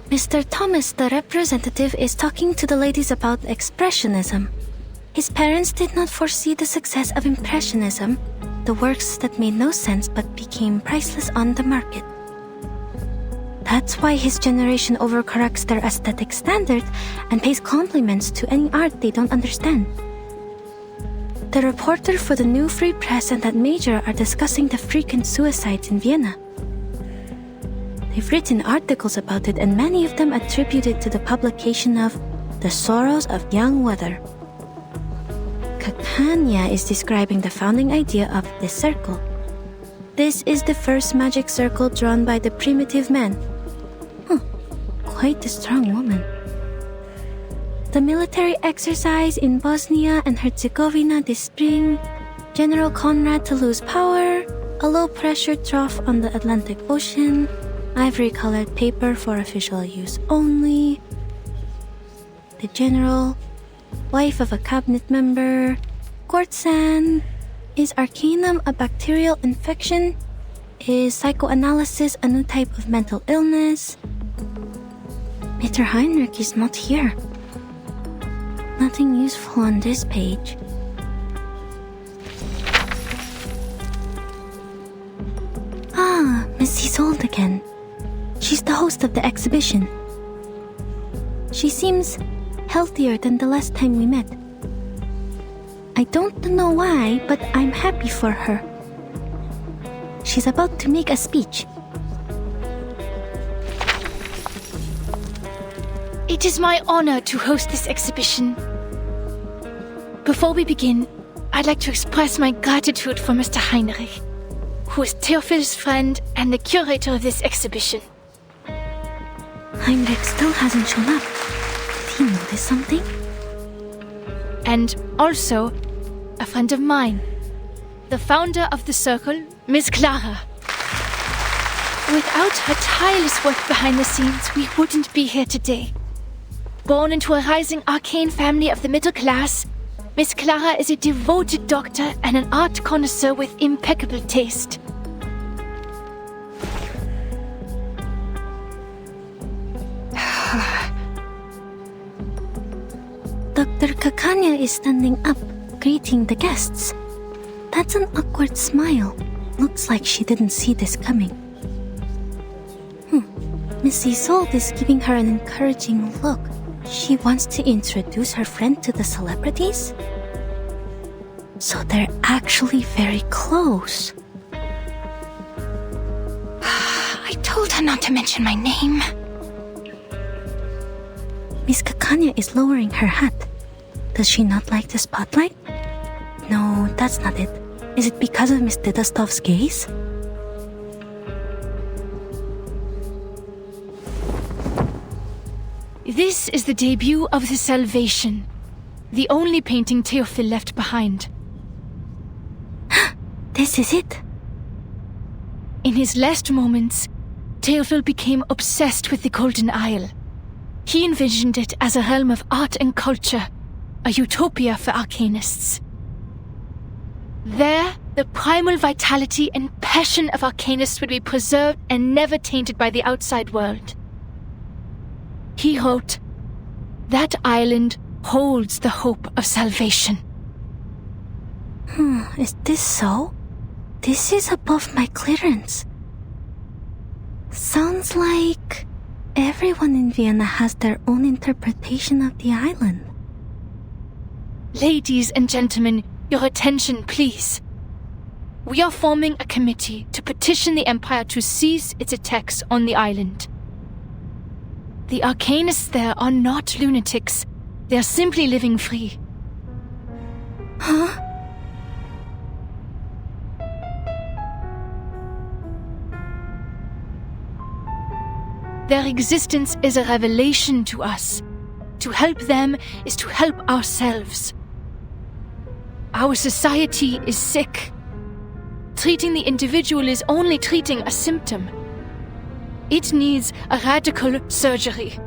Mr. Thomas, the representative, is talking to the ladies about Expressionism. His parents did not foresee the success of Impressionism, the works that made no sense but became priceless on the market. That's why his generation overcorrects their aesthetic standards and pays compliments to any art they don't understand. The reporter for the New Free Press and that major are discussing the frequent suicides in Vienna. They've written articles about it, and many of them attribute it to the publication of The Sorrows of Young Weather. Kakanya is describing the founding idea of this circle. This is the first magic circle drawn by the primitive man. Quite a strong woman. The military exercise in Bosnia and Herzegovina this spring, General Conrad to lose power, a low-pressure trough on the Atlantic Ocean, ivory-colored paper for official use only, the general, wife of a cabinet member, Quartzan, is Arcanum a bacterial infection? Is psychoanalysis a new type of mental illness? Mr. Heinrich is not here. Nothing useful on this page. Ah, Miss Isolde again. She's the host of the exhibition. She seems healthier than the last time we met. I don't know why, but I'm happy for her. She's about to make a speech. It is my honor to host this exhibition. Before we begin, I'd like to express my gratitude for Mr. Heinrich, who is Theophil's friend and the curator of this exhibition. Heinrich still hasn't shown up. Did he notice something? And also, a friend of mine, the founder of the circle, Miss Clara. Without her tireless work behind the scenes, we wouldn't be here today. Born into a rising arcane family of the middle class, Miss Clara is a devoted doctor and an art connoisseur with impeccable taste. Dr. Kakanya is standing up, greeting the guests. That's an awkward smile. Looks like she didn't see this coming. Miss Isolde is giving her an encouraging look. She wants to introduce her friend to the celebrities? So they're actually very close. I told her not to mention my name. Miss Kakanya is lowering her hat. Does she not like the spotlight? No, that's not it. Is it because of Miss Didastov's gaze? This is the debut of the Salvation, the only painting Théophile left behind. This is it? In his last moments, Théophile became obsessed with the Golden Isle. He envisioned it as a realm of art and culture, a utopia for arcanists. There, the primal vitality and passion of arcanists would be preserved and never tainted by the outside world. He wrote, "That island holds the hope of salvation." Is this so? This is above my clearance. Sounds like everyone in Vienna has their own interpretation of the island. Ladies and gentlemen, your attention, please. We are forming a committee to petition the Empire to cease its attacks on the island. The arcanists there are not lunatics. They are simply living free. Huh? Their existence is a revelation to us. To help them is to help ourselves. Our society is sick. Treating the individual is only treating a symptom. It needs a radical surgery.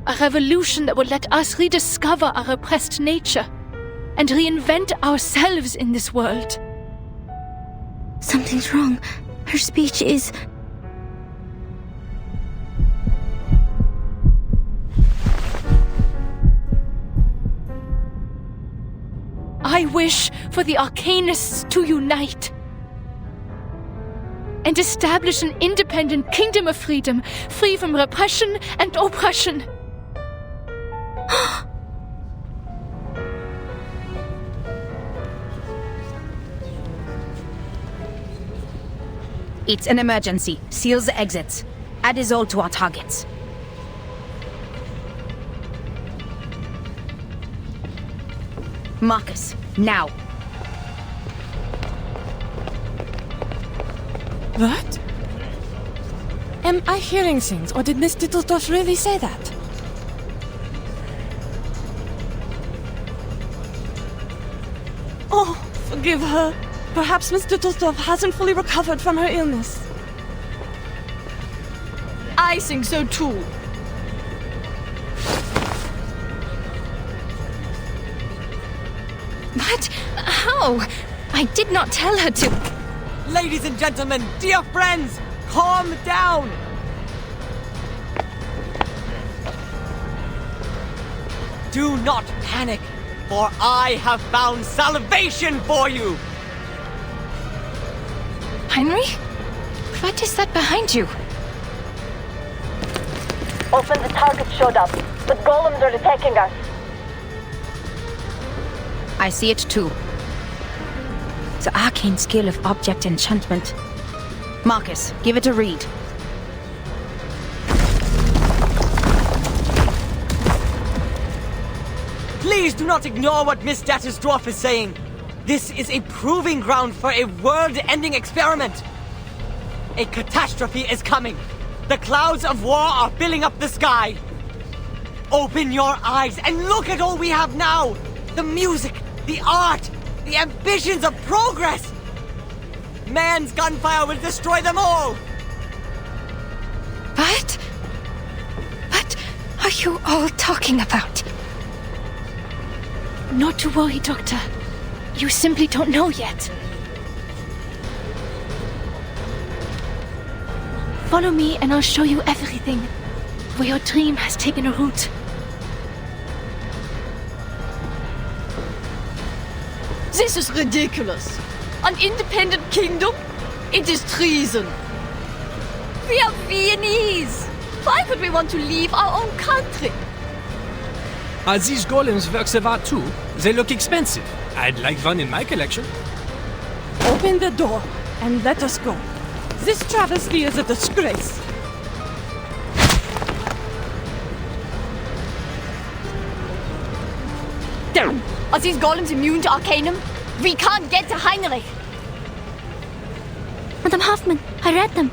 A revolution that will let us rediscover our repressed nature and reinvent ourselves in this world. Something's wrong. Her speech is... I wish for the arcanists to unite and establish an independent kingdom of freedom, free from repression and oppression. It's an emergency. Seal the exits. Add us all to our targets. Marcus, now. What? Am I hearing things, or did Miss Dittelsdorf really say that? Oh, forgive her. Perhaps Miss Dittelsdorf hasn't fully recovered from her illness. I think so too. What? How? I did not tell her to... Ladies and gentlemen, dear friends, calm down! Do not panic, for I have found salvation for you! Henry? What is that behind you? Often the target showed up, but golems are attacking us. I see it too. The arcane skill of object enchantment. Marcus, give it a read. Please do not ignore what Miss Dittelsdorf is saying. This is a proving ground for a world-ending experiment. A catastrophe is coming. The clouds of war are filling up the sky. Open your eyes and look at all we have now. The music, the art, the ambitions of progress. Man's gunfire will destroy them all. What are you all talking about? Not to worry, Doctor. You simply don't know yet. Follow me and I'll show you everything. Where your dream has taken a root. This is ridiculous. An independent kingdom? It is treason. We are Viennese. Why would we want to leave our own country? Are these golems works of art too? They look expensive. I'd like one in my collection. Open the door and let us go. This travesty is a disgrace. Down. Are these golems immune to Arcanum? We can't get to Heinrich. Madame Hoffman, I read them.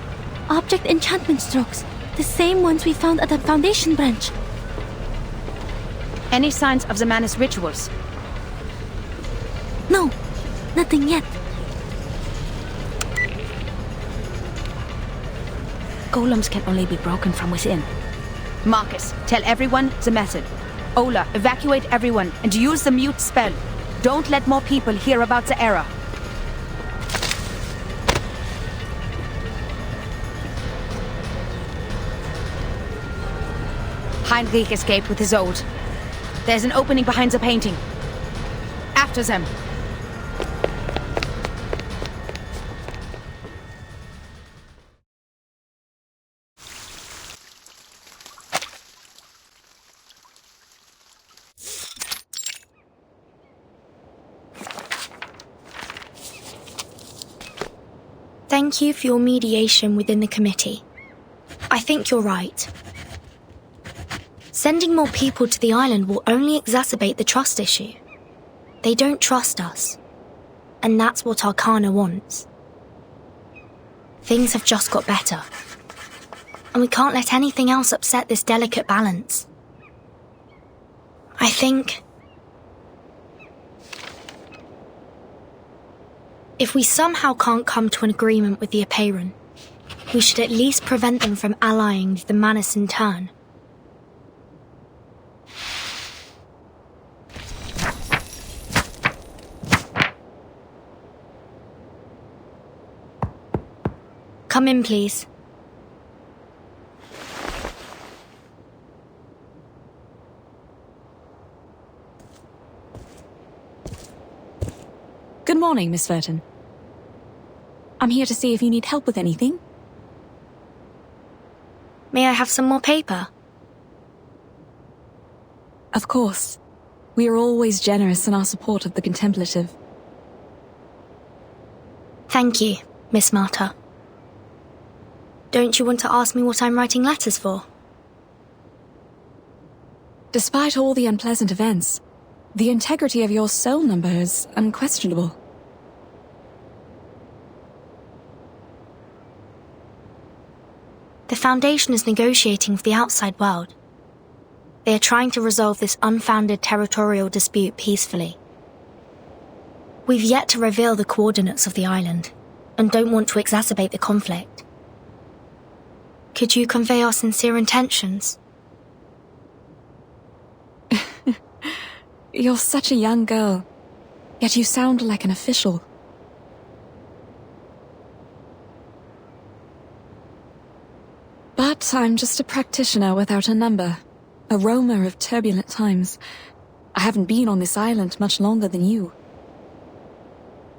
Object enchantment strokes. The same ones we found at the Foundation branch. Any signs of the Manus rituals? No, nothing yet. Golems can only be broken from within. Marcus, tell everyone the method. Ola, evacuate everyone and use the mute spell. Don't let more people hear about the error. Heinrich escaped with his ode. There's an opening behind the painting. After them. Thank you for your mediation within the committee. I think you're right. Sending more people to the island will only exacerbate the trust issue. They don't trust us. And that's what Arscana wants. Things have just got better. And we can't let anything else upset this delicate balance. I think... if we somehow can't come to an agreement with the Apeiron, we should at least prevent them from allying with the Manus in turn. Come in, please. Good morning, Miss Verton. I'm here to see if you need help with anything. May I have some more paper? Of course. We are always generous in our support of the contemplative. Thank you, Miss Marta. Don't you want to ask me what I'm writing letters for? Despite all the unpleasant events, the integrity of your soul number is unquestionable. The Foundation is negotiating with the outside world. They are trying to resolve this unfounded territorial dispute peacefully. We've yet to reveal the coordinates of the island, and don't want to exacerbate the conflict. Could you convey our sincere intentions? You're such a young girl, yet you sound like an official. But I'm just a practitioner without a number, a roamer of turbulent times. I haven't been on this island much longer than you.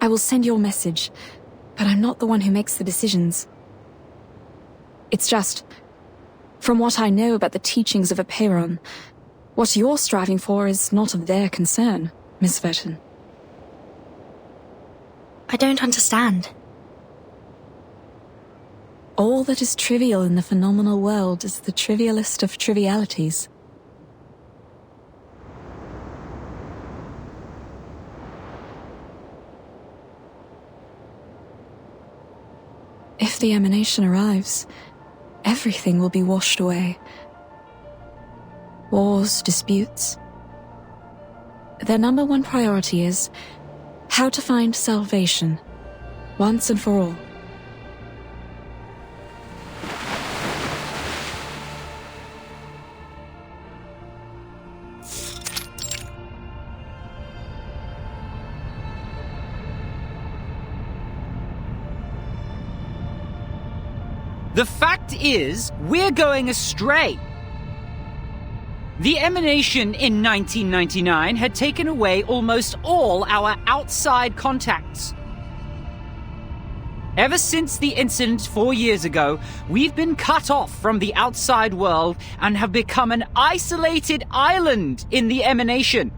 I will send your message, but I'm not the one who makes the decisions. It's just, from what I know about the teachings of Apeiron, what you're striving for is not of their concern, Miss Verton. I don't understand. All that is trivial in the phenomenal world is the trivialist of trivialities. If the emanation arrives, everything will be washed away. Wars, disputes. Their number one priority is how to find salvation, once and for all. The fact is, we're going astray. The emanation in 1999 had taken away almost all our outside contacts. Ever since the incident 4 years ago, we've been cut off from the outside world and have become an isolated island in the emanation.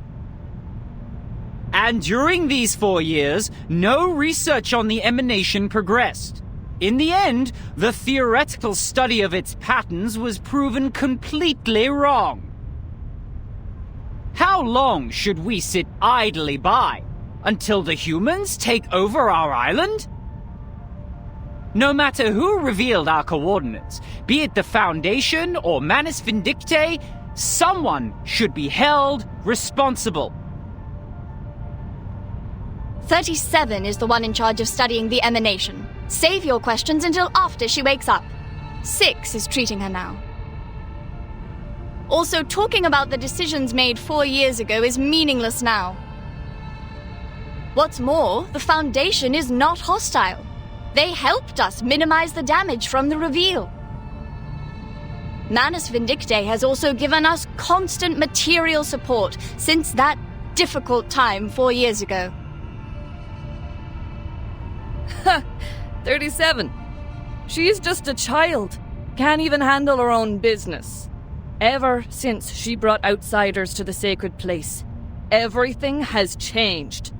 And during these 4 years, no research on the emanation progressed. In the end, the theoretical study of its patterns was proven completely wrong. How long should we sit idly by? Until the humans take over our island? No matter who revealed our coordinates, be it the Foundation or Manus Vindictae, Someone should be held responsible. 37 is the one in charge of studying the emanation. Save your questions until after she wakes up. 6 is treating her now. Also, talking about the decisions made 4 years ago is meaningless now. What's more, the Foundation is not hostile. They helped us minimize the damage from the reveal. Manus Vindictae has also given us constant material support since that difficult time 4 years ago. 37. She's just a child. Can't even handle her own business. Ever since she brought outsiders to the sacred place, everything has changed.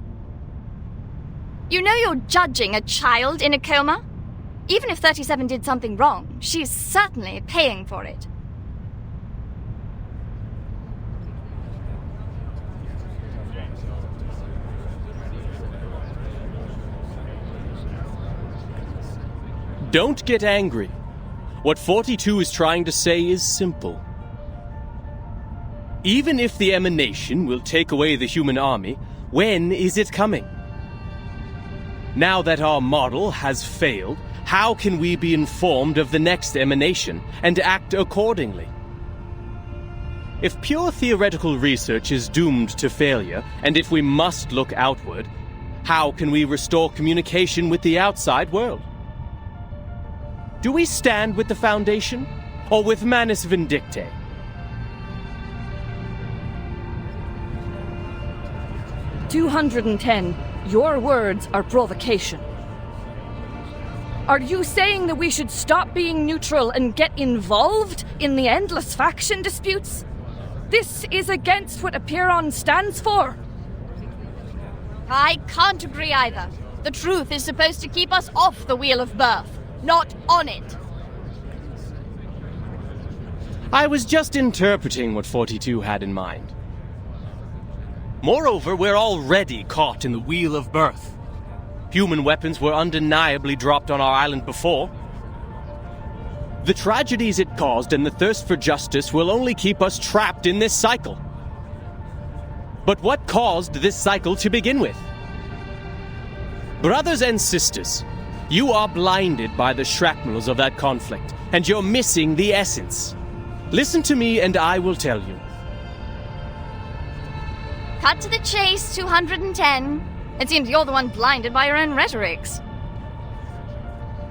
You know you're judging a child in a coma? Even if 37 did something wrong, she's certainly paying for it. Don't get angry. What 42 is trying to say is simple. Even if the emanation will take away the human army, when is it coming? Now that our model has failed, how can we be informed of the next emanation and act accordingly? If pure theoretical research is doomed to failure, and if we must look outward, how can we restore communication with the outside world? Do we stand with the Foundation, or with Manus Vindictae? "210, your words are provocation. Are you saying that we should stop being neutral and get involved in the endless faction disputes? This is against what Apiron stands for. I can't agree either. The truth is supposed to keep us off the Wheel of Birth, not on it. I was just interpreting what 42 had in mind. Moreover, we're already caught in the Wheel of Birth. Human weapons were undeniably dropped on our island before. The tragedies it caused and the thirst for justice will only keep us trapped in this cycle. But what caused this cycle to begin with? Brothers and sisters, you are blinded by the shrapnels of that conflict, and you're missing the essence. Listen to me and I will tell you. Cut to the chase, 210. It seems you're the one blinded by your own rhetorics.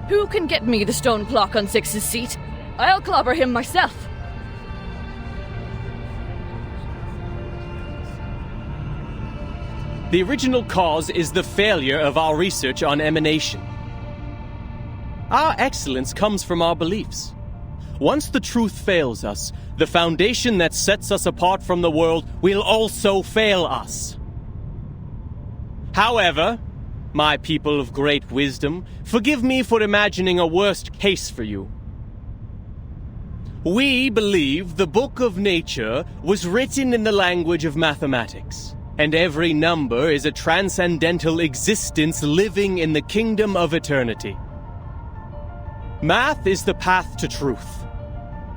Who can get me the stone clock on Six's seat? I'll clobber him myself. The original cause is the failure of our research on emanation. Our excellence comes from our beliefs. Once the truth fails us, the foundation that sets us apart from the world will also fail us. However, my people of great wisdom, forgive me for imagining a worst case for you. We believe the book of nature was written in the language of mathematics, and every number is a transcendental existence living in the kingdom of eternity. Math is the path to truth.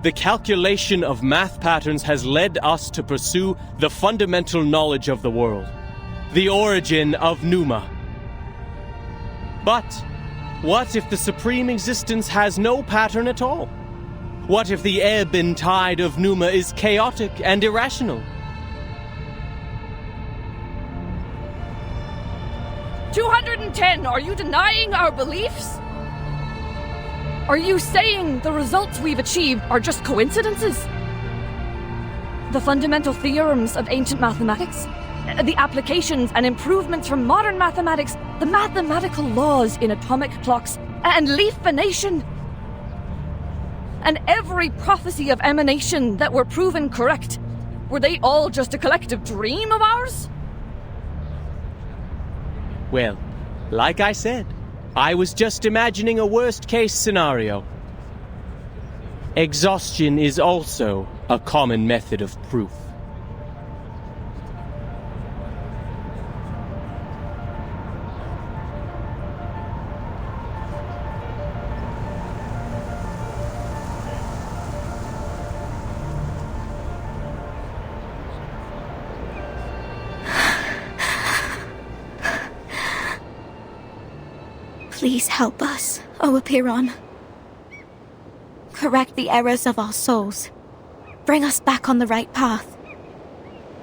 The calculation of math patterns has led us to pursue the fundamental knowledge of the world, the origin of Pneuma. But what if the supreme existence has no pattern at all? What if the ebb and tide of Pneuma is chaotic and irrational? 210, are you denying our beliefs? Are you saying the results we've achieved are just coincidences? The fundamental theorems of ancient mathematics, the applications and improvements from modern mathematics, the mathematical laws in atomic clocks and leaf venation, and every prophecy of emanation that were proven correct, were they all just a collective dream of ours? Well, like I said, I was just imagining a worst-case scenario. Exhaustion is also a common method of proof. Please help us, O Apiron. Correct the errors of our souls. Bring us back on the right path.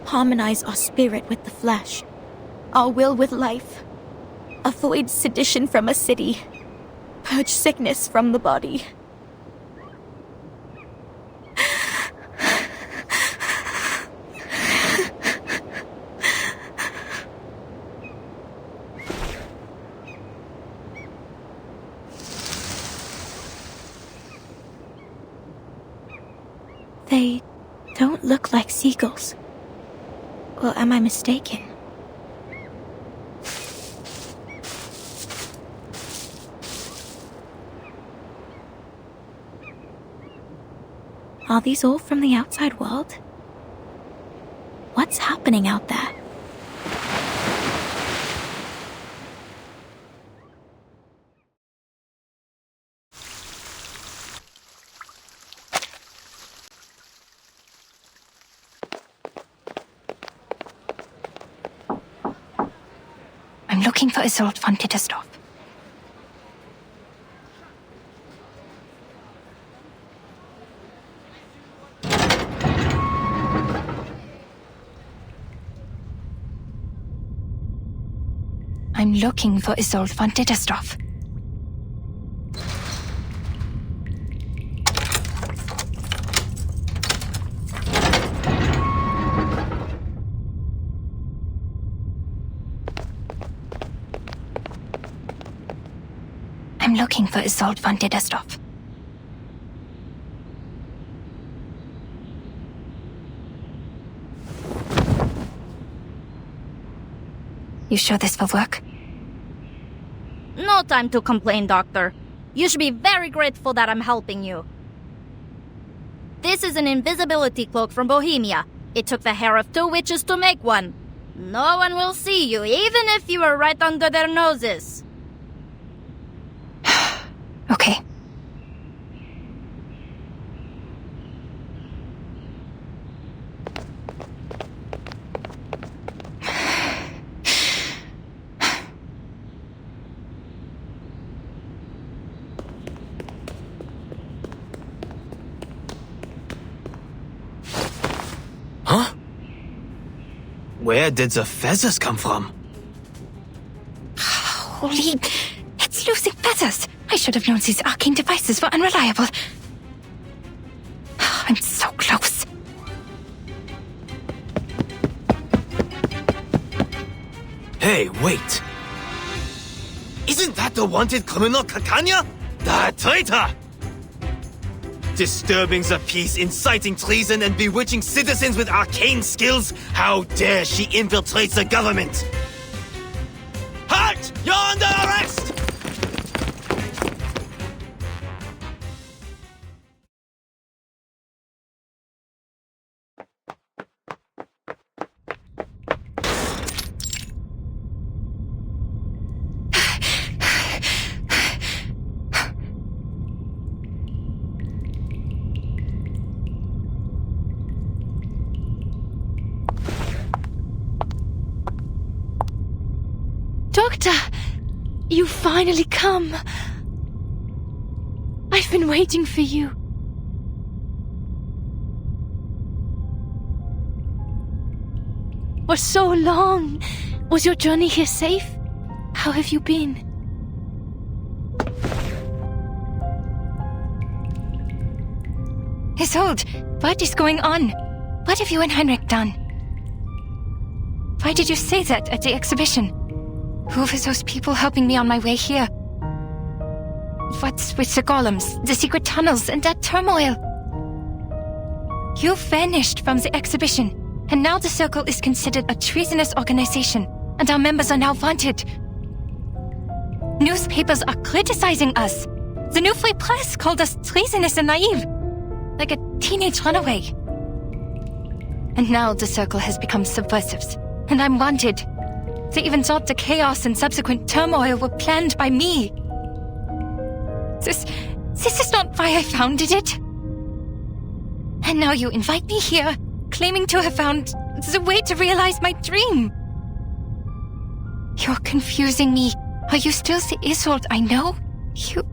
Harmonize our spirit with the flesh, our will with life. Avoid sedition from a city. Purge sickness from the body. They don't look like seagulls. Or am I mistaken? Are these all from the outside world? What's happening out there? I'm looking for Isolde von Dittersdorf. I'm looking for Isolde von Dittersdorf. I'm looking for Isolde von Dittersdorf. You sure this will work? No time to complain, Doctor. You should be very grateful that I'm helping you. This is an invisibility cloak from Bohemia. It took the hair of 2 witches to make one. No one will see you, even if you were right under their noses. Okay. Huh? Where did the feathers come from? Holy... It's losing feathers! I should have known these arcane devices were unreliable. I'm so close. Hey, wait. Isn't that the wanted criminal Kakanya? The traitor! Disturbing the peace, inciting treason, and bewitching citizens with arcane skills? How dare she infiltrate the government? Halt! You're under arrest! Doctor! You finally come. I've been waiting for you. For so long. Was your journey here safe? How have you been? Isolde, what is going on? What have you and Heinrich done? Why did you say that at the exhibition? Who were those people helping me on my way here? What's with the golems, the secret tunnels, and that turmoil? You vanished from the exhibition, and now the Circle is considered a treasonous organization, and our members are now wanted. Newspapers are criticizing us. The New Free Press called us treasonous and naive, like a teenage runaway. And now the Circle has become subversives, and I'm wanted. They even thought the chaos and subsequent turmoil were planned by me. This is not why I founded it. And now you invite me here, claiming to have found the way to realize my dream. You're confusing me Are you still the Isolde I know? You...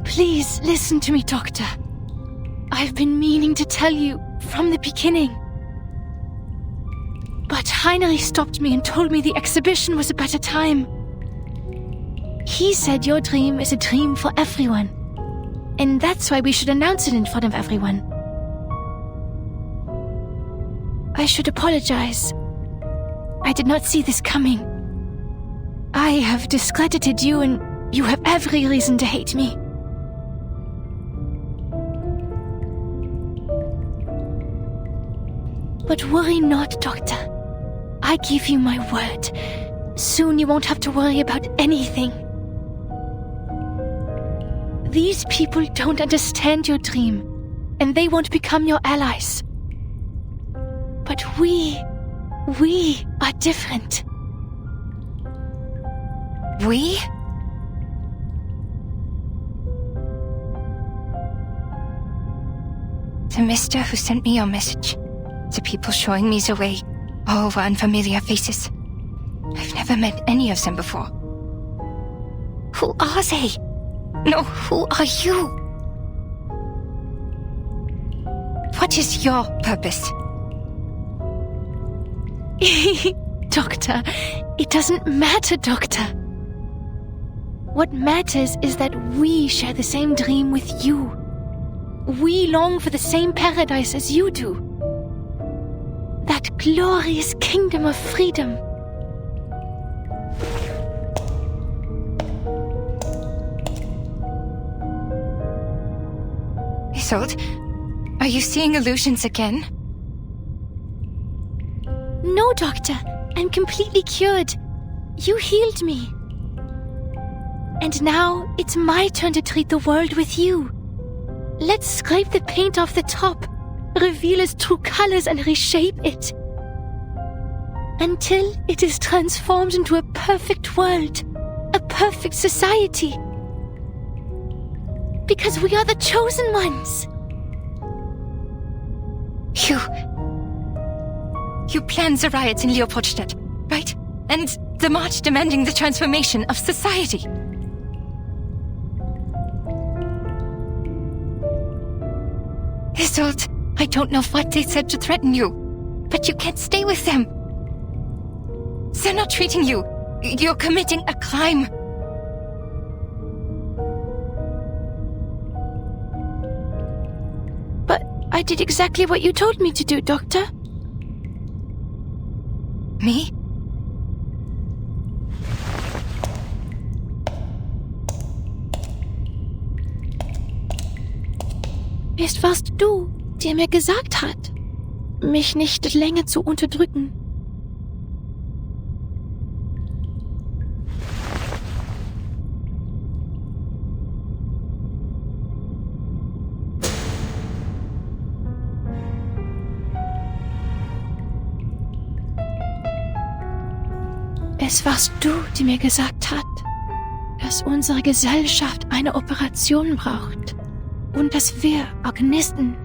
Please listen to me, Doctor. I've been meaning to tell you from the beginning. But Heinrich stopped me and told me the exhibition was a better time. He said your dream is a dream for everyone. And that's why we should announce it in front of everyone. I should apologize. I did not see this coming. I have discredited you and you have every reason to hate me. But worry not, Doctor. I give you my word. Soon you won't have to worry about anything. These people don't understand your dream, and they won't become your allies. But we are different. We? The mister who sent me your message. The people showing me the way. All were unfamiliar faces. I've never met any of them before. Who are they? No, who are you? What is your purpose? Doctor, it doesn't matter, Doctor. What matters is that we share the same dream with you. We long for the same paradise as you do. That glorious kingdom of freedom. Isolde, are you seeing illusions again? No, Doctor. I'm completely cured. You healed me. And now it's my turn to treat the world with you. Let's scrape the paint off the top, reveal its true colors and reshape it. Until it is transformed into a perfect world, a perfect society. Because we are the chosen ones. You planned the riots in Leopoldstadt, right? And the march demanding the transformation of society. Isolde, I don't know what they said to threaten you, but you can't stay with them. They're not treating you. You're committing a crime. But I did exactly what you told me to do, Doctor. Me? Es warst du, der mir gesagt hat, mich nicht länger zu unterdrücken. Es warst du, die mir gesagt hat, dass unsere Gesellschaft eine Operation braucht und dass wir Organisten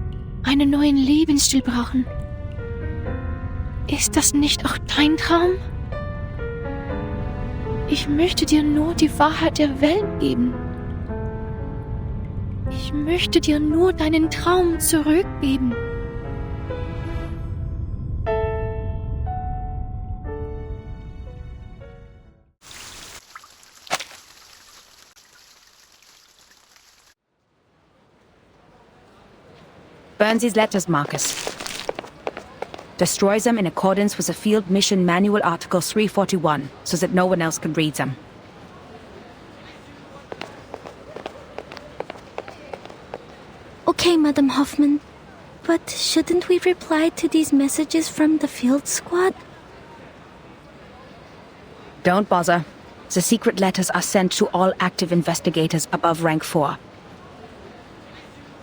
einen neuen Lebensstil brauchen. Ist das nicht auch dein Traum? Ich möchte dir nur die Wahrheit der Welt geben. Ich möchte dir nur deinen Traum zurückgeben. Burn these letters, Marcus. Destroy them in accordance with the Field Mission Manual Article 341, so that no one else can read them. Okay, Madam Hoffman. But shouldn't we reply to these messages from the field squad? Don't bother. The secret letters are sent to all active investigators above rank 4.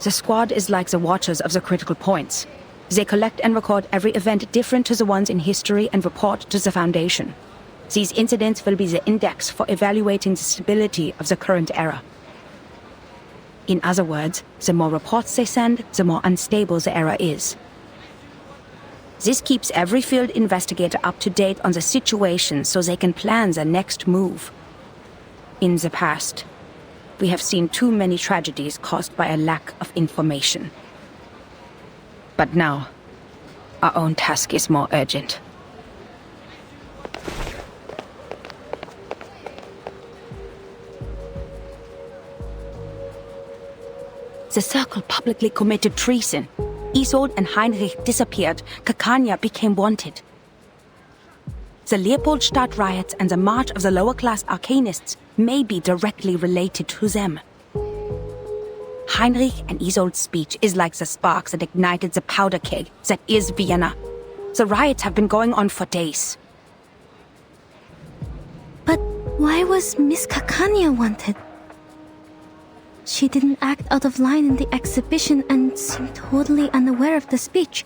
The squad is like the watchers of the critical points. They collect and record every event different to the ones in history and report to the Foundation. These incidents will be the index for evaluating the stability of the current era. In other words, the more reports they send, the more unstable the era is. This keeps every field investigator up to date on the situation so they can plan their next move. In the past, we have seen too many tragedies caused by a lack of information. But now, our own task is more urgent. The Circle publicly committed treason. Isolde and Heinrich disappeared. Kakanya became wanted. The Leopoldstadt riots and the march of the lower-class arcanists may be directly related to them. Heinrich and Isolde's speech is like the spark that ignited the powder keg that is Vienna. The riots have been going on for days. But why was Miss Kakanya wanted? She didn't act out of line in the exhibition and seemed totally unaware of the speech.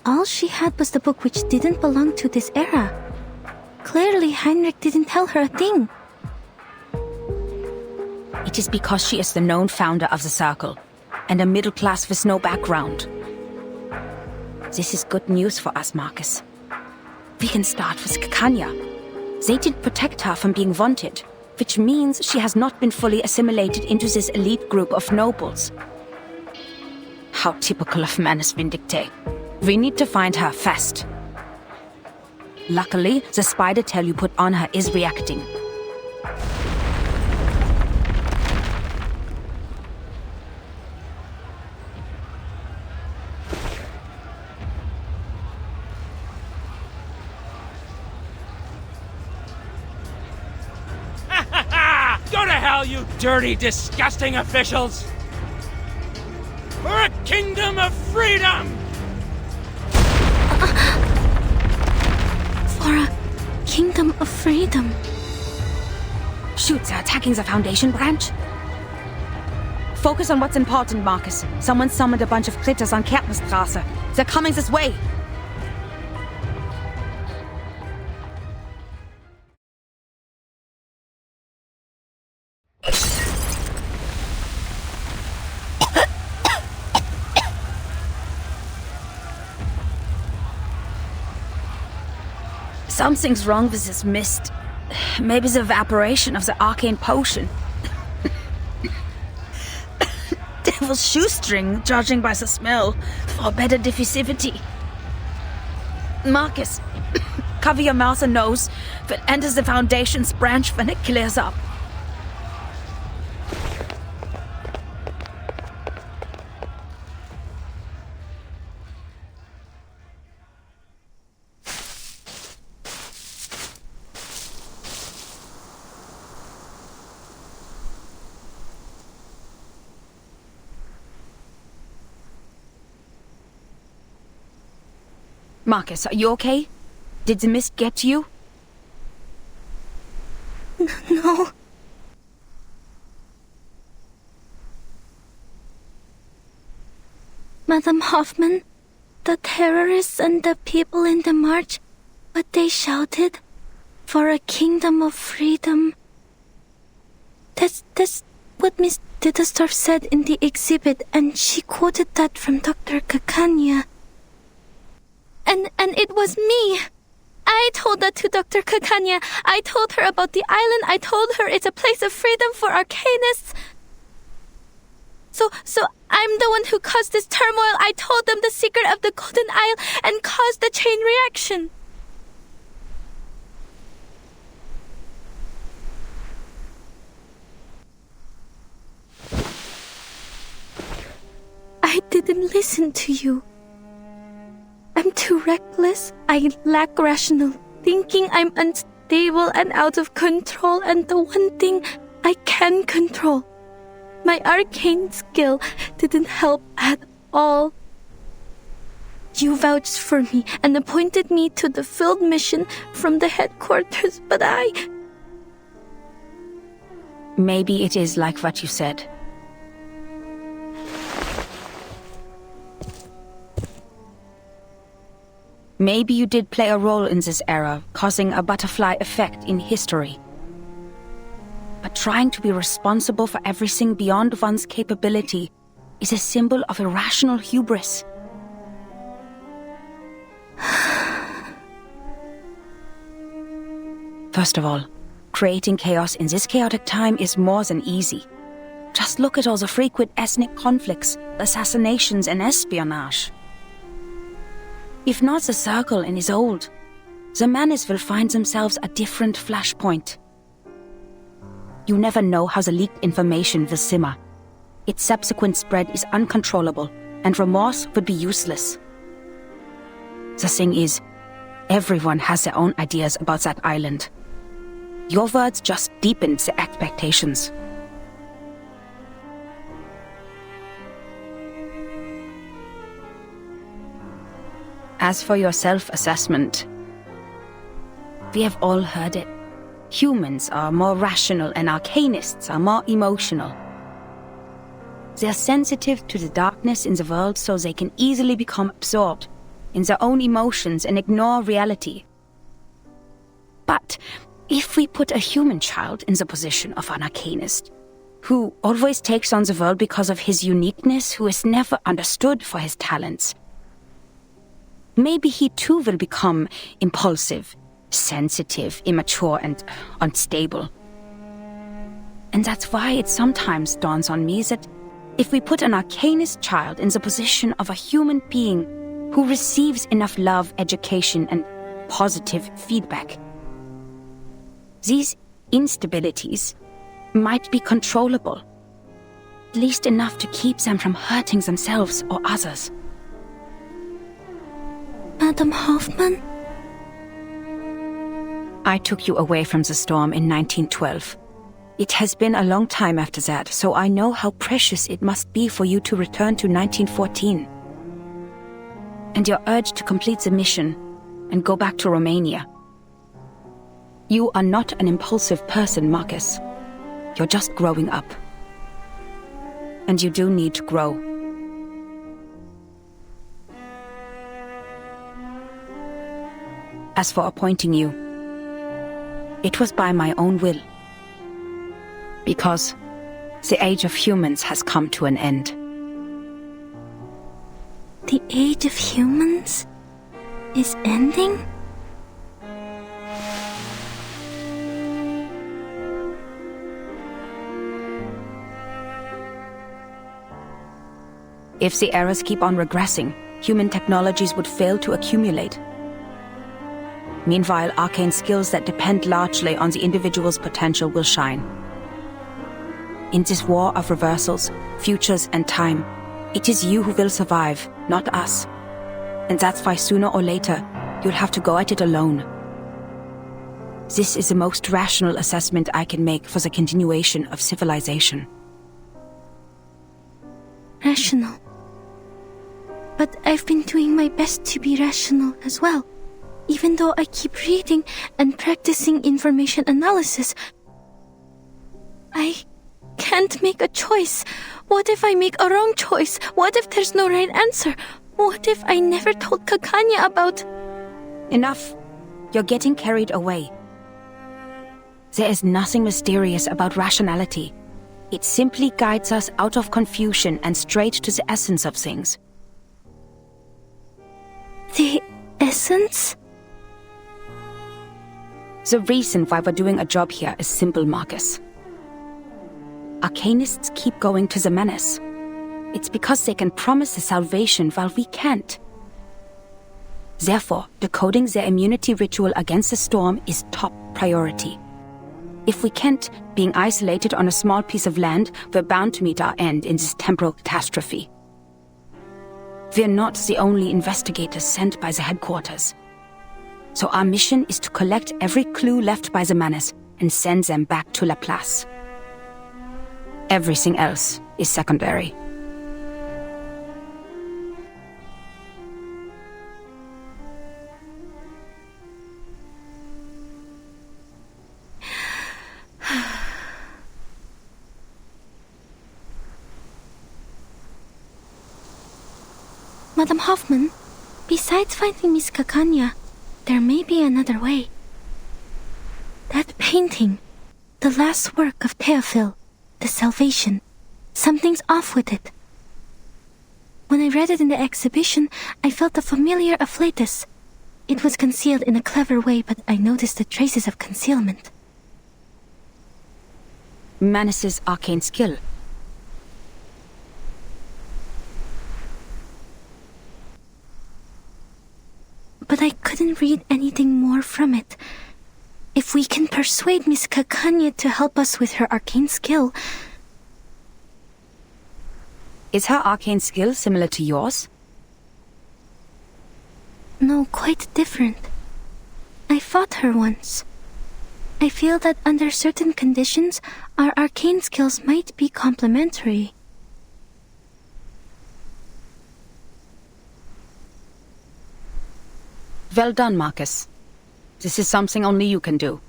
All she had was the book which didn't belong to this era. Clearly, Heinrich didn't tell her a thing. It is because she is the known founder of the Circle, and a middle class with no background. This is good news for us, Marcus. We can start with Kakanya. They did protect her from being wanted, which means she has not been fully assimilated into this elite group of nobles. How typical of Manus Vindictae. We need to find her fast. Luckily, the spider tail you put on her is reacting. Go to hell, you dirty, disgusting officials! For a kingdom of freedom! For a kingdom of freedom. Shoot, they're attacking the Foundation branch. Focus on what's important, Marcus. Someone summoned a bunch of critters on Kärtnerstraße. They're coming this way. Something's wrong with this mist. Maybe the evaporation of the arcane potion. Devil's shoestring, judging by the smell, for better diffusivity. Marcus, cover your mouth and nose if it enters the Foundation's branch when it clears up. Marcus, are you okay? Did the mist get to you? No. Madam Hoffman, the terrorists and the people in the march, what they shouted, for a kingdom of freedom. That's what Miss Dittersdorf said in the exhibit, and she quoted that from Dr. Kakanya. And it was me. I told that to Dr. Kakanya. I told her about the island. I told her it's a place of freedom for arcanists. So I'm the one who caused this turmoil. I told them the secret of the Golden Isle and caused the chain reaction. I didn't listen to you. I'm too reckless. I lack rational thinking. I'm unstable and out of control. And the one thing I can control, my arcane skill, didn't help at all. You vouched for me and appointed me to the field mission from the headquarters, but I... Maybe it is like what you said. Maybe you did play a role in this era, causing a butterfly effect in history. But trying to be responsible for everything beyond one's capability is a symbol of irrational hubris. First of all, creating chaos in this chaotic time is more than easy. Just look at all the frequent ethnic conflicts, assassinations, and espionage. If not the Circle and his old, the Menace will find themselves a different flashpoint. You never know how the leaked information will simmer. Its subsequent spread is uncontrollable, and remorse would be useless. The thing is, everyone has their own ideas about that island. Your words just deepened the expectations. As for your self-assessment, we have all heard it. Humans are more rational and arcanists are more emotional. They are sensitive to the darkness in the world so they can easily become absorbed in their own emotions and ignore reality. But if we put a human child in the position of an arcanist, who always takes on the world because of his uniqueness, who is never understood for his talents, maybe he too will become impulsive, sensitive, immature, and unstable. And that's why it sometimes dawns on me that if we put an arcanist child in the position of a human being who receives enough love, education, and positive feedback, these instabilities might be controllable, at least enough to keep them from hurting themselves or others. Madam Hoffman? I took you away from the storm in 1912. It has been a long time after that, so I know how precious it must be for you to return to 1914. And your urge to complete the mission and go back to Romania. You are not an impulsive person, Marcus. You're just growing up. And you do need to grow. As for appointing you, it was by my own will. Because the age of humans has come to an end. The age of humans is ending? If the eras keep on regressing, human technologies would fail to accumulate. Meanwhile, arcane skills that depend largely on the individual's potential will shine. In this war of reversals, futures, and time, it is you who will survive, not us. And that's why sooner or later, you'll have to go at it alone. This is the most rational assessment I can make for the continuation of civilization. Rational. But I've been doing my best to be rational as well. Even though I keep reading and practicing information analysis, I can't make a choice. What if I make a wrong choice? What if there's no right answer? What if I never told Kakanya about... Enough. You're getting carried away. There is nothing mysterious about rationality. It simply guides us out of confusion and straight to the essence of things. The essence? The reason why we're doing a job here is simple, Marcus. Arcanists keep going to the Menace. It's because they can promise the salvation while we can't. Therefore, decoding their immunity ritual against the storm is top priority. If we can't, being isolated on a small piece of land, we're bound to meet our end in this temporal catastrophe. We're not the only investigators sent by the headquarters. So our mission is to collect every clue left by the Menace and send them back to La Place. Everything else is secondary. Madam Hoffman, besides finding Miss Kakanya, there may be another way. That painting, the last work of Theophil, The Salvation, something's off with it. When I read it in the exhibition, I felt a familiar afflatus. It was concealed in a clever way, but I noticed the traces of concealment. Manus's arcane skill. But I couldn't read anything more from it. If we can persuade Miss Kakanya to help us with her arcane skill... Is her arcane skill similar to yours? No, quite different. I fought her once. I feel that under certain conditions, our arcane skills might be complementary. Well done, Marcus. This is something only you can do.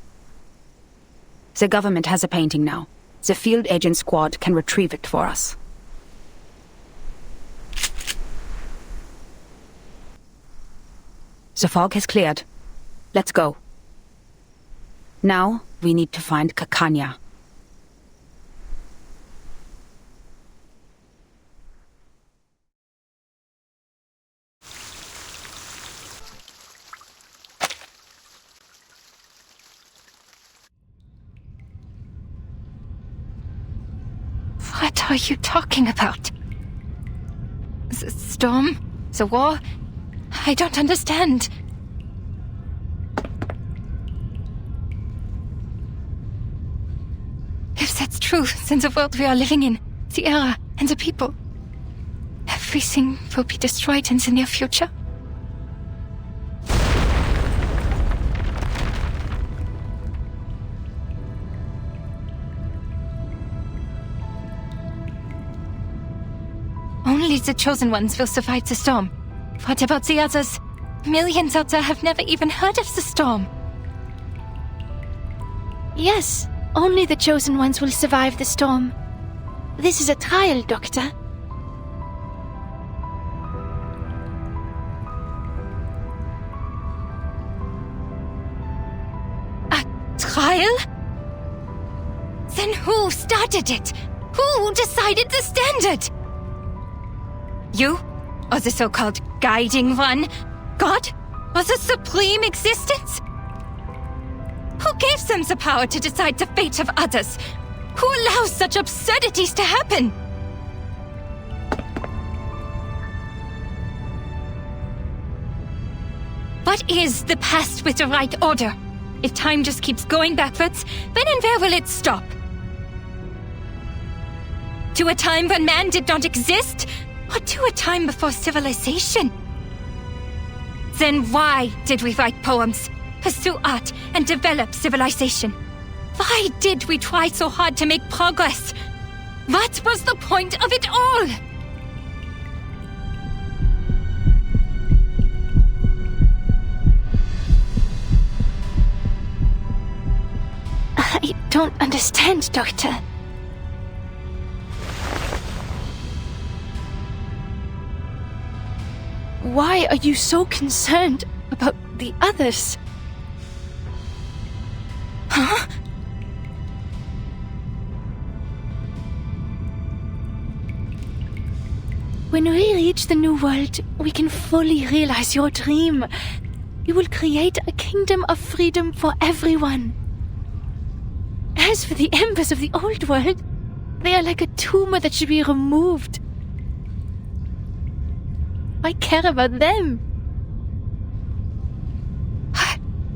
The government has a painting now. The field agent squad can retrieve it for us. The fog has cleared. Let's go. Now, we need to find Kakanya. What are you talking about? The storm? The war? I don't understand. If that's true, then the world we are living in, the era, and the people, everything will be destroyed in the near future. Only the chosen ones will survive the storm. What about the others? Millions out there have never even heard of the storm. Yes, only the chosen ones will survive the storm. This is a trial, Doctor. A trial? Then who started it? Who decided the standard? You? Or the so-called guiding one? God? Or the supreme existence? Who gave them the power to decide the fate of others? Who allows such absurdities to happen? What is the past with the right order? If time just keeps going backwards, when and where will it stop? To a time when man did not exist? Or to a time before civilization? Then why did we write poems, pursue art, and develop civilization? Why did we try so hard to make progress? What was the point of it all? I don't understand, Doctor. Why are you so concerned about the others? Huh? When we reach the New World, we can fully realize your dream. You will create a kingdom of freedom for everyone. As for the embers of the Old World, they are like a tumor that should be removed. I care about them.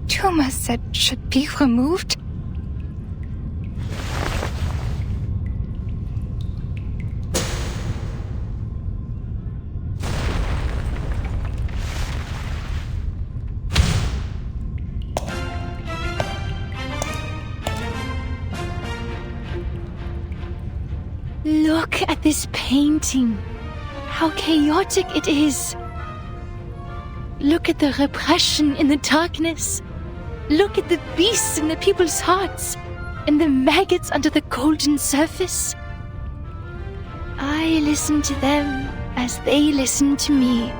Tumors that should be removed? Look at this painting. How chaotic it is. Look at the repression in the darkness. Look at the beasts in the people's hearts and the maggots under the golden surface. I listen to them as they listen to me.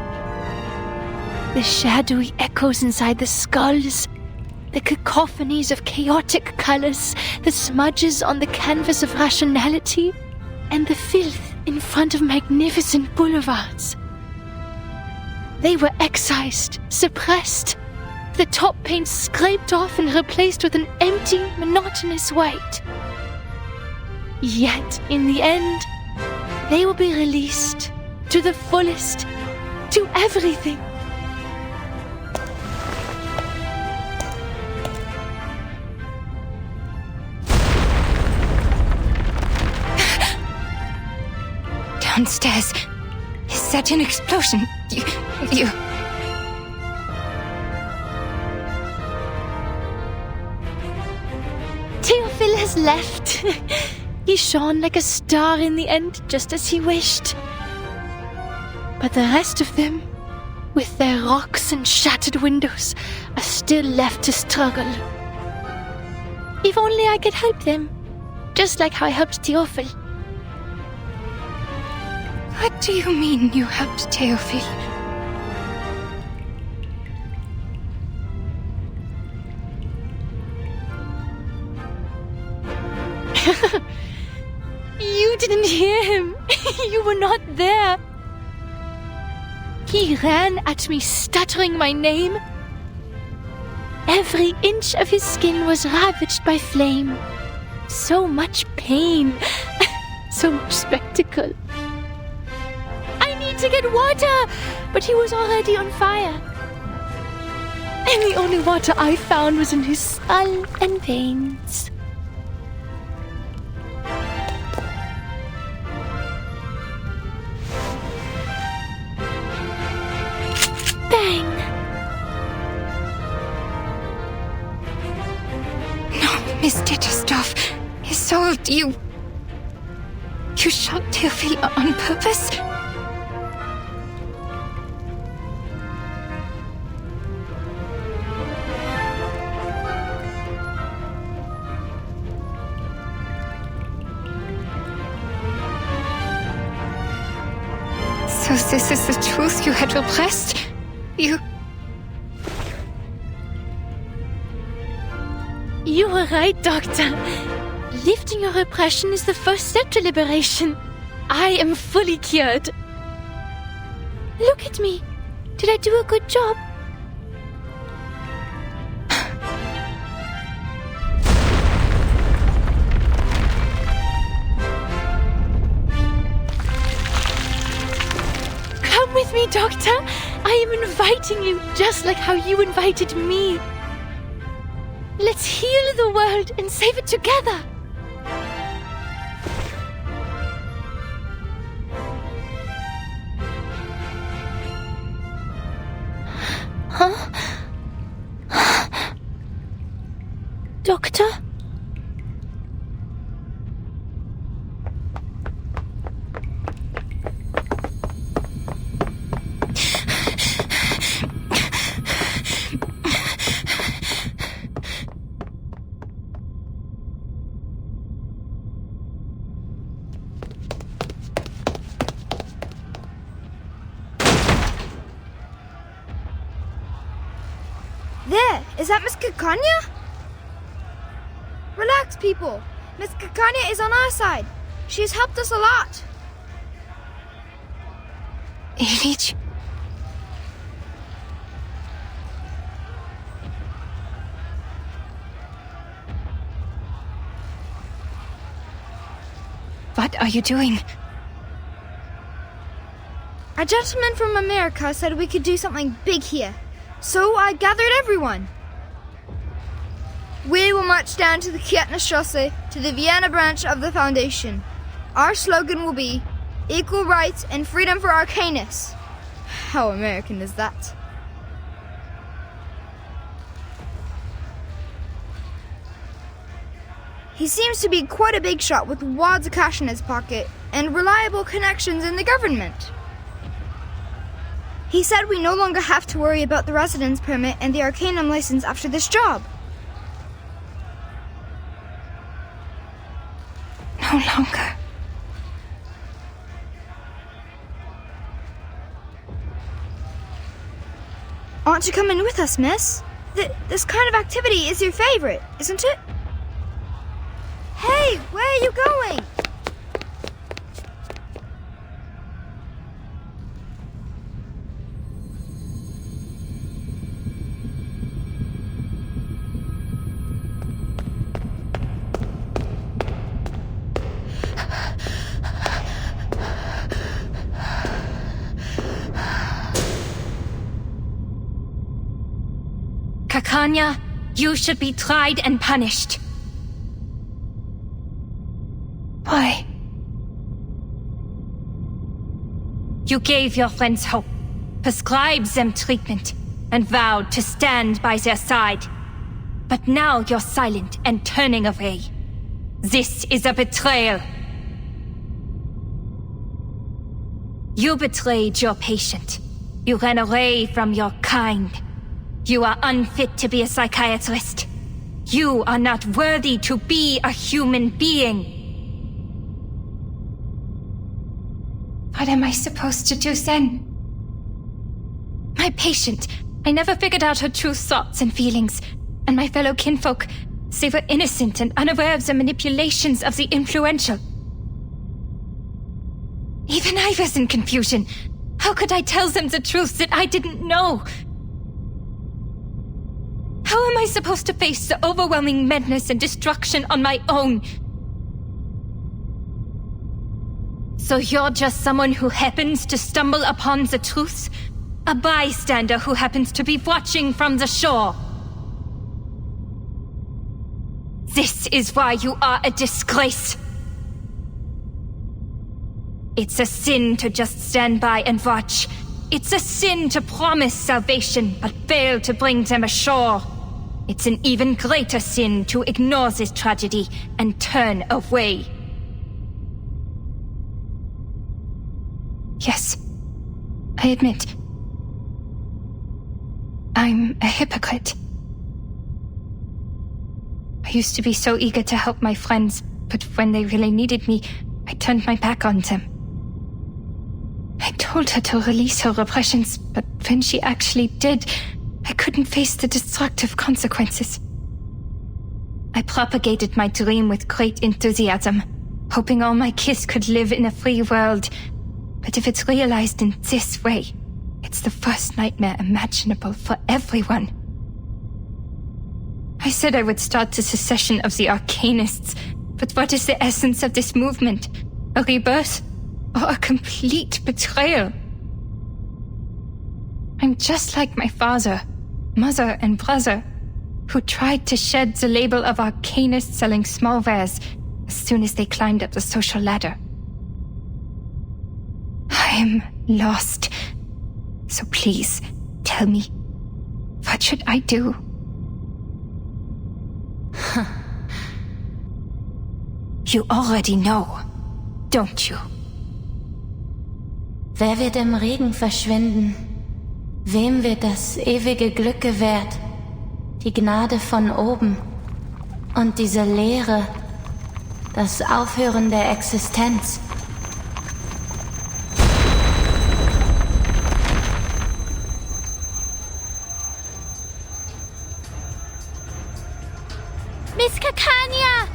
The shadowy echoes inside the skulls, the cacophonies of chaotic colors, the smudges on the canvas of rationality, and the filth in front of magnificent boulevards. They were excised, suppressed, the top paint scraped off and replaced with an empty, monotonous white. Yet, in the end, they will be released to the fullest, to everything. Downstairs. Is that an explosion? You... Theophil has left. He shone like a star in the end, just as he wished. But the rest of them, with their rocks and shattered windows, are still left to struggle. If only I could help them, just like how I helped Theophil. What do you mean you helped Theophil? You didn't hear him. You were not there. He ran at me, stuttering my name. Every inch of his skin was ravaged by flame. So much pain. So much spectacle. I need to get water, but he was already on fire. And the only water I found was in his skull and veins. Bang! No, Miss Dittersdorf. Isolde, you shot Theophil on purpose? So this is the truth you had repressed? You were right, Doctor. Lifting your repression is the first step to liberation. I am fully cured. Look at me. Did I do a good job? Come with me, Doctor. I am inviting you, just like how you invited me. Let's heal the world and save it together. Huh? Doctor? There! Is that Miss Kakanya? Relax, people. Miss Kakanya is on our side. She has helped us a lot. Ilich? What are you doing? A gentleman from America said we could do something big here. So I gathered everyone. We will march down to the Kietenstrasse, to the Vienna branch of the Foundation. Our slogan will be, equal rights and freedom for Arcanus. How American is that? He seems to be quite a big shot with wads of cash in his pocket and reliable connections in the government. He said we no longer have to worry about the residence permit and the Arcanum license after this job. No longer. Want to come in with us, miss? This kind of activity is your favorite, isn't it? Hey, where are you going? Kanya, you should be tried and punished. Why? You gave your friends hope, prescribed them treatment, and vowed to stand by their side. But now you're silent and turning away. This is a betrayal. You betrayed your patient. You ran away from your kind. You are unfit to be a psychiatrist. You are not worthy to be a human being. What am I supposed to do then? My patient, I never figured out her true thoughts and feelings. And my fellow kinfolk, they were innocent and unaware of the manipulations of the influential. Even I was in confusion. How could I tell them the truth that I didn't know? How am I supposed to face the overwhelming madness and destruction on my own? So you're just someone who happens to stumble upon the truth? A bystander who happens to be watching from the shore? This is why you are a disgrace. It's a sin to just stand by and watch. It's a sin to promise salvation, but fail to bring them ashore. It's an even greater sin to ignore this tragedy and turn away. Yes, I admit. I'm a hypocrite. I used to be so eager to help my friends, but when they really needed me, I turned my back on them. I told her to release her repressions, but when she actually did, I couldn't face the destructive consequences. I propagated my dream with great enthusiasm, hoping all my kids could live in a free world. But if it's realized in this way, it's the worst nightmare imaginable for everyone. I said I would start the secession of the Arcanists, but what is the essence of this movement? A rebirth? Or a complete betrayal? I'm just like my father, mother, and brother, who tried to shed the label of Arcanist selling small wares as soon as they climbed up the social ladder. I'm lost. So please, tell me, what should I do? You already know, don't you? Wer wird im Regen verschwinden? Wem wird das ewige Glück gewährt? Die Gnade von oben und diese Leere, das Aufhören der Existenz. Miss Kakanya!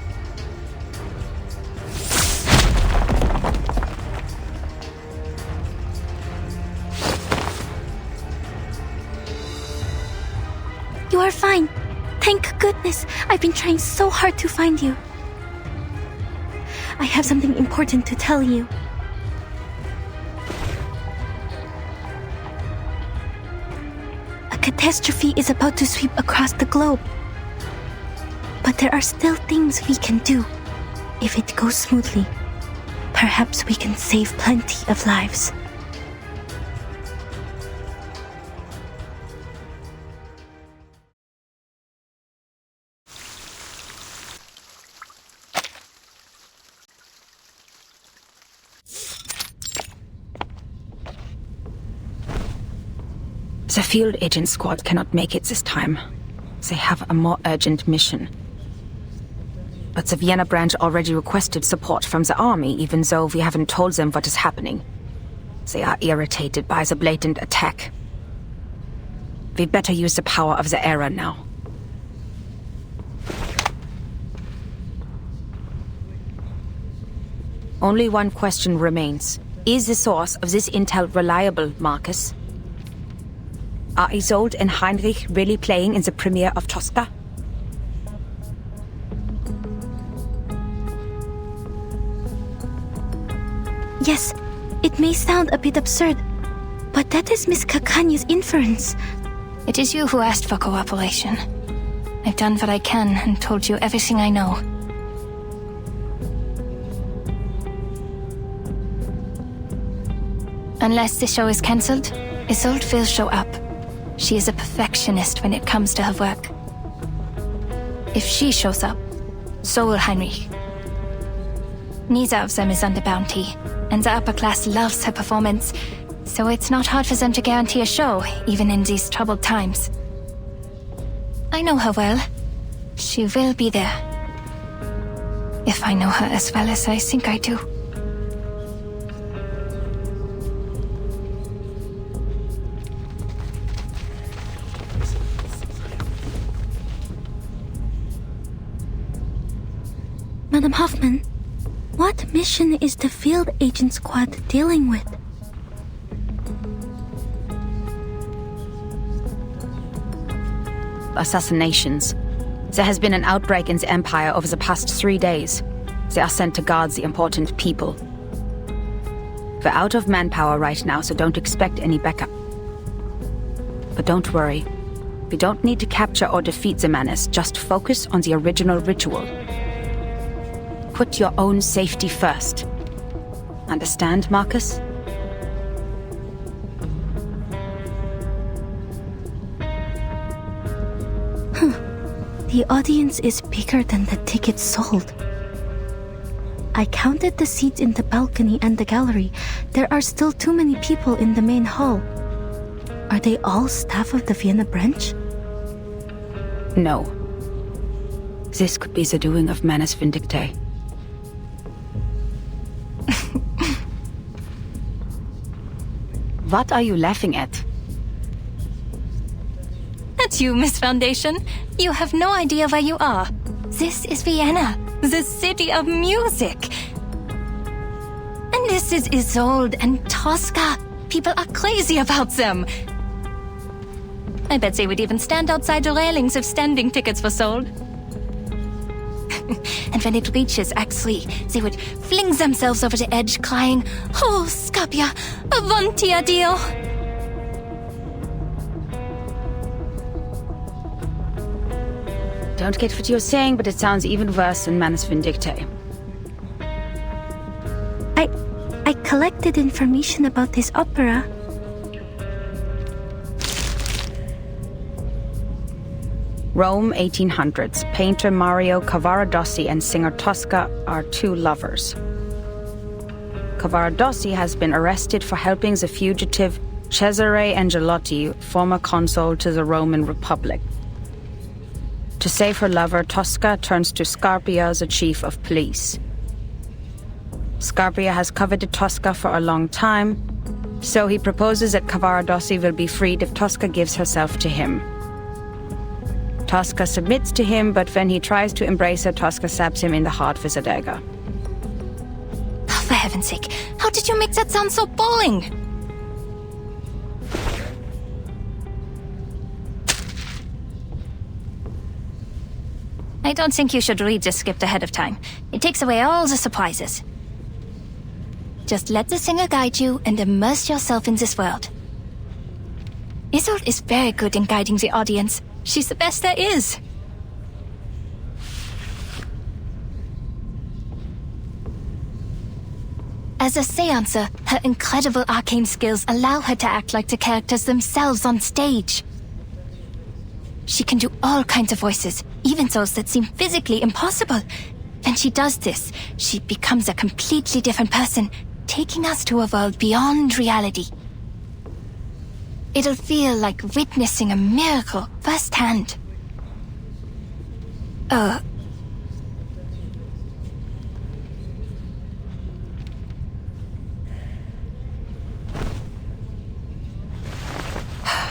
You are fine. Thank goodness. I've been trying so hard to find you. I have something important to tell you. A catastrophe is about to sweep across the globe. But there are still things we can do. If it goes smoothly, perhaps we can save plenty of lives. The field agent squad cannot make it this time. They have a more urgent mission. But the Vienna branch already requested support from the army, even though we haven't told them what is happening. They are irritated by the blatant attack. We'd better use the power of the era now. Only one question remains. Is the source of this intel reliable, Marcus? Are Isolde and Heinrich really playing in the premiere of Tosca? Yes, it may sound a bit absurd, but that is Miss Kakanya's inference. It is you who asked for cooperation. I've done what I can and told you everything I know. Unless the show is cancelled, Isolde will show up. She is a perfectionist when it comes to her work. If she shows up, so will Heinrich. Neither of them is under bounty, and the upper class loves her performance, so it's not hard for them to guarantee a show, even in these troubled times. I know her well. She will be there. If I know her as well as I think I do. Madam Hoffman, what mission is the field agent squad dealing with? Assassinations. There has been an outbreak in the Empire over the past 3 days. They are sent to guard the important people. We're out of manpower right now, so don't expect any backup. But don't worry. We don't need to capture or defeat the menace, just focus on the original ritual. Put your own safety first. Understand, Marcus? The audience is bigger than the tickets sold. I counted the seats in the balcony and the gallery. There are still too many people in the main hall. Are they all staff of the Vienna branch? No. This could be the doing of Manus Vindictae. What are you laughing at? That's you, Miss Foundation. You have no idea where you are. This is Vienna, the city of music. And this is Isolde and Tosca. People are crazy about them. I bet they would even stand outside the railings if standing tickets were sold. And when it reaches Act 3, they would fling themselves over the edge, crying, "Oh, Scapia, avanti addio!" Don't get what you're saying, but it sounds even worse than Manus Vindictae. I collected information about this opera. Rome, 1800s. Painter Mario Cavaradossi and singer Tosca are two lovers. Cavaradossi has been arrested for helping the fugitive Cesare Angelotti, former consul to the Roman Republic. To save her lover, Tosca turns to Scarpia, the chief of police. Scarpia has coveted Tosca for a long time, so he proposes that Cavaradossi will be freed if Tosca gives herself to him. Tosca submits to him, but when he tries to embrace her, Tosca stabs him in the heart with a dagger. Oh, for heaven's sake, how did you make that sound so boring? I don't think you should read the script ahead of time. It takes away all the surprises. Just let the singer guide you and immerse yourself in this world. Isolde is very good in guiding the audience. She's the best there is. As a seancer, her incredible arcane skills allow her to act like the characters themselves on stage. She can do all kinds of voices, even those that seem physically impossible. When she does this, she becomes a completely different person, taking us to a world beyond reality. It'll feel like witnessing a miracle firsthand.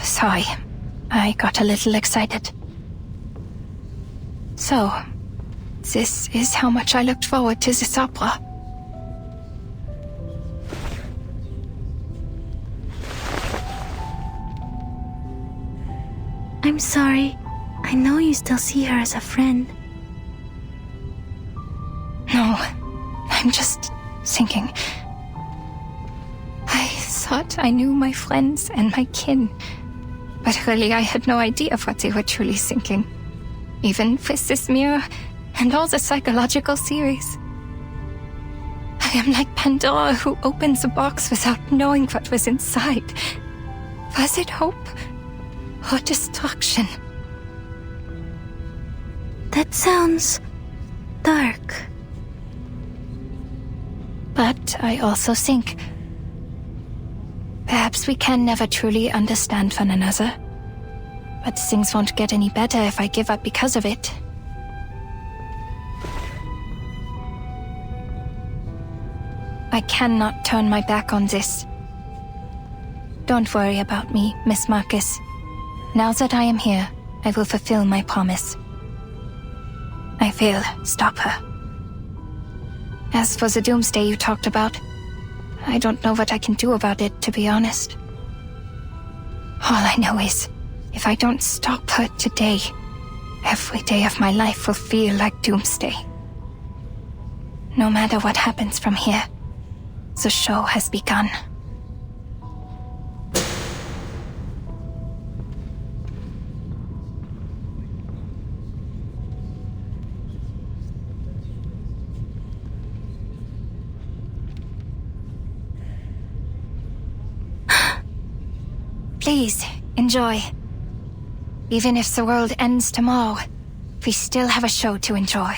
Sorry, I got a little excited. So, this is how much I looked forward to this opera. I'm sorry. I know you still see her as a friend. No, I'm just thinking. I thought I knew my friends and my kin. But really, I had no idea what they were truly thinking. Even with this mirror and all the psychological theories. I am like Pandora who opens the box without knowing what was inside. Was it hope or destruction? That sounds dark. But I also think perhaps we can never truly understand one another. But things won't get any better if I give up because of it. I cannot turn my back on this. Don't worry about me, Miss Marcus. Now that I am here, I will fulfill my promise. I will stop her. As for the doomsday you talked about, I don't know what I can do about it, to be honest. All I know is, if I don't stop her today, every day of my life will feel like doomsday. No matter what happens from here, the show has begun. Please, enjoy. Even if the world ends tomorrow, we still have a show to enjoy.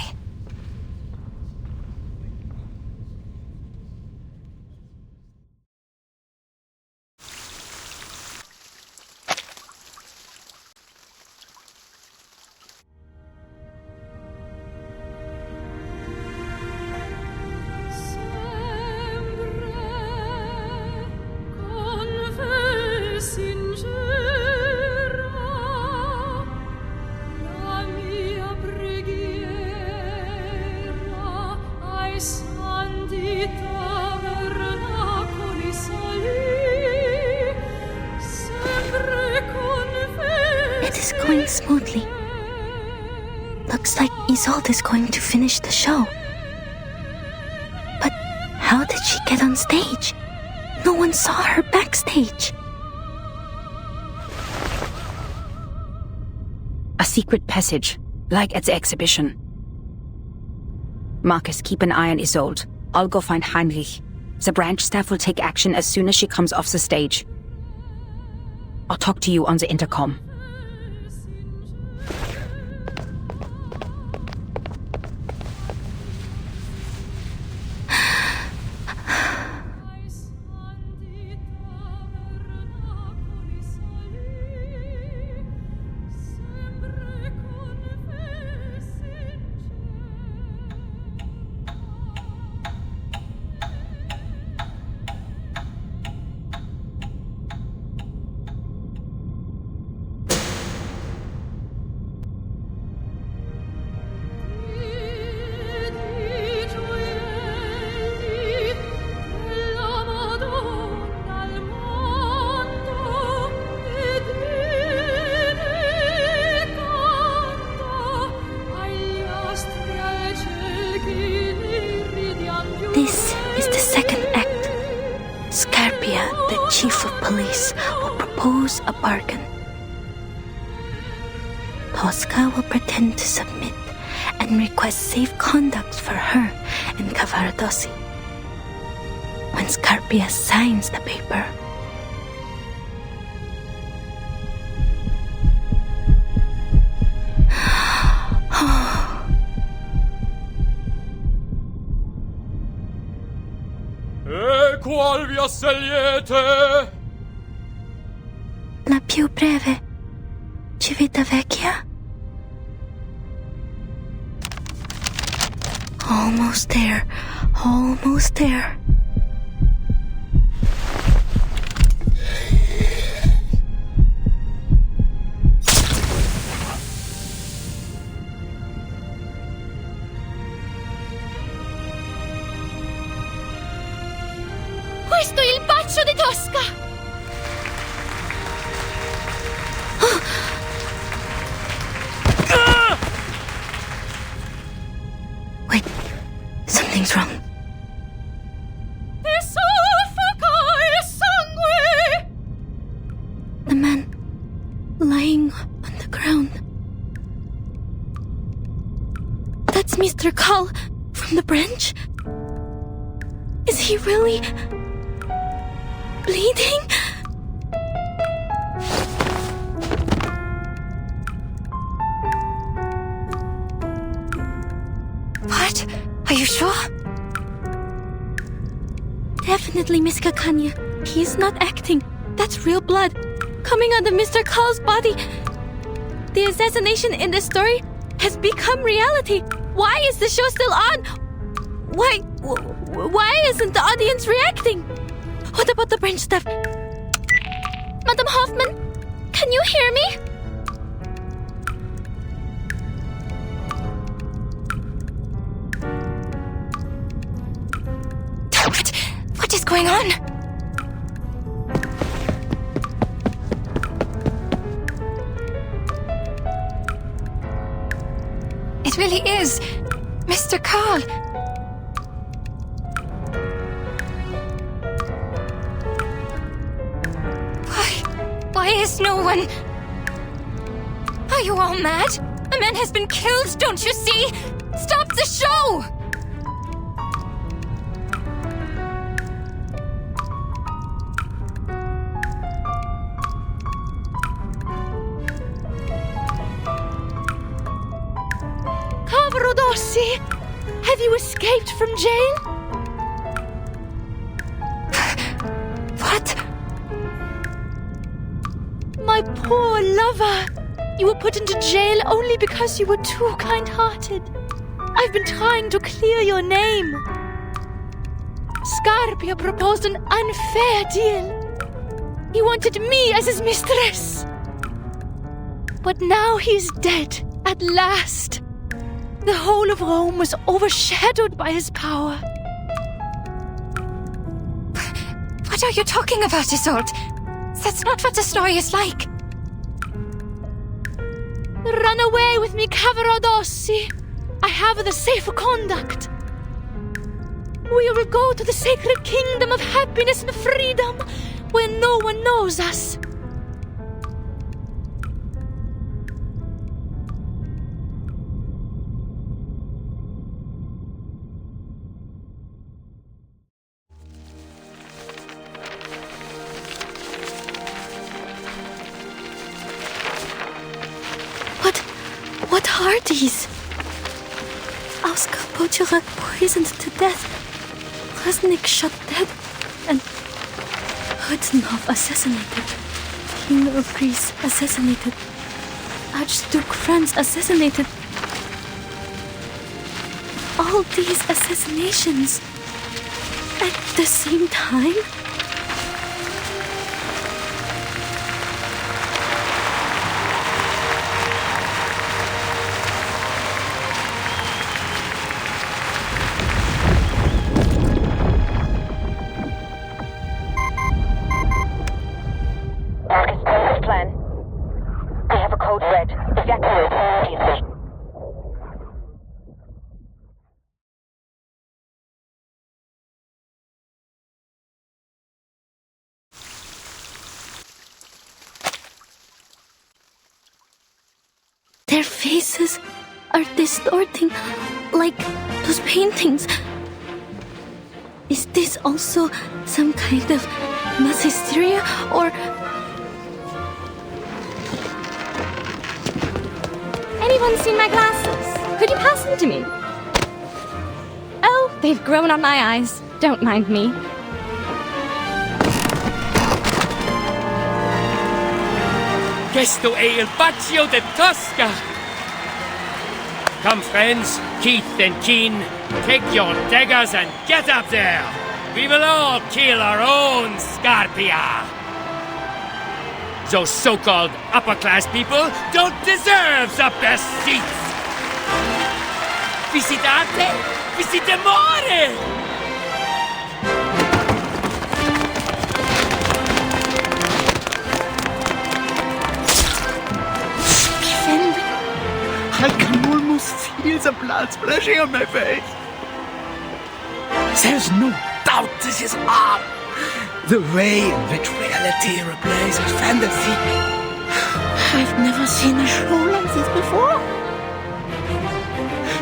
Smoothly. Looks like Isolde is going to finish the show. But how did she get on stage? No one saw her backstage. A secret passage, like at the exhibition. Marcus, keep an eye on Isolde. I'll go find Heinrich. The branch staff will take action as soon as she comes off the stage. I'll talk to you on the intercom. This is the second act. Scarpia, the chief of police, will propose a bargain. Tosca will pretend to submit and request safe conduct for her and Cavaradossi. When Scarpia signs the paper, qual via scegliete? la più breve, Civitavecchia? Almost there, almost there. Questo è il bacio di Tosca! Wait, something's wrong. Soffoca e sangue! The man Another call from the branch? Is he really bleeding? What? Are you sure? Definitely, Miss Kakanya. He is not acting. That's real blood coming out of Mr. Call's body. The assassination in the story has become reality. Why is the show still on? Why isn't the audience reacting? What about the branch staff? Madam Hoffman, can you hear me? What is going on? It really is Mr. Carl. Why is no one... Are you all mad? A man has been killed, don't you see? Stop the show! Cavarodossi, have you escaped from jail? What? My poor lover. You were put into jail only because you were too kind-hearted. I've been trying to clear your name. Scarpia proposed an unfair deal. He wanted me as his mistress. But now he's dead, at last. The whole of Rome was overshadowed by his power. What are you talking about, Isolde? That's not what the story is like. Run away with me, Cavarodossi. I have the safe conduct. We will go to the sacred kingdom of happiness and freedom, where no one knows us. What are these? Oscar Pochurak poisoned to death, Krasnik shot dead, and Hudnov assassinated, King of Greece assassinated, Archduke Franz assassinated. All these assassinations at the same time? Their faces are distorting, like those paintings. Is this also some kind of mass hysteria, or... Anyone seen my glasses? Could you pass them to me? Oh, they've grown on my eyes. Don't mind me. Questo è il Baccio de Tosca! Come, friends, Keith and Keen, take your daggers and get up there! We will all kill our own Scarpia! Those so-called upper-class people don't deserve the best seats! Visitate! Visitemore! I can almost feel the blood splashing on my face. There's no doubt this is art. The way in which reality replaces fantasy. I've never seen a show like this before.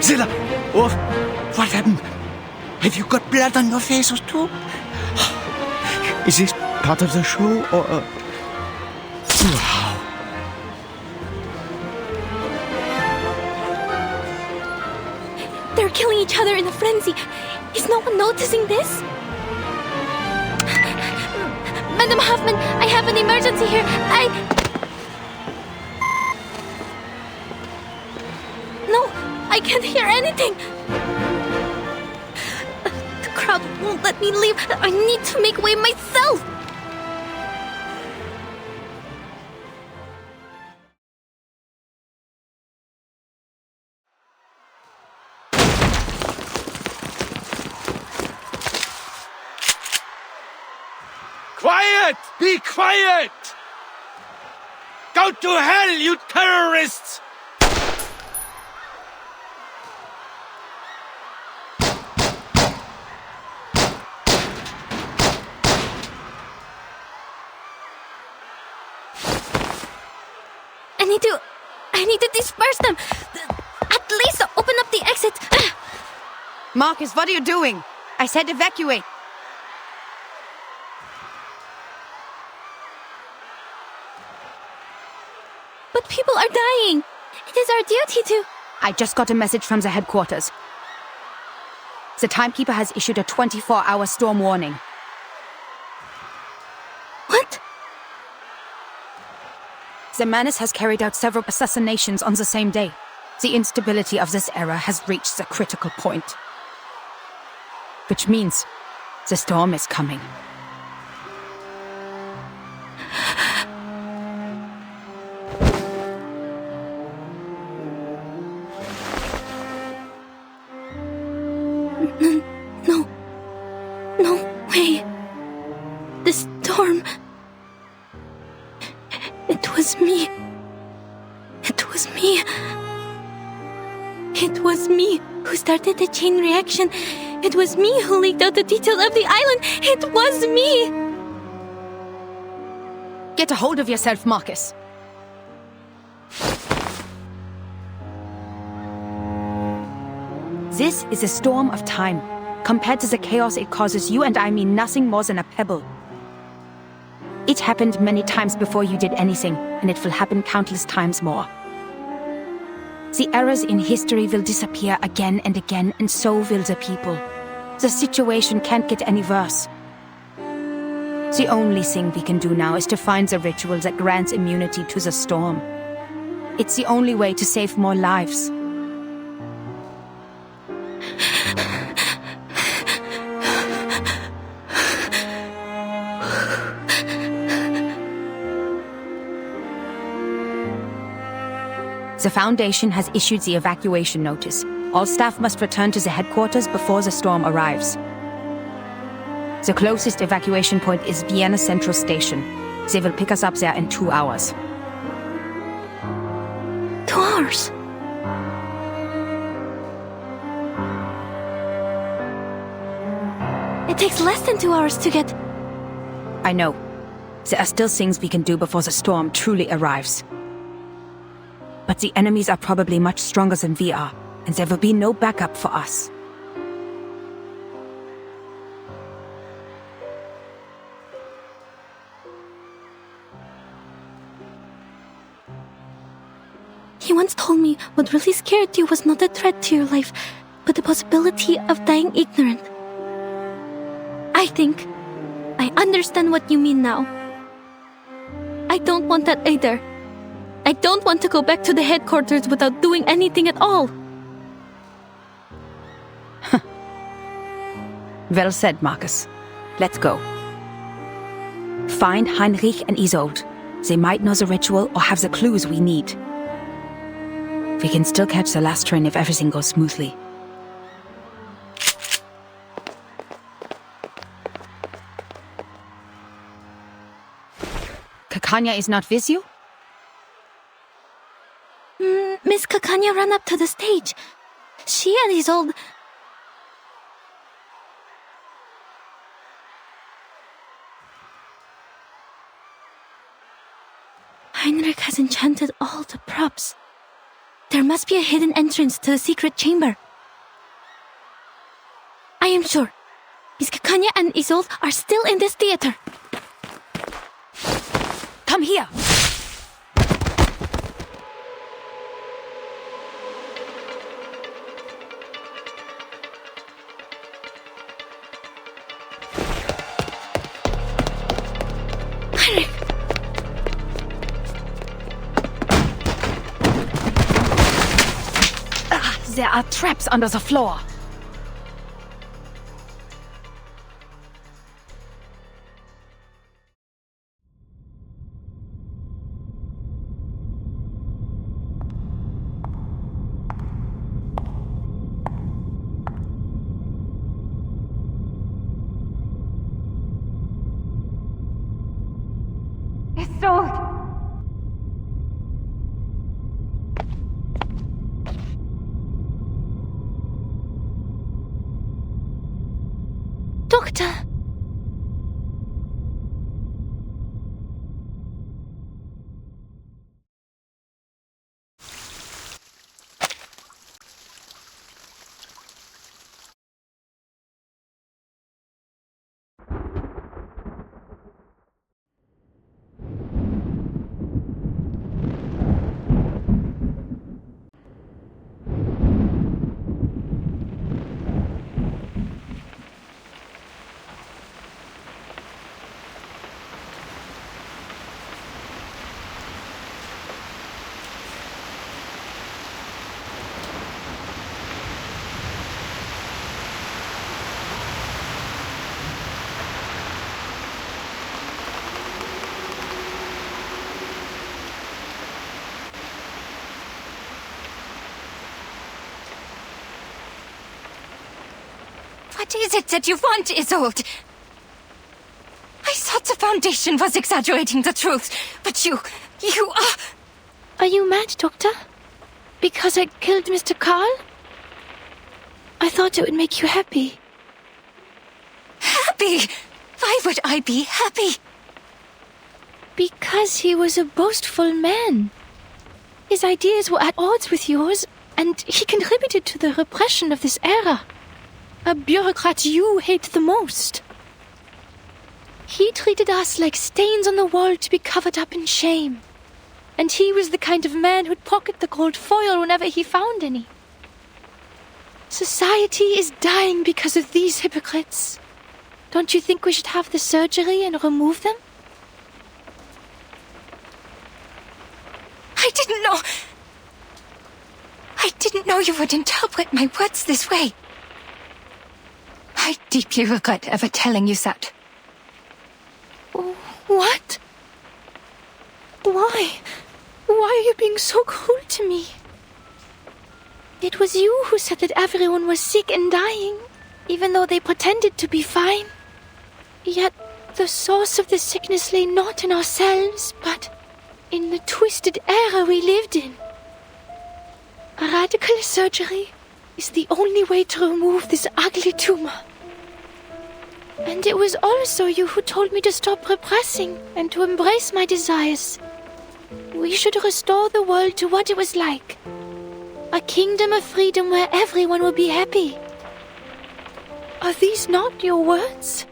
Zilla, Oh, what happened? Have you got blood on your faces too? Is this part of the show or... Wow. They're killing each other in a frenzy. Is no one noticing this? Madam Hoffman, I have an emergency here. No, I can't hear anything. The crowd won't let me leave. I need to make way myself. Quiet! Be quiet! Go to hell, you terrorists! I need to disperse them. At least open up the exit. Marcus, what are you doing? I said evacuate. But people are dying. It is our duty to... I just got a message from the headquarters. The timekeeper has issued a 24-hour storm warning. What? The menace has carried out several assassinations on the same day. The instability of this era has reached the critical point. Which means the storm is coming. No way. The storm... It was me. It was me who started the chain reaction. It was me who leaked out the details of the island. It was me. Get a hold of yourself, Marcus. This is a storm of time. Compared to the chaos it causes, you and I mean nothing more than a pebble. It happened many times before you did anything, and it will happen countless times more. The errors in history will disappear again and again, and so will the people. The situation can't get any worse. The only thing we can do now is to find the ritual that grants immunity to the storm. It's the only way to save more lives. The Foundation has issued the evacuation notice. All staff must return to the headquarters before the storm arrives. The closest evacuation point is Vienna Central Station. They will pick us up there in 2 hours. 2 hours? It takes less than 2 hours to get... I know. There are still things we can do before the storm truly arrives. But the enemies are probably much stronger than we are, and there will be no backup for us. He once told me what really scared you was not a threat to your life, but the possibility of dying ignorant. I think I understand what you mean now. I don't want that either. I don't want to go back to the headquarters without doing anything at all. Well said, Marcus. Let's go. Find Heinrich and Isolde. They might know the ritual or have the clues we need. We can still catch the last train if everything goes smoothly. Kakanya is not with you? Miss Kakanya ran up to the stage. She and Isolde... Heinrich has enchanted all the props. There must be a hidden entrance to the secret chamber. I am sure. Miskakanya and Isolde are still in this theater. Come here. There are traps under the floor. Doctor! What is it that you want, Isolde? I thought the Foundation was exaggerating the truth, but you are... Are you mad, Doctor? Because I killed Mr. Carl? I thought it would make you happy. Happy? Why would I be happy? Because he was a boastful man. His ideas were at odds with yours, and he contributed to the repression of this era. A bureaucrat you hate the most. He treated us like stains on the wall to be covered up in shame. And he was the kind of man who'd pocket the gold foil whenever he found any. Society is dying because of these hypocrites. Don't you think we should have the surgery and remove them? I didn't know you would interpret my words this way. I deeply regret ever telling you that. What? Why? Why are you being so cruel to me? It was you who said that everyone was sick and dying, even though they pretended to be fine. Yet the source of the sickness lay not in ourselves, but in the twisted era we lived in. A radical surgery is the only way to remove this ugly tumor. And it was also you who told me to stop repressing and to embrace my desires. We should restore the world to what it was like. A kingdom of freedom where everyone will be happy. Are these not your words?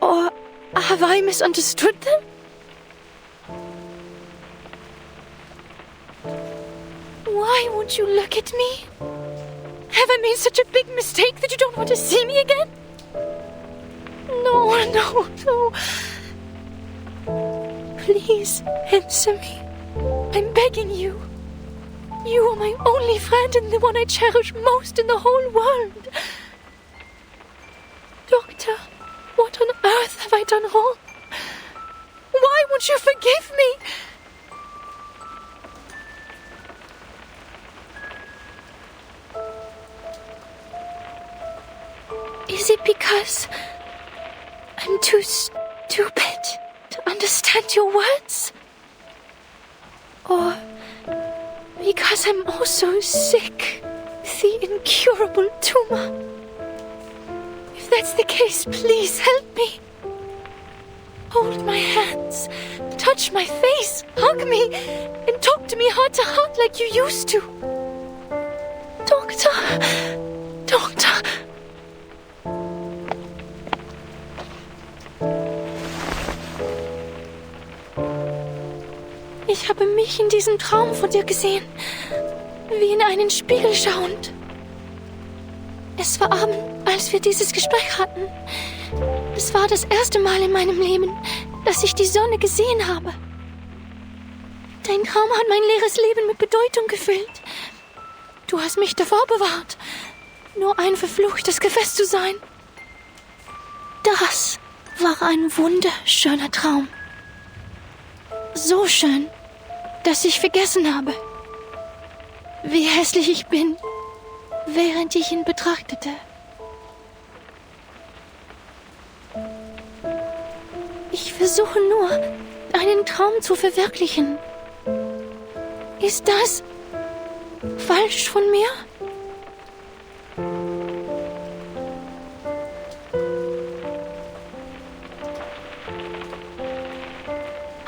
Or have I misunderstood them? Why won't you look at me? Have I made such a big mistake that you don't want to see me again? No. Please answer me. I'm begging you. You are my only friend and the one I cherish most in the whole world. Doctor, what on earth have I done wrong? Why won't you forgive me? Is it because I'm too stupid to understand your words? Or because I'm also sick with the incurable tumor? If that's the case, please help me. Hold my hands, touch my face, hug me, and talk to me heart to heart like you used to. Doctor. Ich habe mich in diesem Traum von dir gesehen, wie in einen Spiegel schauend. Es war Abend, als wir dieses Gespräch hatten. Es war das erste Mal in meinem Leben, dass ich die Sonne gesehen habe. Dein Traum hat mein leeres Leben mit Bedeutung gefüllt. Du hast mich davor bewahrt, nur ein verfluchtes Gefäß zu sein. Das war ein wunderschöner Traum. So schön, dass ich vergessen habe, wie hässlich ich bin, während ich ihn betrachtete. Ich versuche nur, einen Traum zu verwirklichen. Ist das falsch von mir?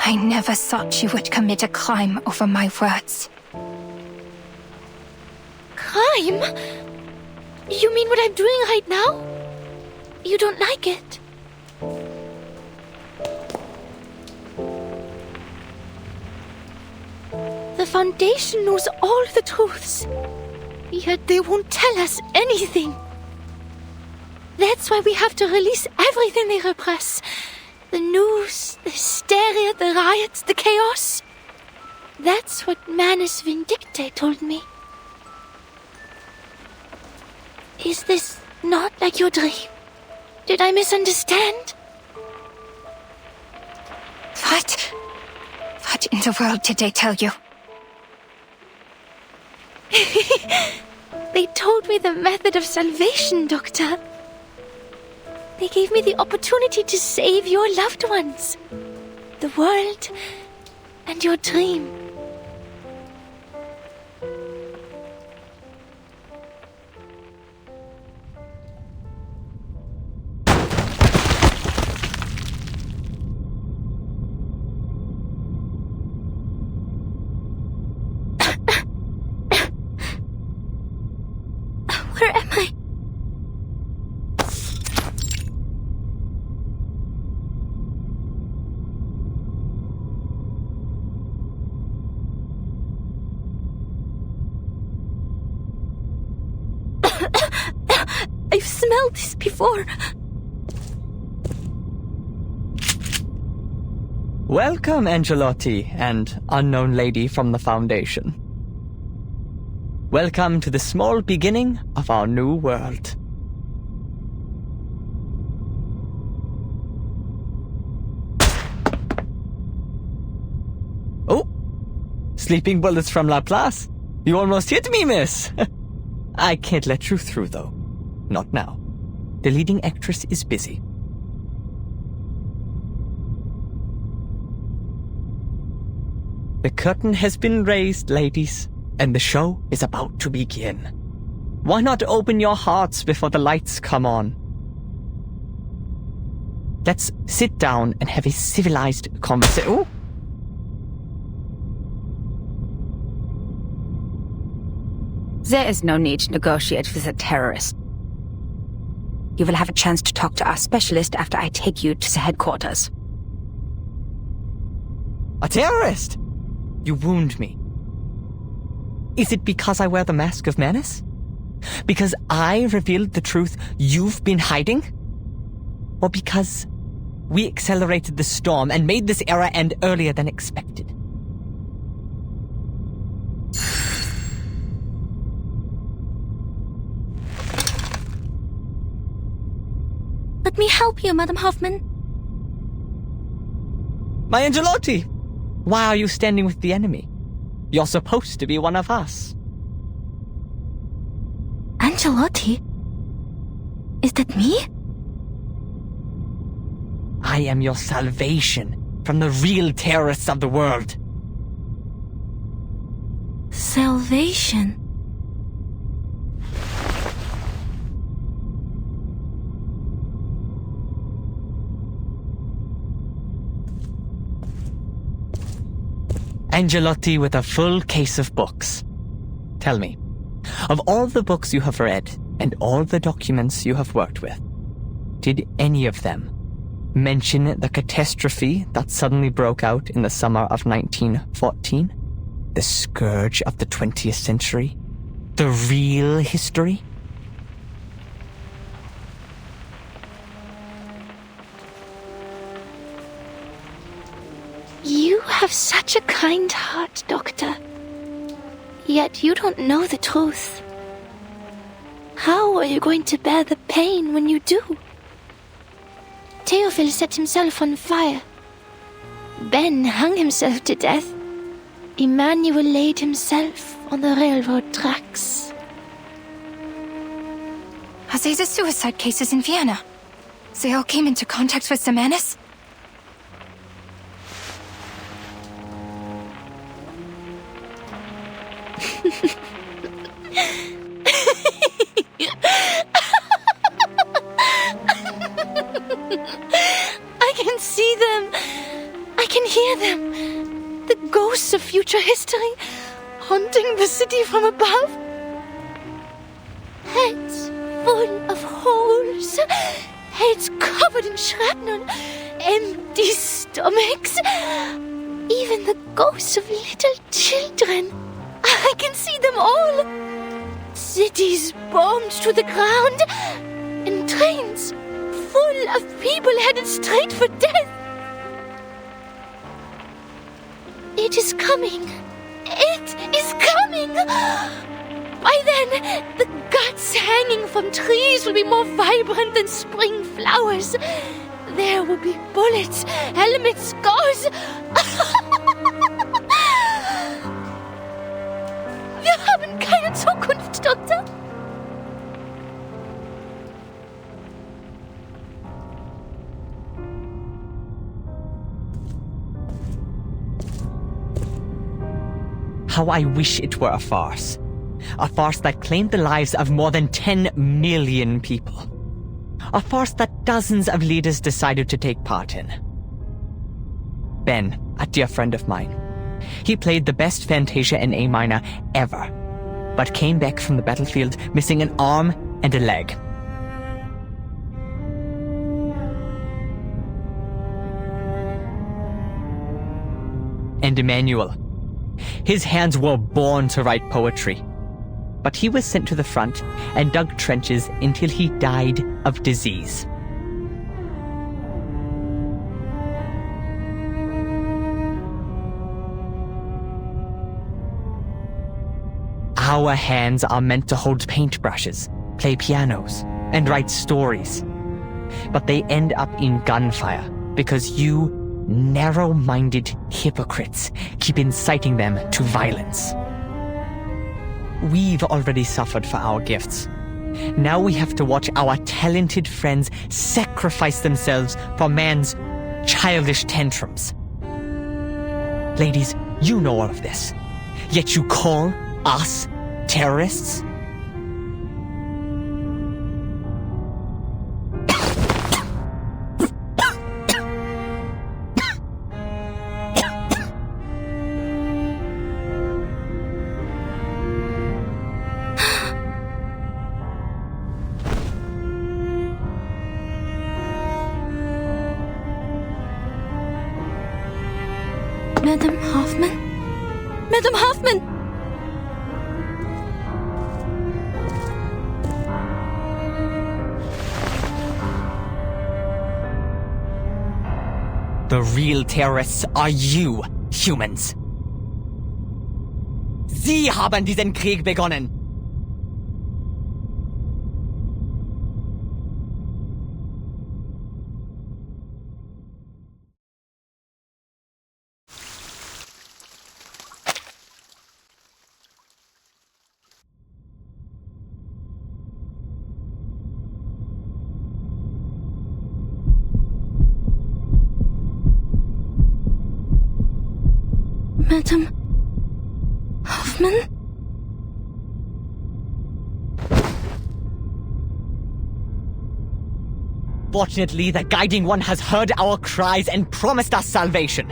I never thought you would commit a crime over my words. Crime? You mean what I'm doing right now? You don't like it? The Foundation knows all the truths, yet they won't tell us anything. That's why we have to release everything they repress. The news, the hysteria, the riots, the chaos. That's what Manus Vindictae told me. Is this not like your dream? Did I misunderstand? What in the world did they tell you? They told me the method of salvation, Doctor. They gave me the opportunity to save your loved ones, the world, and your dream. Where am I? I've smelled this before. Welcome, Angelotti, and unknown lady from the Foundation. Welcome to the small beginning of our new world. Oh! Sleeping bullets from Laplace. You almost hit me, miss! I can't let you through, though. Not now. The leading actress is busy. The curtain has been raised, ladies, and the show is about to begin. Why not open your hearts before the lights come on? Let's sit down and have a civilized conversation. Oh! There is no need to negotiate with a terrorist. You will have a chance to talk to our specialist after I take you to the headquarters. A terrorist? You wound me. Is it because I wear the mask of Manus? Because I revealed the truth you've been hiding? Or because we accelerated the storm and made this era end earlier than expected? Let me help you, Madam Hoffman. My Angelotti! Why are you standing with the enemy? You're supposed to be one of us. Angelotti? Is that me? I am your salvation from the real terrorists of the world. Salvation? Angelotti with a full case of books. Tell me, of all the books you have read and all the documents you have worked with, did any of them mention the catastrophe that suddenly broke out in the summer of 1914? The scourge of the 20th century? The real history? You have such a kind heart, Doctor. Yet you don't know the truth. How are you going to bear the pain when you do? Theophil set himself on fire. Ben hung himself to death. Emmanuel laid himself on the railroad tracks. Are they the suicide cases in Vienna? They all came into contact with the menace? I can see them. I can hear them. The ghosts of future history haunting the city from above. Heads full of holes. Heads covered in shrapnel. Empty stomachs. Even the ghosts of little children. I can see them all. Cities bombed to the ground. And trains full of people headed straight for death. It is coming. It is coming. By then, the guts hanging from trees will be more vibrant than spring flowers. There will be bullets, helmets, scars. Wir haben keine Zukunft, Doktor. How I wish it were a farce. A farce that claimed the lives of more than 10 million people. A farce that dozens of leaders decided to take part in. Ben, a dear friend of mine. He played the best Fantasia in A minor ever, but came back from the battlefield missing an arm and a leg. And Emmanuel. His hands were born to write poetry. But he was sent to the front and dug trenches until he died of disease. Our hands are meant to hold paintbrushes, play pianos, and write stories. But they end up in gunfire because you narrow-minded hypocrites keep inciting them to violence. We've already suffered for our gifts. Now we have to watch our talented friends sacrifice themselves for man's childish tantrums. Ladies, you know all of this. Yet you call us terrorists? Madam Hoffman? Madam Hoffman! The real terrorists are you, humans. Sie haben diesen Krieg begonnen. Madam Hoffman? Fortunately, the Guiding One has heard our cries and promised us salvation.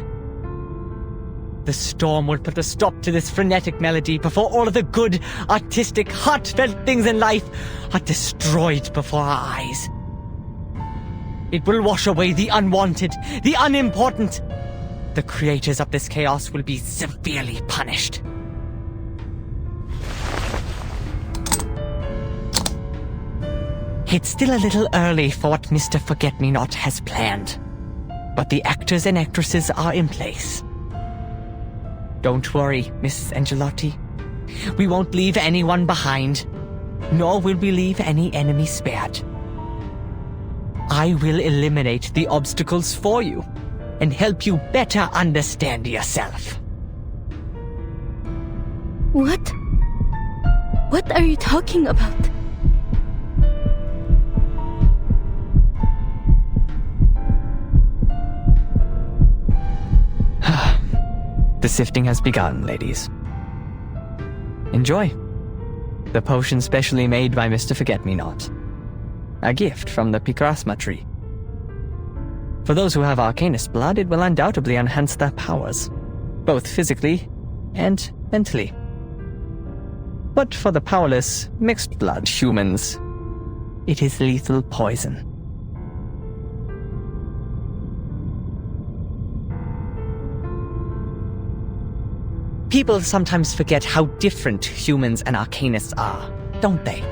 The storm will put a stop to this frenetic melody before all of the good, artistic, heartfelt things in life are destroyed before our eyes. It will wash away the unwanted, the unimportant. The creators of this chaos will be severely punished. It's still a little early for what Mr. Forget-Me-Not has planned, but the actors and actresses are in place. Don't worry, Mrs. Angelotti. We won't leave anyone behind, nor will we leave any enemy spared. I will eliminate the obstacles for you and help you better understand yourself. What? What are you talking about? The sifting has begun, ladies. Enjoy. The potion specially made by Mr. Forget-Me-Not. A gift from the Picrasma tree. For those who have Arcanist blood, it will undoubtedly enhance their powers, both physically and mentally. But for the powerless, mixed blood humans, it is lethal poison. People sometimes forget how different humans and Arcanists are, don't they?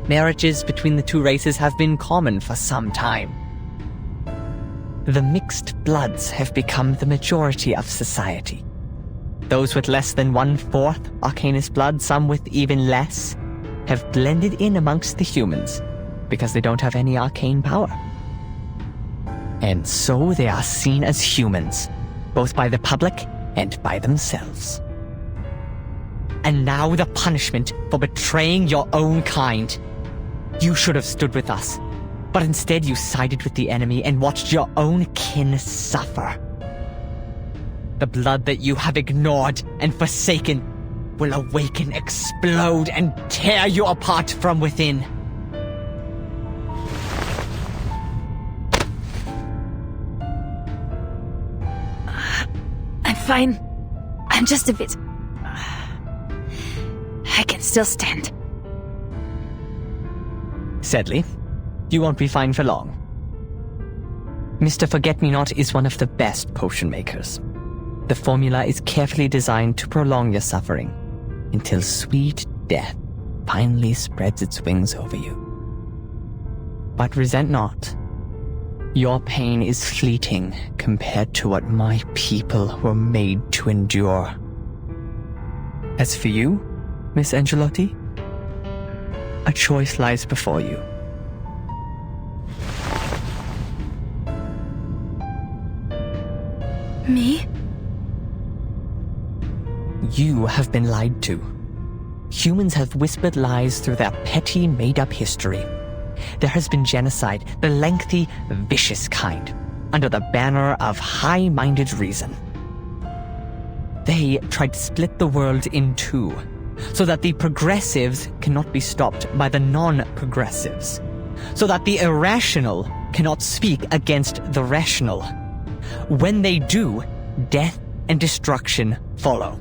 Marriages between the two races have been common for some time. The mixed bloods have become the majority of society. Those with less than 1/4 Arcanist blood, some with even less, have blended in amongst the humans because they don't have any arcane power. And so they are seen as humans, both by the public and by themselves. And now the punishment for betraying your own kind. You should have stood with us, but instead you sided with the enemy and watched your own kin suffer. The blood that you have ignored and forsaken will awaken, explode, and tear you apart from within. I'm fine. I'm just a bit... I can still stand. Sadly, you won't be fine for long. Mr. Forget-Me-Not is one of the best potion makers. The formula is carefully designed to prolong your suffering until sweet death finally spreads its wings over you. But resent not. Your pain is fleeting compared to what my people were made to endure. As for you, Miss Angelotti, a choice lies before you. Me? You have been lied to. Humans have whispered lies through their petty, made-up history. There has been genocide, the lengthy, vicious kind, under the banner of high-minded reason. They tried to split the world in two, so that the progressives cannot be stopped by the non-progressives, so that the irrational cannot speak against the rational. When they do, death and destruction follow.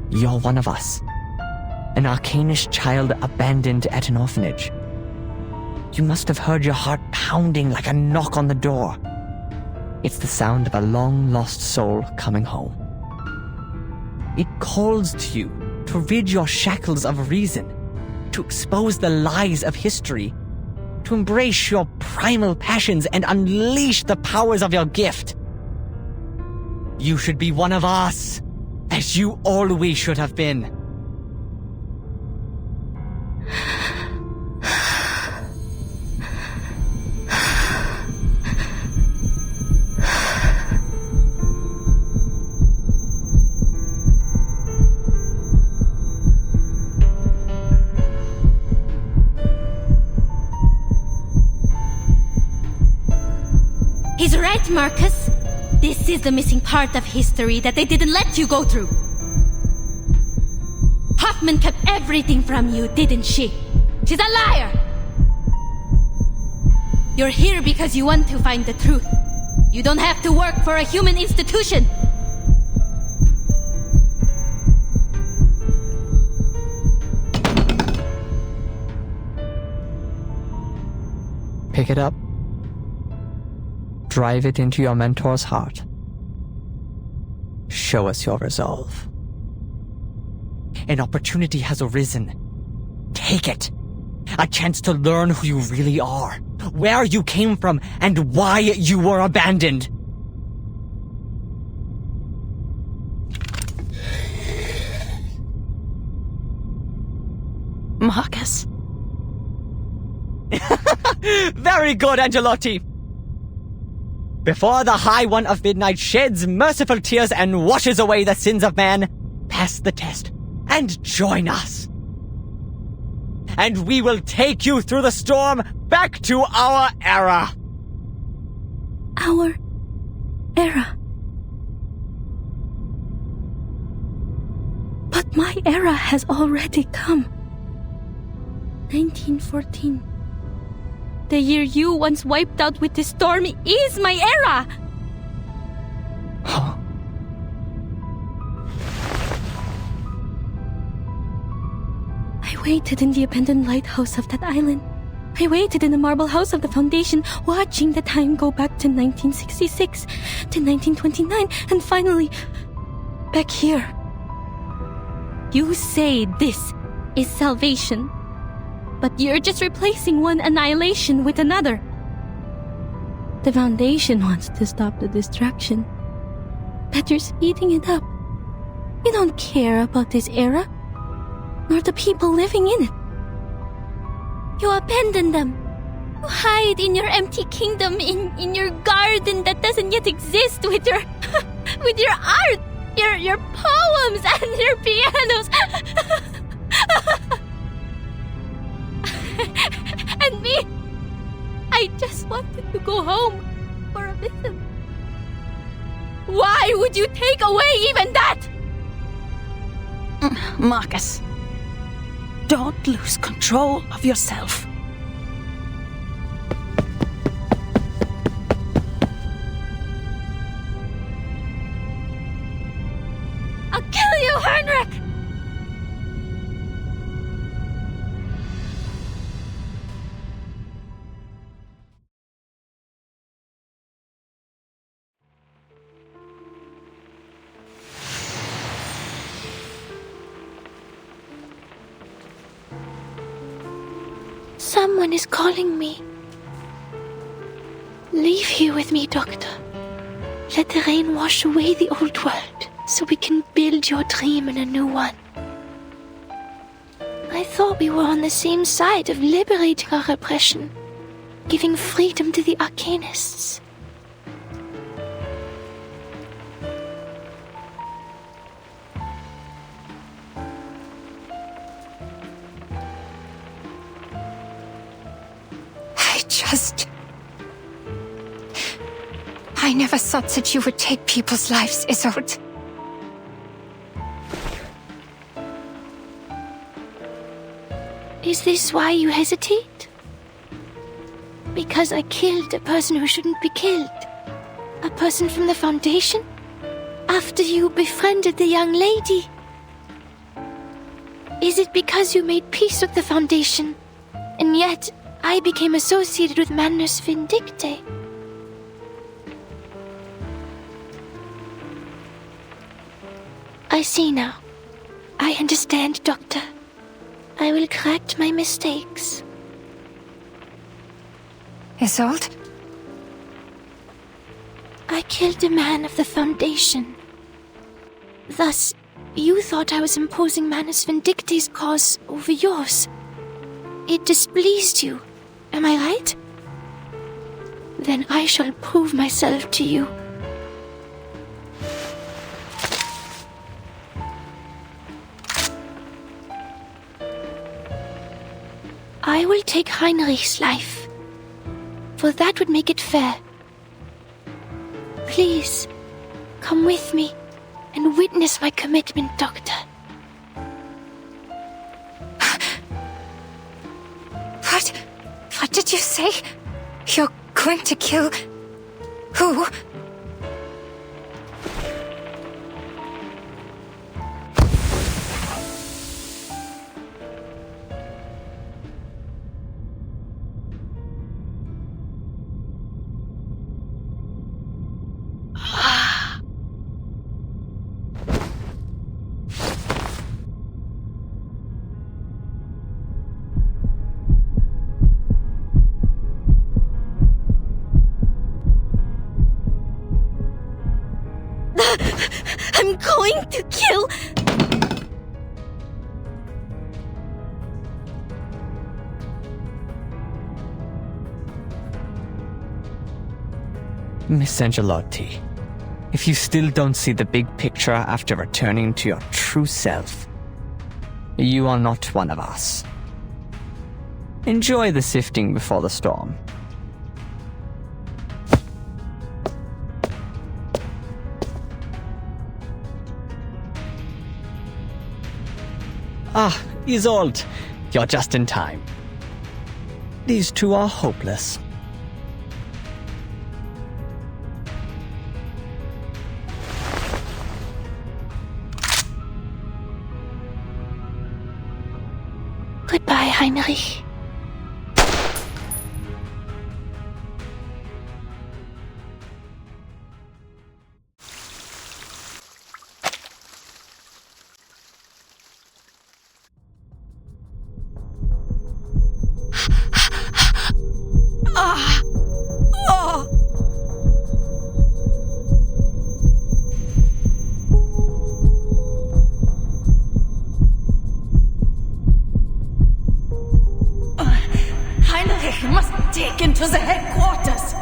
You're one of us, an Arcanist child abandoned at an orphanage. You must have heard your heart pounding like a knock on the door. It's the sound of a long-lost soul coming home. It calls to you to rid your shackles of reason, to expose the lies of history, to embrace your primal passions and unleash the powers of your gift. You should be one of us, as you always should have been. He's right, Marcus. This is the missing part of history that they didn't let you go through. Hoffman kept everything from you, didn't she? She's a liar! You're here because you want to find the truth. You don't have to work for a human institution. Pick it up drive it into your mentor's heart. Show us your resolve. An opportunity has arisen. Take it. A chance to learn who you really are, where you came from, and why you were abandoned. Marcus. Very good, Angelotti. Before the High One of Midnight sheds merciful tears and washes away the sins of man, pass the test and join us. And we will take you through the storm back to our era. Our era. But my era has already come. 1914. The year you once wiped out with the storm is my era! Huh? I waited in the abandoned lighthouse of that island. I waited in the marble house of the Foundation, watching the time go back to 1966, to 1929, and finally, back here. You say this is salvation, but you're just replacing one annihilation with another. The Foundation wants to stop the destruction, but you're speeding it up. You don't care about this era, nor the people living in it. You abandon them. You hide in your empty kingdom, in your garden that doesn't yet exist, with your with your art, your poems and your pianos. And me, I just wanted to go home for a visit. Why would you take away even that? Marcus, don't lose control of yourself. I'll kill you, Heinrich! Someone is calling me. Leave here with me, Doctor. Let the rain wash away the old world, so we can build your dream in a new one. I thought we were on the same side of liberating our oppression, giving freedom to the Arcanists. I never thought that you would take people's lives, Isolde. Is this why you hesitate? Because I killed a person who shouldn't be killed? A person from the Foundation? After you befriended the young lady? Is it because you made peace with the Foundation, and yet I became associated with Manus Vindicte? I see now. I understand, Doctor. I will correct my mistakes. Isolde? I killed a man of the Foundation. Thus, you thought I was imposing Manus Vindicte's cause over yours. It displeased you, am I right? Then I shall prove myself to you. I will take Heinrich's life, for that would make it fair. Please, come with me and witness my commitment, Doctor. What did you say? You're going to kill... who? I'm going to kill... Miss Angelotti, if you still don't see the big picture after returning to your true self, you are not one of us. Enjoy the sifting before the storm. Ah, Isolde, you're just in time. These two are hopeless. Goodbye, Heinrich. Taken to the headquarters.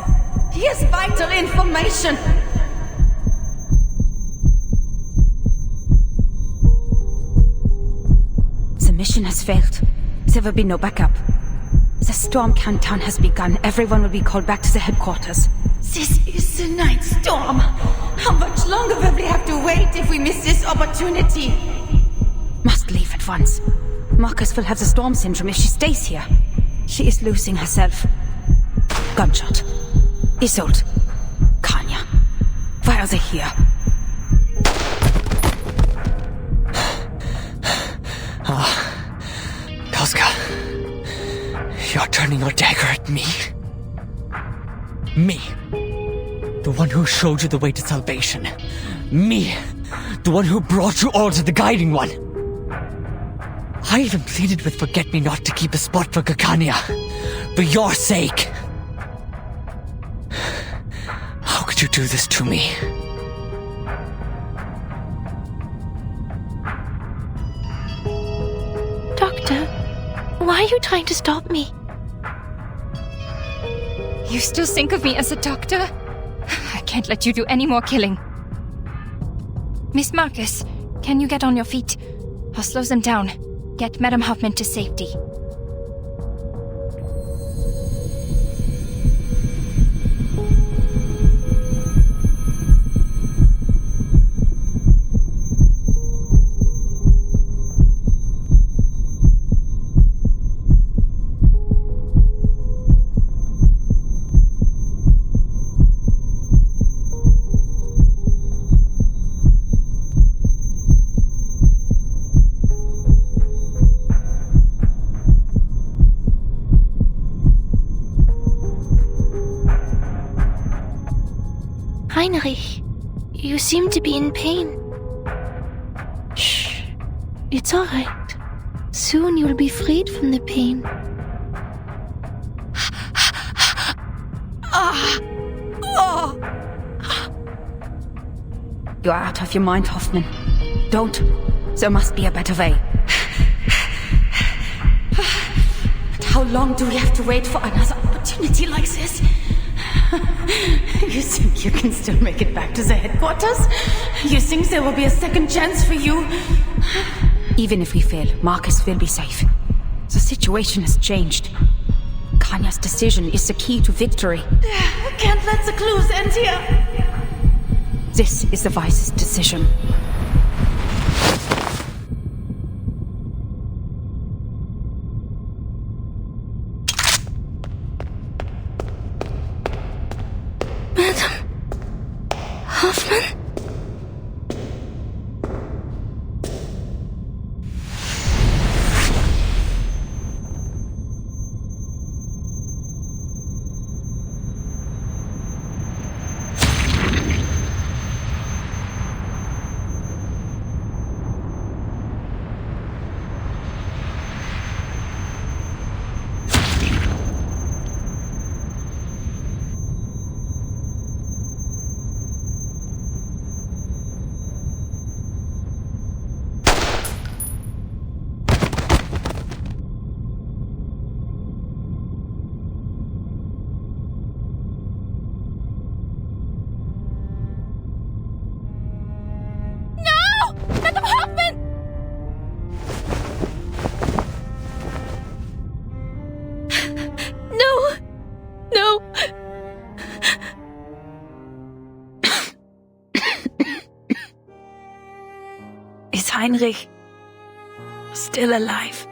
He has vital information. The mission has failed. There will be no backup. The storm countdown has begun. Everyone will be called back to the headquarters. This is the night storm. How much longer will we have to wait if we miss this opportunity? Must leave at once. Marcus will have the storm syndrome if she stays here. She is losing herself. Gunshot. Isolde. Kanya. Why are they here? Tosca. You're turning your dagger at me. Me. The one who showed you the way to salvation. Me. The one who brought you all to the Guiding One. I even pleaded with Forget-Me-Not to keep a spot for Kakanya. For your sake. How could you do this to me? Doctor, why are you trying to stop me? You still think of me as a doctor? I can't let you do any more killing. Miss Marcus, can you get on your feet? I'll slow them down. Get Madame Hoffman to safety. Heinrich, you seem to be in pain. Shh. It's all right. Soon you'll be freed from the pain. You are out of your mind, Hoffman. Don't. There must be a better way. But how long do we have to wait for another opportunity like this? You think you can still make it back to the headquarters? You think there will be a second chance for you? Even if we fail, Marcus will be safe. The situation has changed. Kanya's decision is the key to victory. We can't let the clues end here. This is the wisest decision. Madam Hoffman? Heinrich still alive?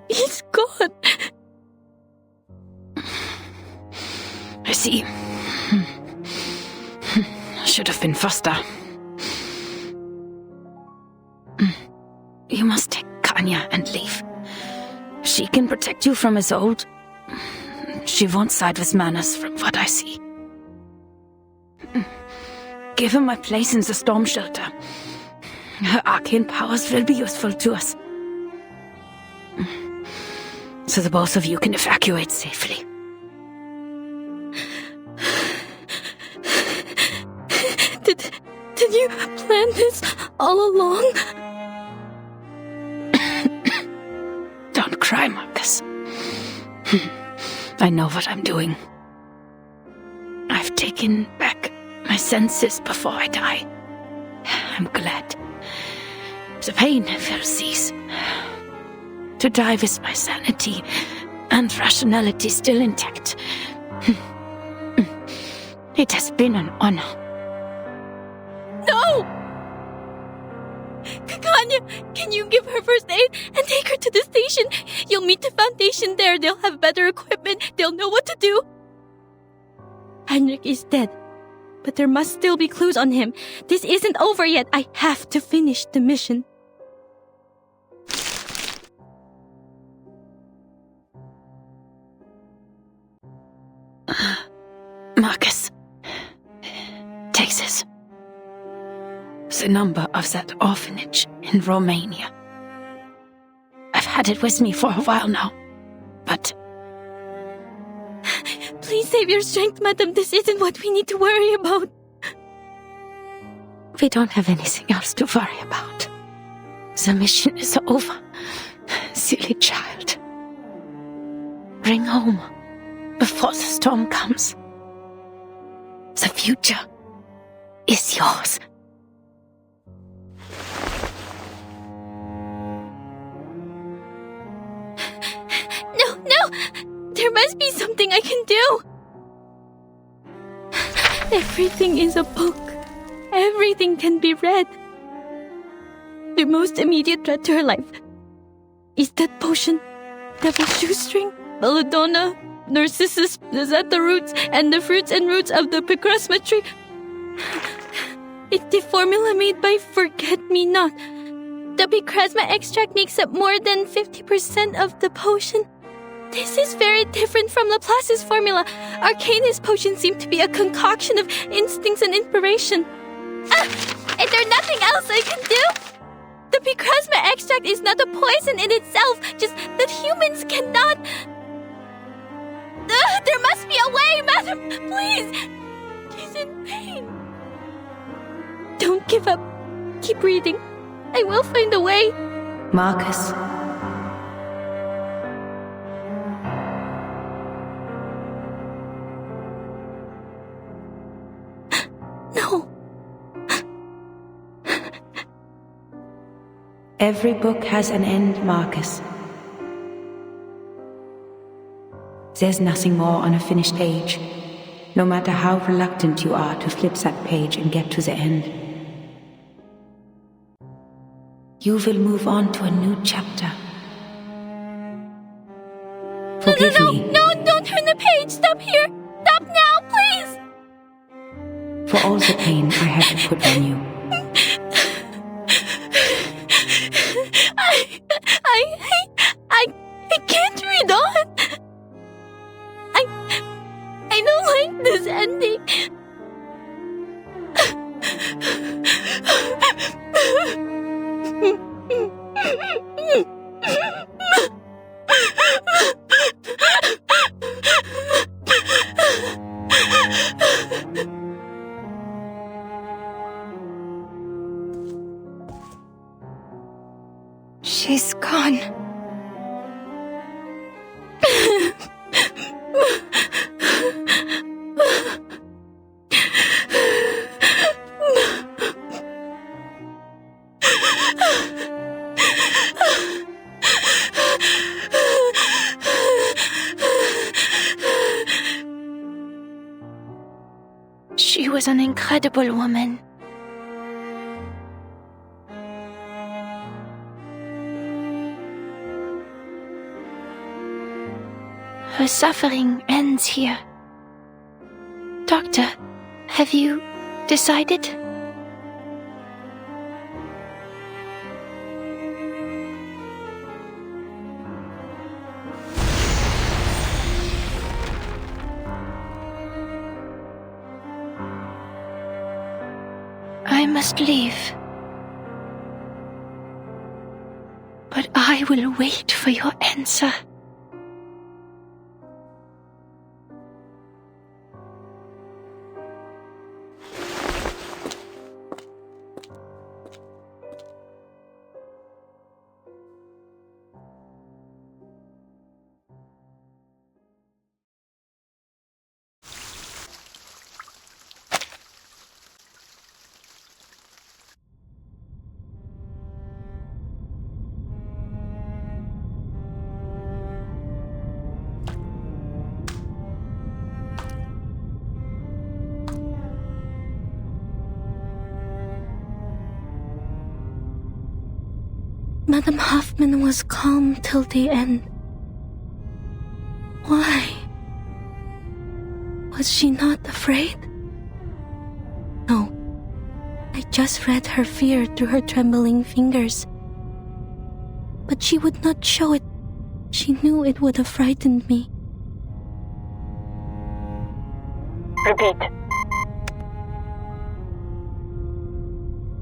He's gone. I see. Should have been faster. You must take Kanya and leave. She can protect you from Isolde. She won't side with Manus from what I see. Give her my place in the storm shelter. Her arcane powers will be useful to us. So the both of you can evacuate safely. Did you plan this all along? Don't cry, Marcus. I know what I'm doing. I've taken back my senses before I die. I'm glad. The pain will cease. To die with my sanity and rationality still intact. It has been an honor. No! Kanya, can you give her first aid and take her to the station? You'll meet the Foundation there. They'll have better equipment. They'll know what to do. Heinrich is dead, but there must still be clues on him. This isn't over yet. I have to finish the mission. Marcus, take this. The number of that orphanage in Romania. I've had it with me for a while now, but... Please save your strength, madam. This isn't what we need to worry about. We don't have anything else to worry about. The mission is over. Silly child. Bring home before the storm comes. The future is yours. No! There must be something I can do! Everything is a book. Everything can be read. The most immediate threat to her life is that potion, devil's shoestring, belladonna, narcissus, the zeta roots, and the fruits and roots of the picrasma tree. It's the formula made by Forget-Me-Not. The picrasma extract makes up more than 50% of the potion. This is very different from Laplace's formula. Arcanist potions seem to be a concoction of instincts and inspiration. Is there nothing else I can do? The picrasma extract is not a poison in itself, just that humans cannot... there must be a way, madam! Please! She's in pain. Don't give up. Keep reading. I will find a way. Marcus. No. Every book has an end, Marcus. There's nothing more on a finished page, no matter how reluctant you are to flip that page and get to the end. You will move on to a new chapter. Forgive me. No, don't turn the page! Stop here! Stop now, please! For all the pain I had to put on you. I can't read on! I don't like this ending. She's gone. was an incredible woman. Her suffering ends here. Doctor, have you decided? I must leave. But I will wait for your answer. Madame Hoffman was calm till the end. Why? Was she not afraid? No. I just read her fear through her trembling fingers. But she would not show it. She knew it would have frightened me. Repeat.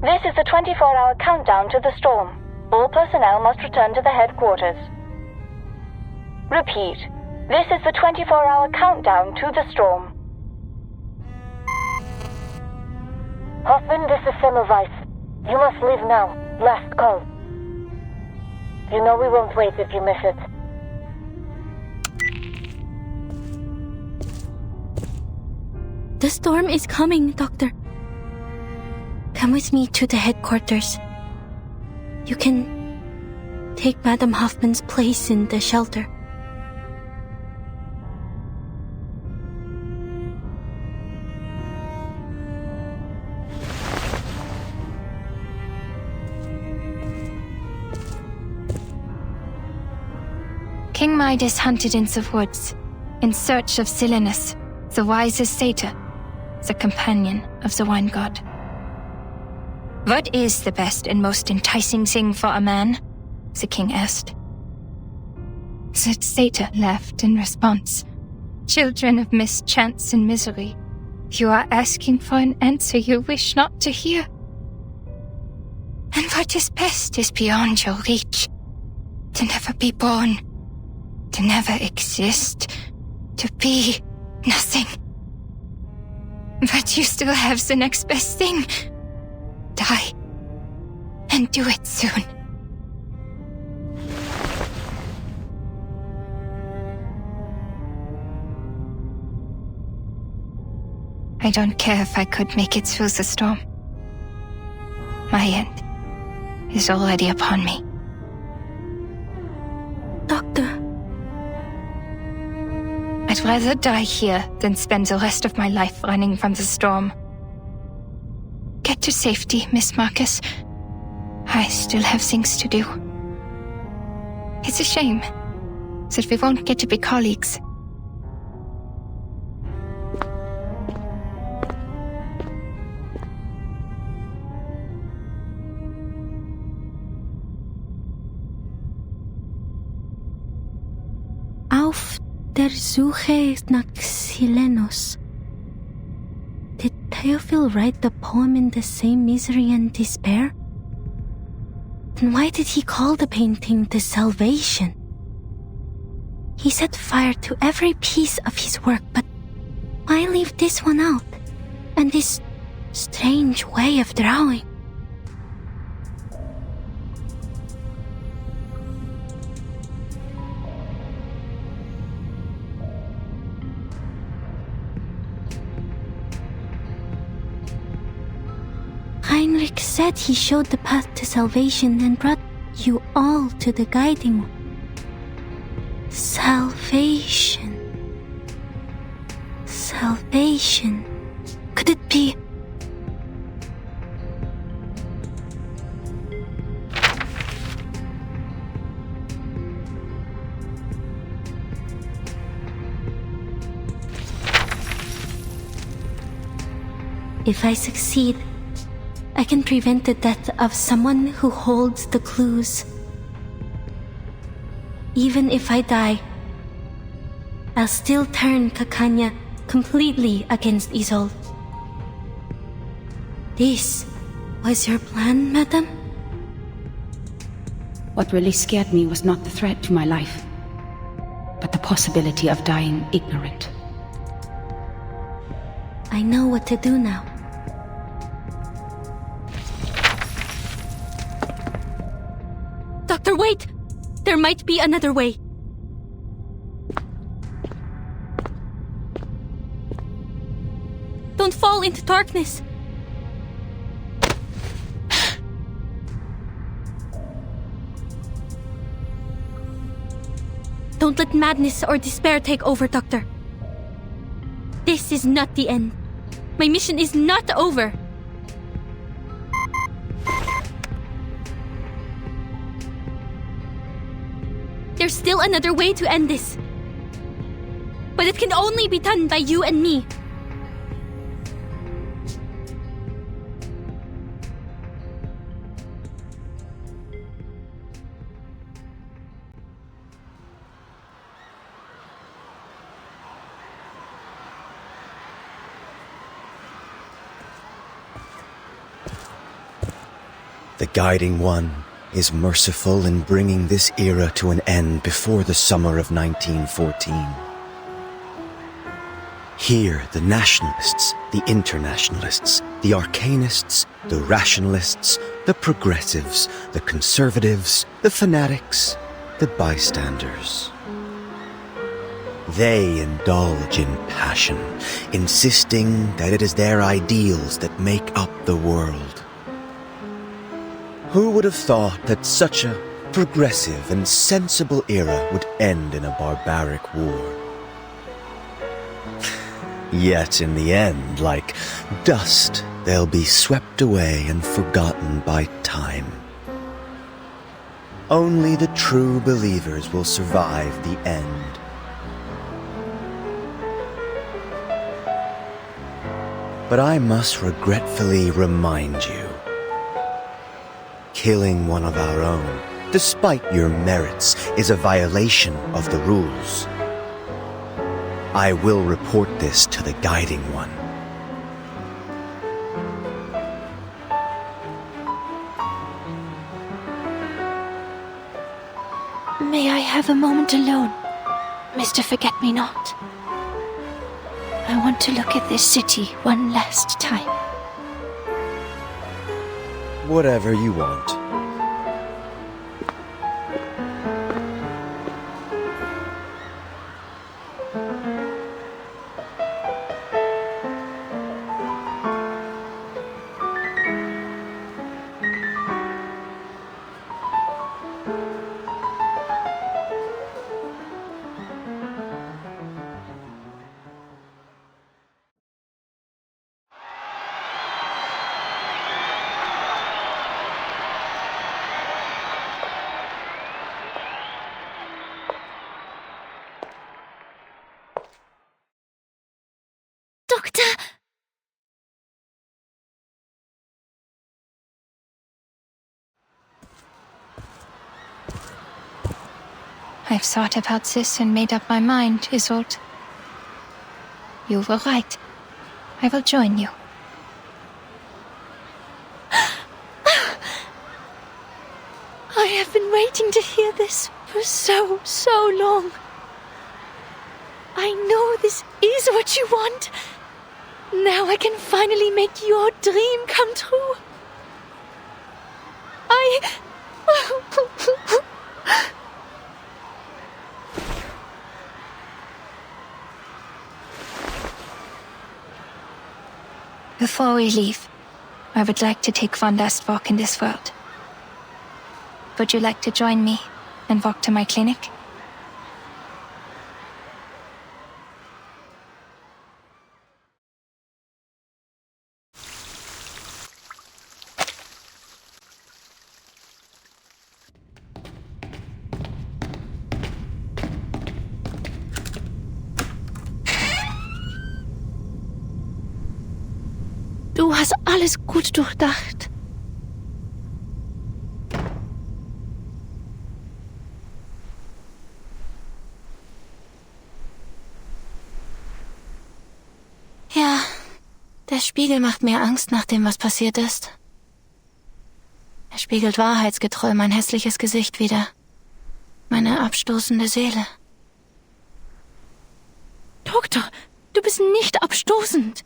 This is the 24-hour countdown to the storm. All personnel must return to the headquarters. Repeat. This is the 24-hour countdown to the storm. Hoffman, this is Semmelweis. You must leave now. Last call. You know we won't wait if you miss it. The storm is coming, Doctor. Come with me to the headquarters. You can take Madame Hoffman's place in the shelter. King Midas hunted in the woods, in search of Silenus, the wisest satyr, the companion of the wine god. What is the best and most enticing thing for a man? The king asked. The satyr laughed in response. Children of mischance and misery, you are asking for an answer you wish not to hear. And what is best is beyond your reach. To never be born, to never exist, to be nothing. But you still have the next best thing. Die. And do it soon. I don't care if I could make it through the storm. My end is already upon me. Doctor. I'd rather die here than spend the rest of my life running from the storm. Get to safety, Miss Marcus. I still have things to do. It's a shame that we won't get to be colleagues. Auf der Suche nach Silenus. Did Theophil write the poem in the same misery and despair? Then why did he call the painting The Salvation? He set fire to every piece of his work, but why leave this one out? And this strange way of drawing? Heinrich said he showed the path to salvation and brought you all to the guiding one. Salvation. Salvation. could it be? If I succeed, I can prevent the death of someone who holds the clues. Even if I die, I'll still turn Kakanya completely against Isolde. This was your plan, madam? What really scared me was not the threat to my life, but the possibility of dying ignorant. I know what to do now. Doctor, wait! There might be another way. Don't fall into darkness. Don't let madness or despair take over, Doctor. This is not the end. My mission is not over. There's still another way to end this. But it can only be done by you and me. The Guiding One is merciful in bringing this era to an end before the summer of 1914. Here, the nationalists, the internationalists, the arcanists, the rationalists, the progressives, the conservatives, the fanatics, the bystanders. They indulge in passion, insisting that it is their ideals that make up the world. Who would have thought that such a progressive and sensible era would end in a barbaric war? Yet in the end, like dust, they'll be swept away and forgotten by time. Only the true believers will survive the end. But I must regretfully remind you, killing one of our own, despite your merits, is a violation of the rules. I will report this to the Guiding One. May I have a moment alone, Mr. Forget-Me-Not? I want to look at this city one last time. Whatever you want. Doctor! I've thought about this and made up my mind, Isolde. You were right. I will join you. I have been waiting to hear this for so long. I know this is what you want. Now I can finally make your dream come true. Before we leave, I would like to take one last walk in this world. Would you like to join me and walk to my clinic? hast alles gut durchdacht. Ja, der Spiegel macht mir Angst nach dem, was passiert ist. Er spiegelt wahrheitsgetreu mein hässliches Gesicht wider. Meine abstoßende Seele. Doktor, du bist nicht abstoßend.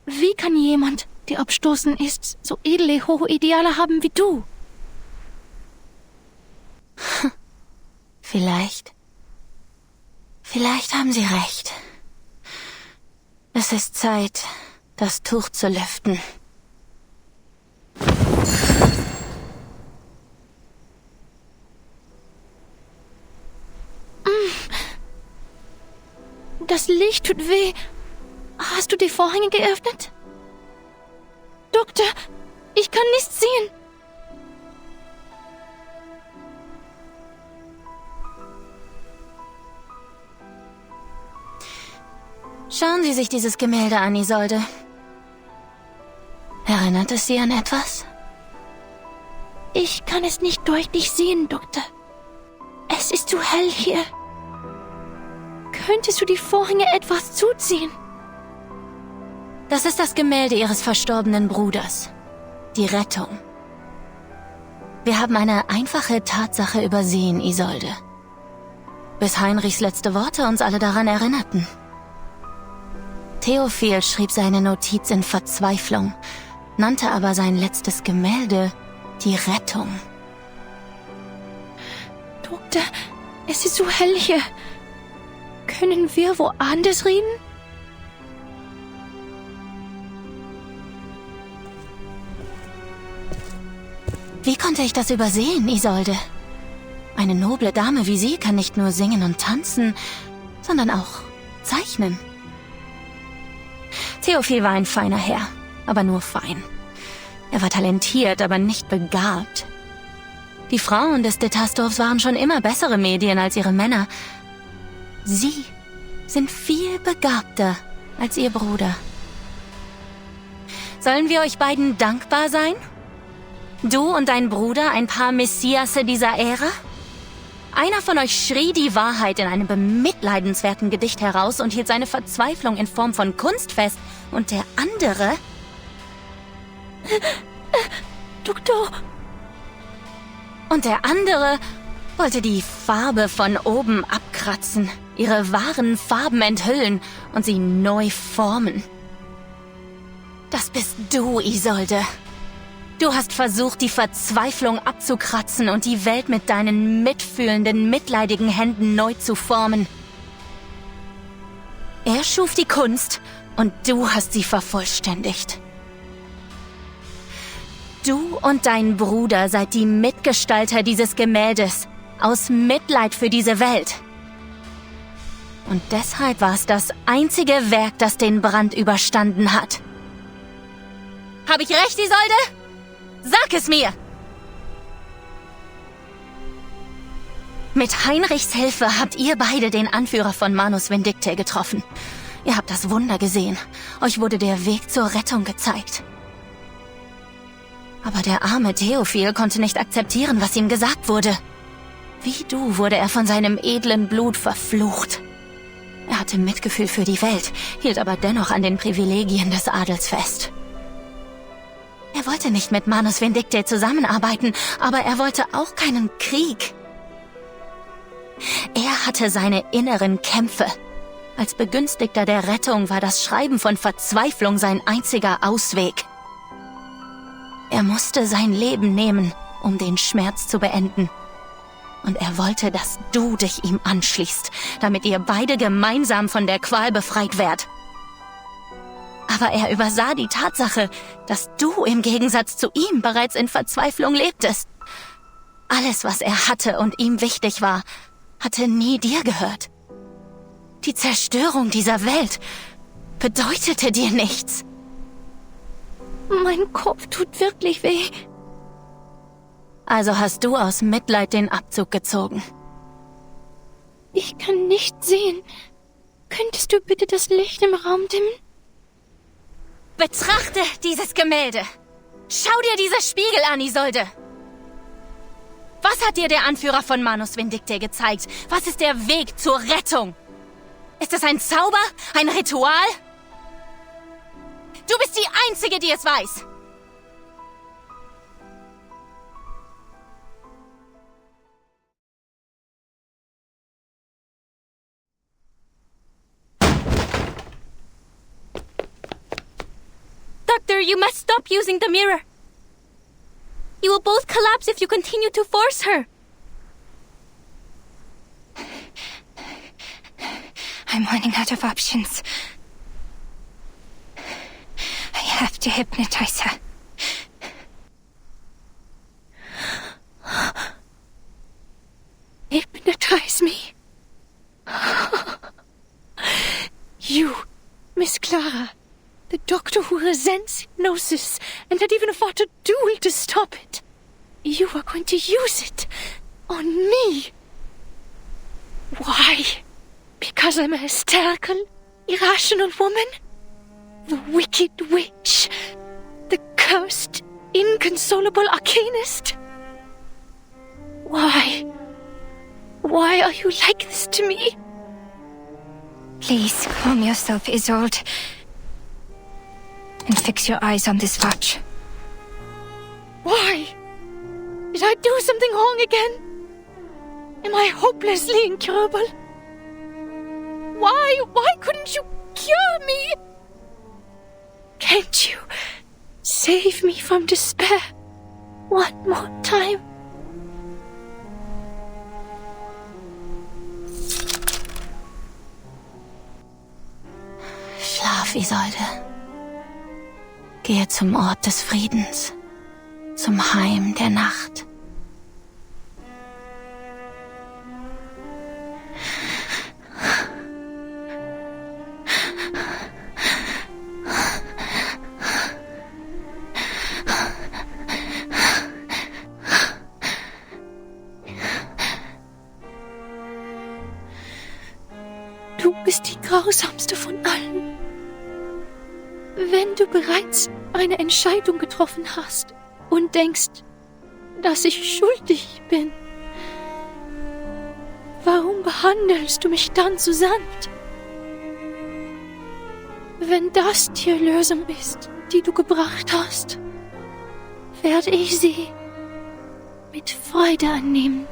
Wie kann jemand, der abstoßend ist, so edle, hohe Ideale haben wie du? Vielleicht. Vielleicht haben Sie recht. Es ist Zeit, das Tuch zu lüften. Das Licht tut weh. Hast du die Vorhänge geöffnet? Doktor, ich kann nichts sehen. Schauen Sie sich dieses Gemälde an, Isolde. Erinnert es Sie an etwas? Ich kann es nicht deutlich sehen, Doktor. Es ist zu hell hier. Könntest du die Vorhänge etwas zuziehen? Das ist das Gemälde Ihres verstorbenen Bruders. Die Rettung. Wir haben eine einfache Tatsache übersehen, Isolde. Bis Heinrichs letzte Worte uns alle daran erinnerten. Theophil schrieb seine Notiz in Verzweiflung, nannte aber sein letztes Gemälde die Rettung. Doktor, es ist so hell hier. Können wir woanders reden? Wie konnte ich das übersehen, Isolde? Eine noble Dame wie Sie kann nicht nur singen und tanzen, sondern auch zeichnen. Theophil war ein feiner Herr, aber nur fein. Er war talentiert, aber nicht begabt. Die Frauen des Detastdorfs waren schon immer bessere Medien als ihre Männer. Sie sind viel begabter als Ihr Bruder. Sollen wir euch beiden dankbar sein? Du und dein Bruder, ein paar Messiasse dieser Ära? Einer von euch schrie die Wahrheit in einem bemitleidenswerten Gedicht heraus und hielt seine Verzweiflung in Form von Kunst fest. Und der andere... Doktor! Und der andere wollte die Farbe von oben abkratzen, ihre wahren Farben enthüllen und sie neu formen. Das bist du, Isolde. Du hast versucht, die Verzweiflung abzukratzen und die Welt mit deinen mitfühlenden, mitleidigen Händen neu zu formen. Er schuf die Kunst und du hast sie vervollständigt. Du und dein Bruder seid die Mitgestalter dieses Gemäldes, aus Mitleid für diese Welt. Und deshalb war es das einzige Werk, das den Brand überstanden hat. Hab ich recht, Isolde? Sag es mir! Mit Heinrichs Hilfe habt ihr beide den Anführer von Manus Vindictae getroffen. Ihr habt das Wunder gesehen. Euch wurde der Weg zur Rettung gezeigt. Aber der arme Theophil konnte nicht akzeptieren, was ihm gesagt wurde. Wie du wurde er von seinem edlen Blut verflucht. Er hatte Mitgefühl für die Welt, hielt aber dennoch an den Privilegien des Adels fest. Er wollte nicht mit Manus Vindictae zusammenarbeiten, aber er wollte auch keinen Krieg. Er hatte seine inneren Kämpfe. Als Begünstigter der Rettung war das Schreiben von Verzweiflung sein einziger Ausweg. Er musste sein Leben nehmen, um den Schmerz zu beenden. Und er wollte, dass du dich ihm anschließt, damit ihr beide gemeinsam von der Qual befreit werdet. Aber er übersah die Tatsache, dass du im Gegensatz zu ihm bereits in Verzweiflung lebtest. Alles, was er hatte und ihm wichtig war, hatte nie dir gehört. Die Zerstörung dieser Welt bedeutete dir nichts. Mein Kopf tut wirklich weh. Also hast du aus Mitleid den Abzug gezogen. Ich kann nicht sehen. Könntest du bitte das Licht im Raum dimmen? Betrachte dieses Gemälde. Schau dir diese Spiegel an, Isolde. Was hat dir der Anführer von Manus Vindicte gezeigt? Was ist der Weg zur Rettung? Ist es ein Zauber? Ein Ritual? Du bist die Einzige, die es weiß. Doctor, you must stop using the mirror. You will both collapse if you continue to force her. I'm running out of options. I have to hypnotize her. Hypnotize me? You, Miss Clara, the doctor who resents hypnosis and had even fought a duel to stop it. You are going to use it on me. Why? Because I'm a hysterical, irrational woman? The wicked witch? The cursed, inconsolable arcanist? Why? Why are you like this to me? Please, calm yourself, Isolde. And fix your eyes on this watch. Why? Did I do something wrong again? Am I hopelessly incurable? Why couldn't you cure me? Can't you save me from despair one more time? Schlaf, Isolde. Gehe zum Ort des Friedens, zum Heim der Nacht. Du bist die grausamste von allen. Wenn du bereits eine Entscheidung getroffen hast und denkst, dass ich schuldig bin, warum behandelst du mich dann so sanft? Wenn das die Lösung ist, die du gebracht hast, werde ich sie mit Freude annehmen.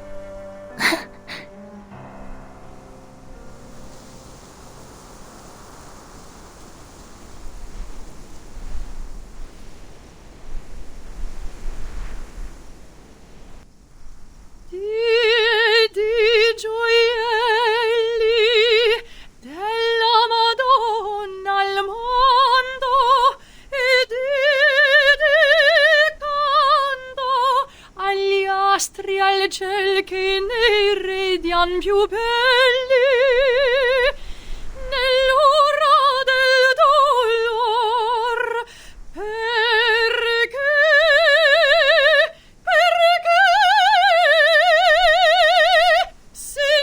Al ciel che ne radian più belli nell'ora del dolor perché Signor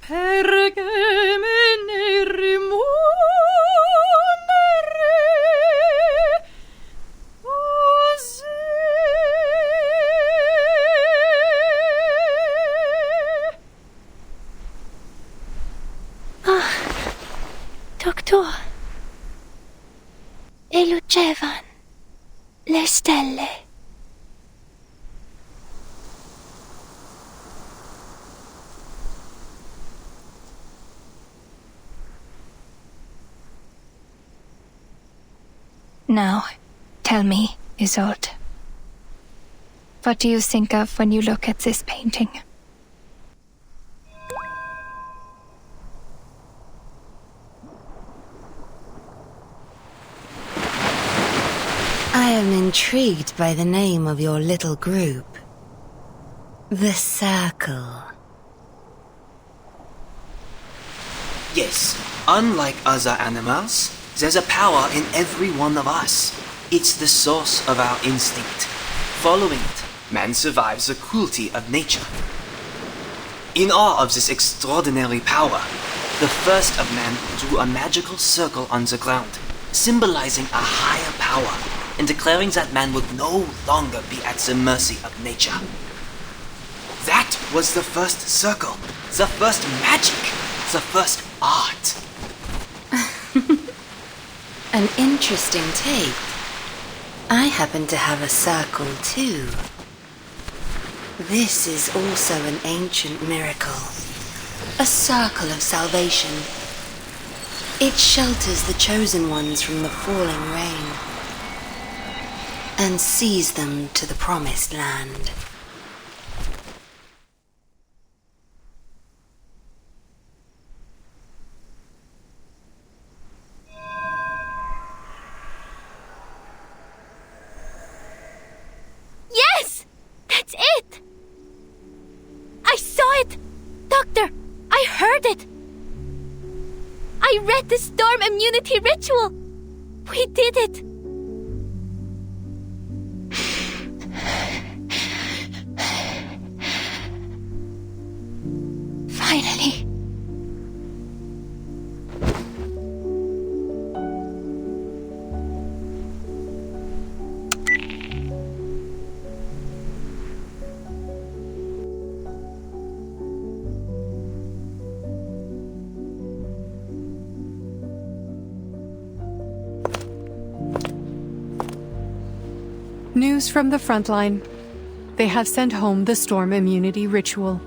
perché me ne rimuovere così. Doctor, e lucevano le stelle. Now, tell me, Isolde. What do you think of when you look at this painting? I am intrigued by the name of your little group. The Circle. Yes, unlike other animals, there's a power in every one of us. It's the source of our instinct. Following it, man survives the cruelty of nature. In awe of this extraordinary power, the first of man drew a magical circle on the ground, symbolizing a higher power and declaring that man would no longer be at the mercy of nature. That was the first circle, the first magic, the first art. An interesting take. I happen to have a circle too. This is also an ancient miracle. A circle of salvation. It shelters the chosen ones from the falling rain and sees them to the promised land. Yes! That's it! I saw it! Doctor, I heard it! I read the storm immunity ritual! We did it! Finally. News from the front line. They have sent home the storm immunity ritual.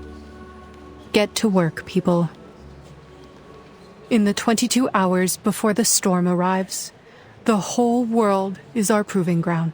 Get to work, people. In the 22 hours before the storm arrives, the whole world is our proving ground.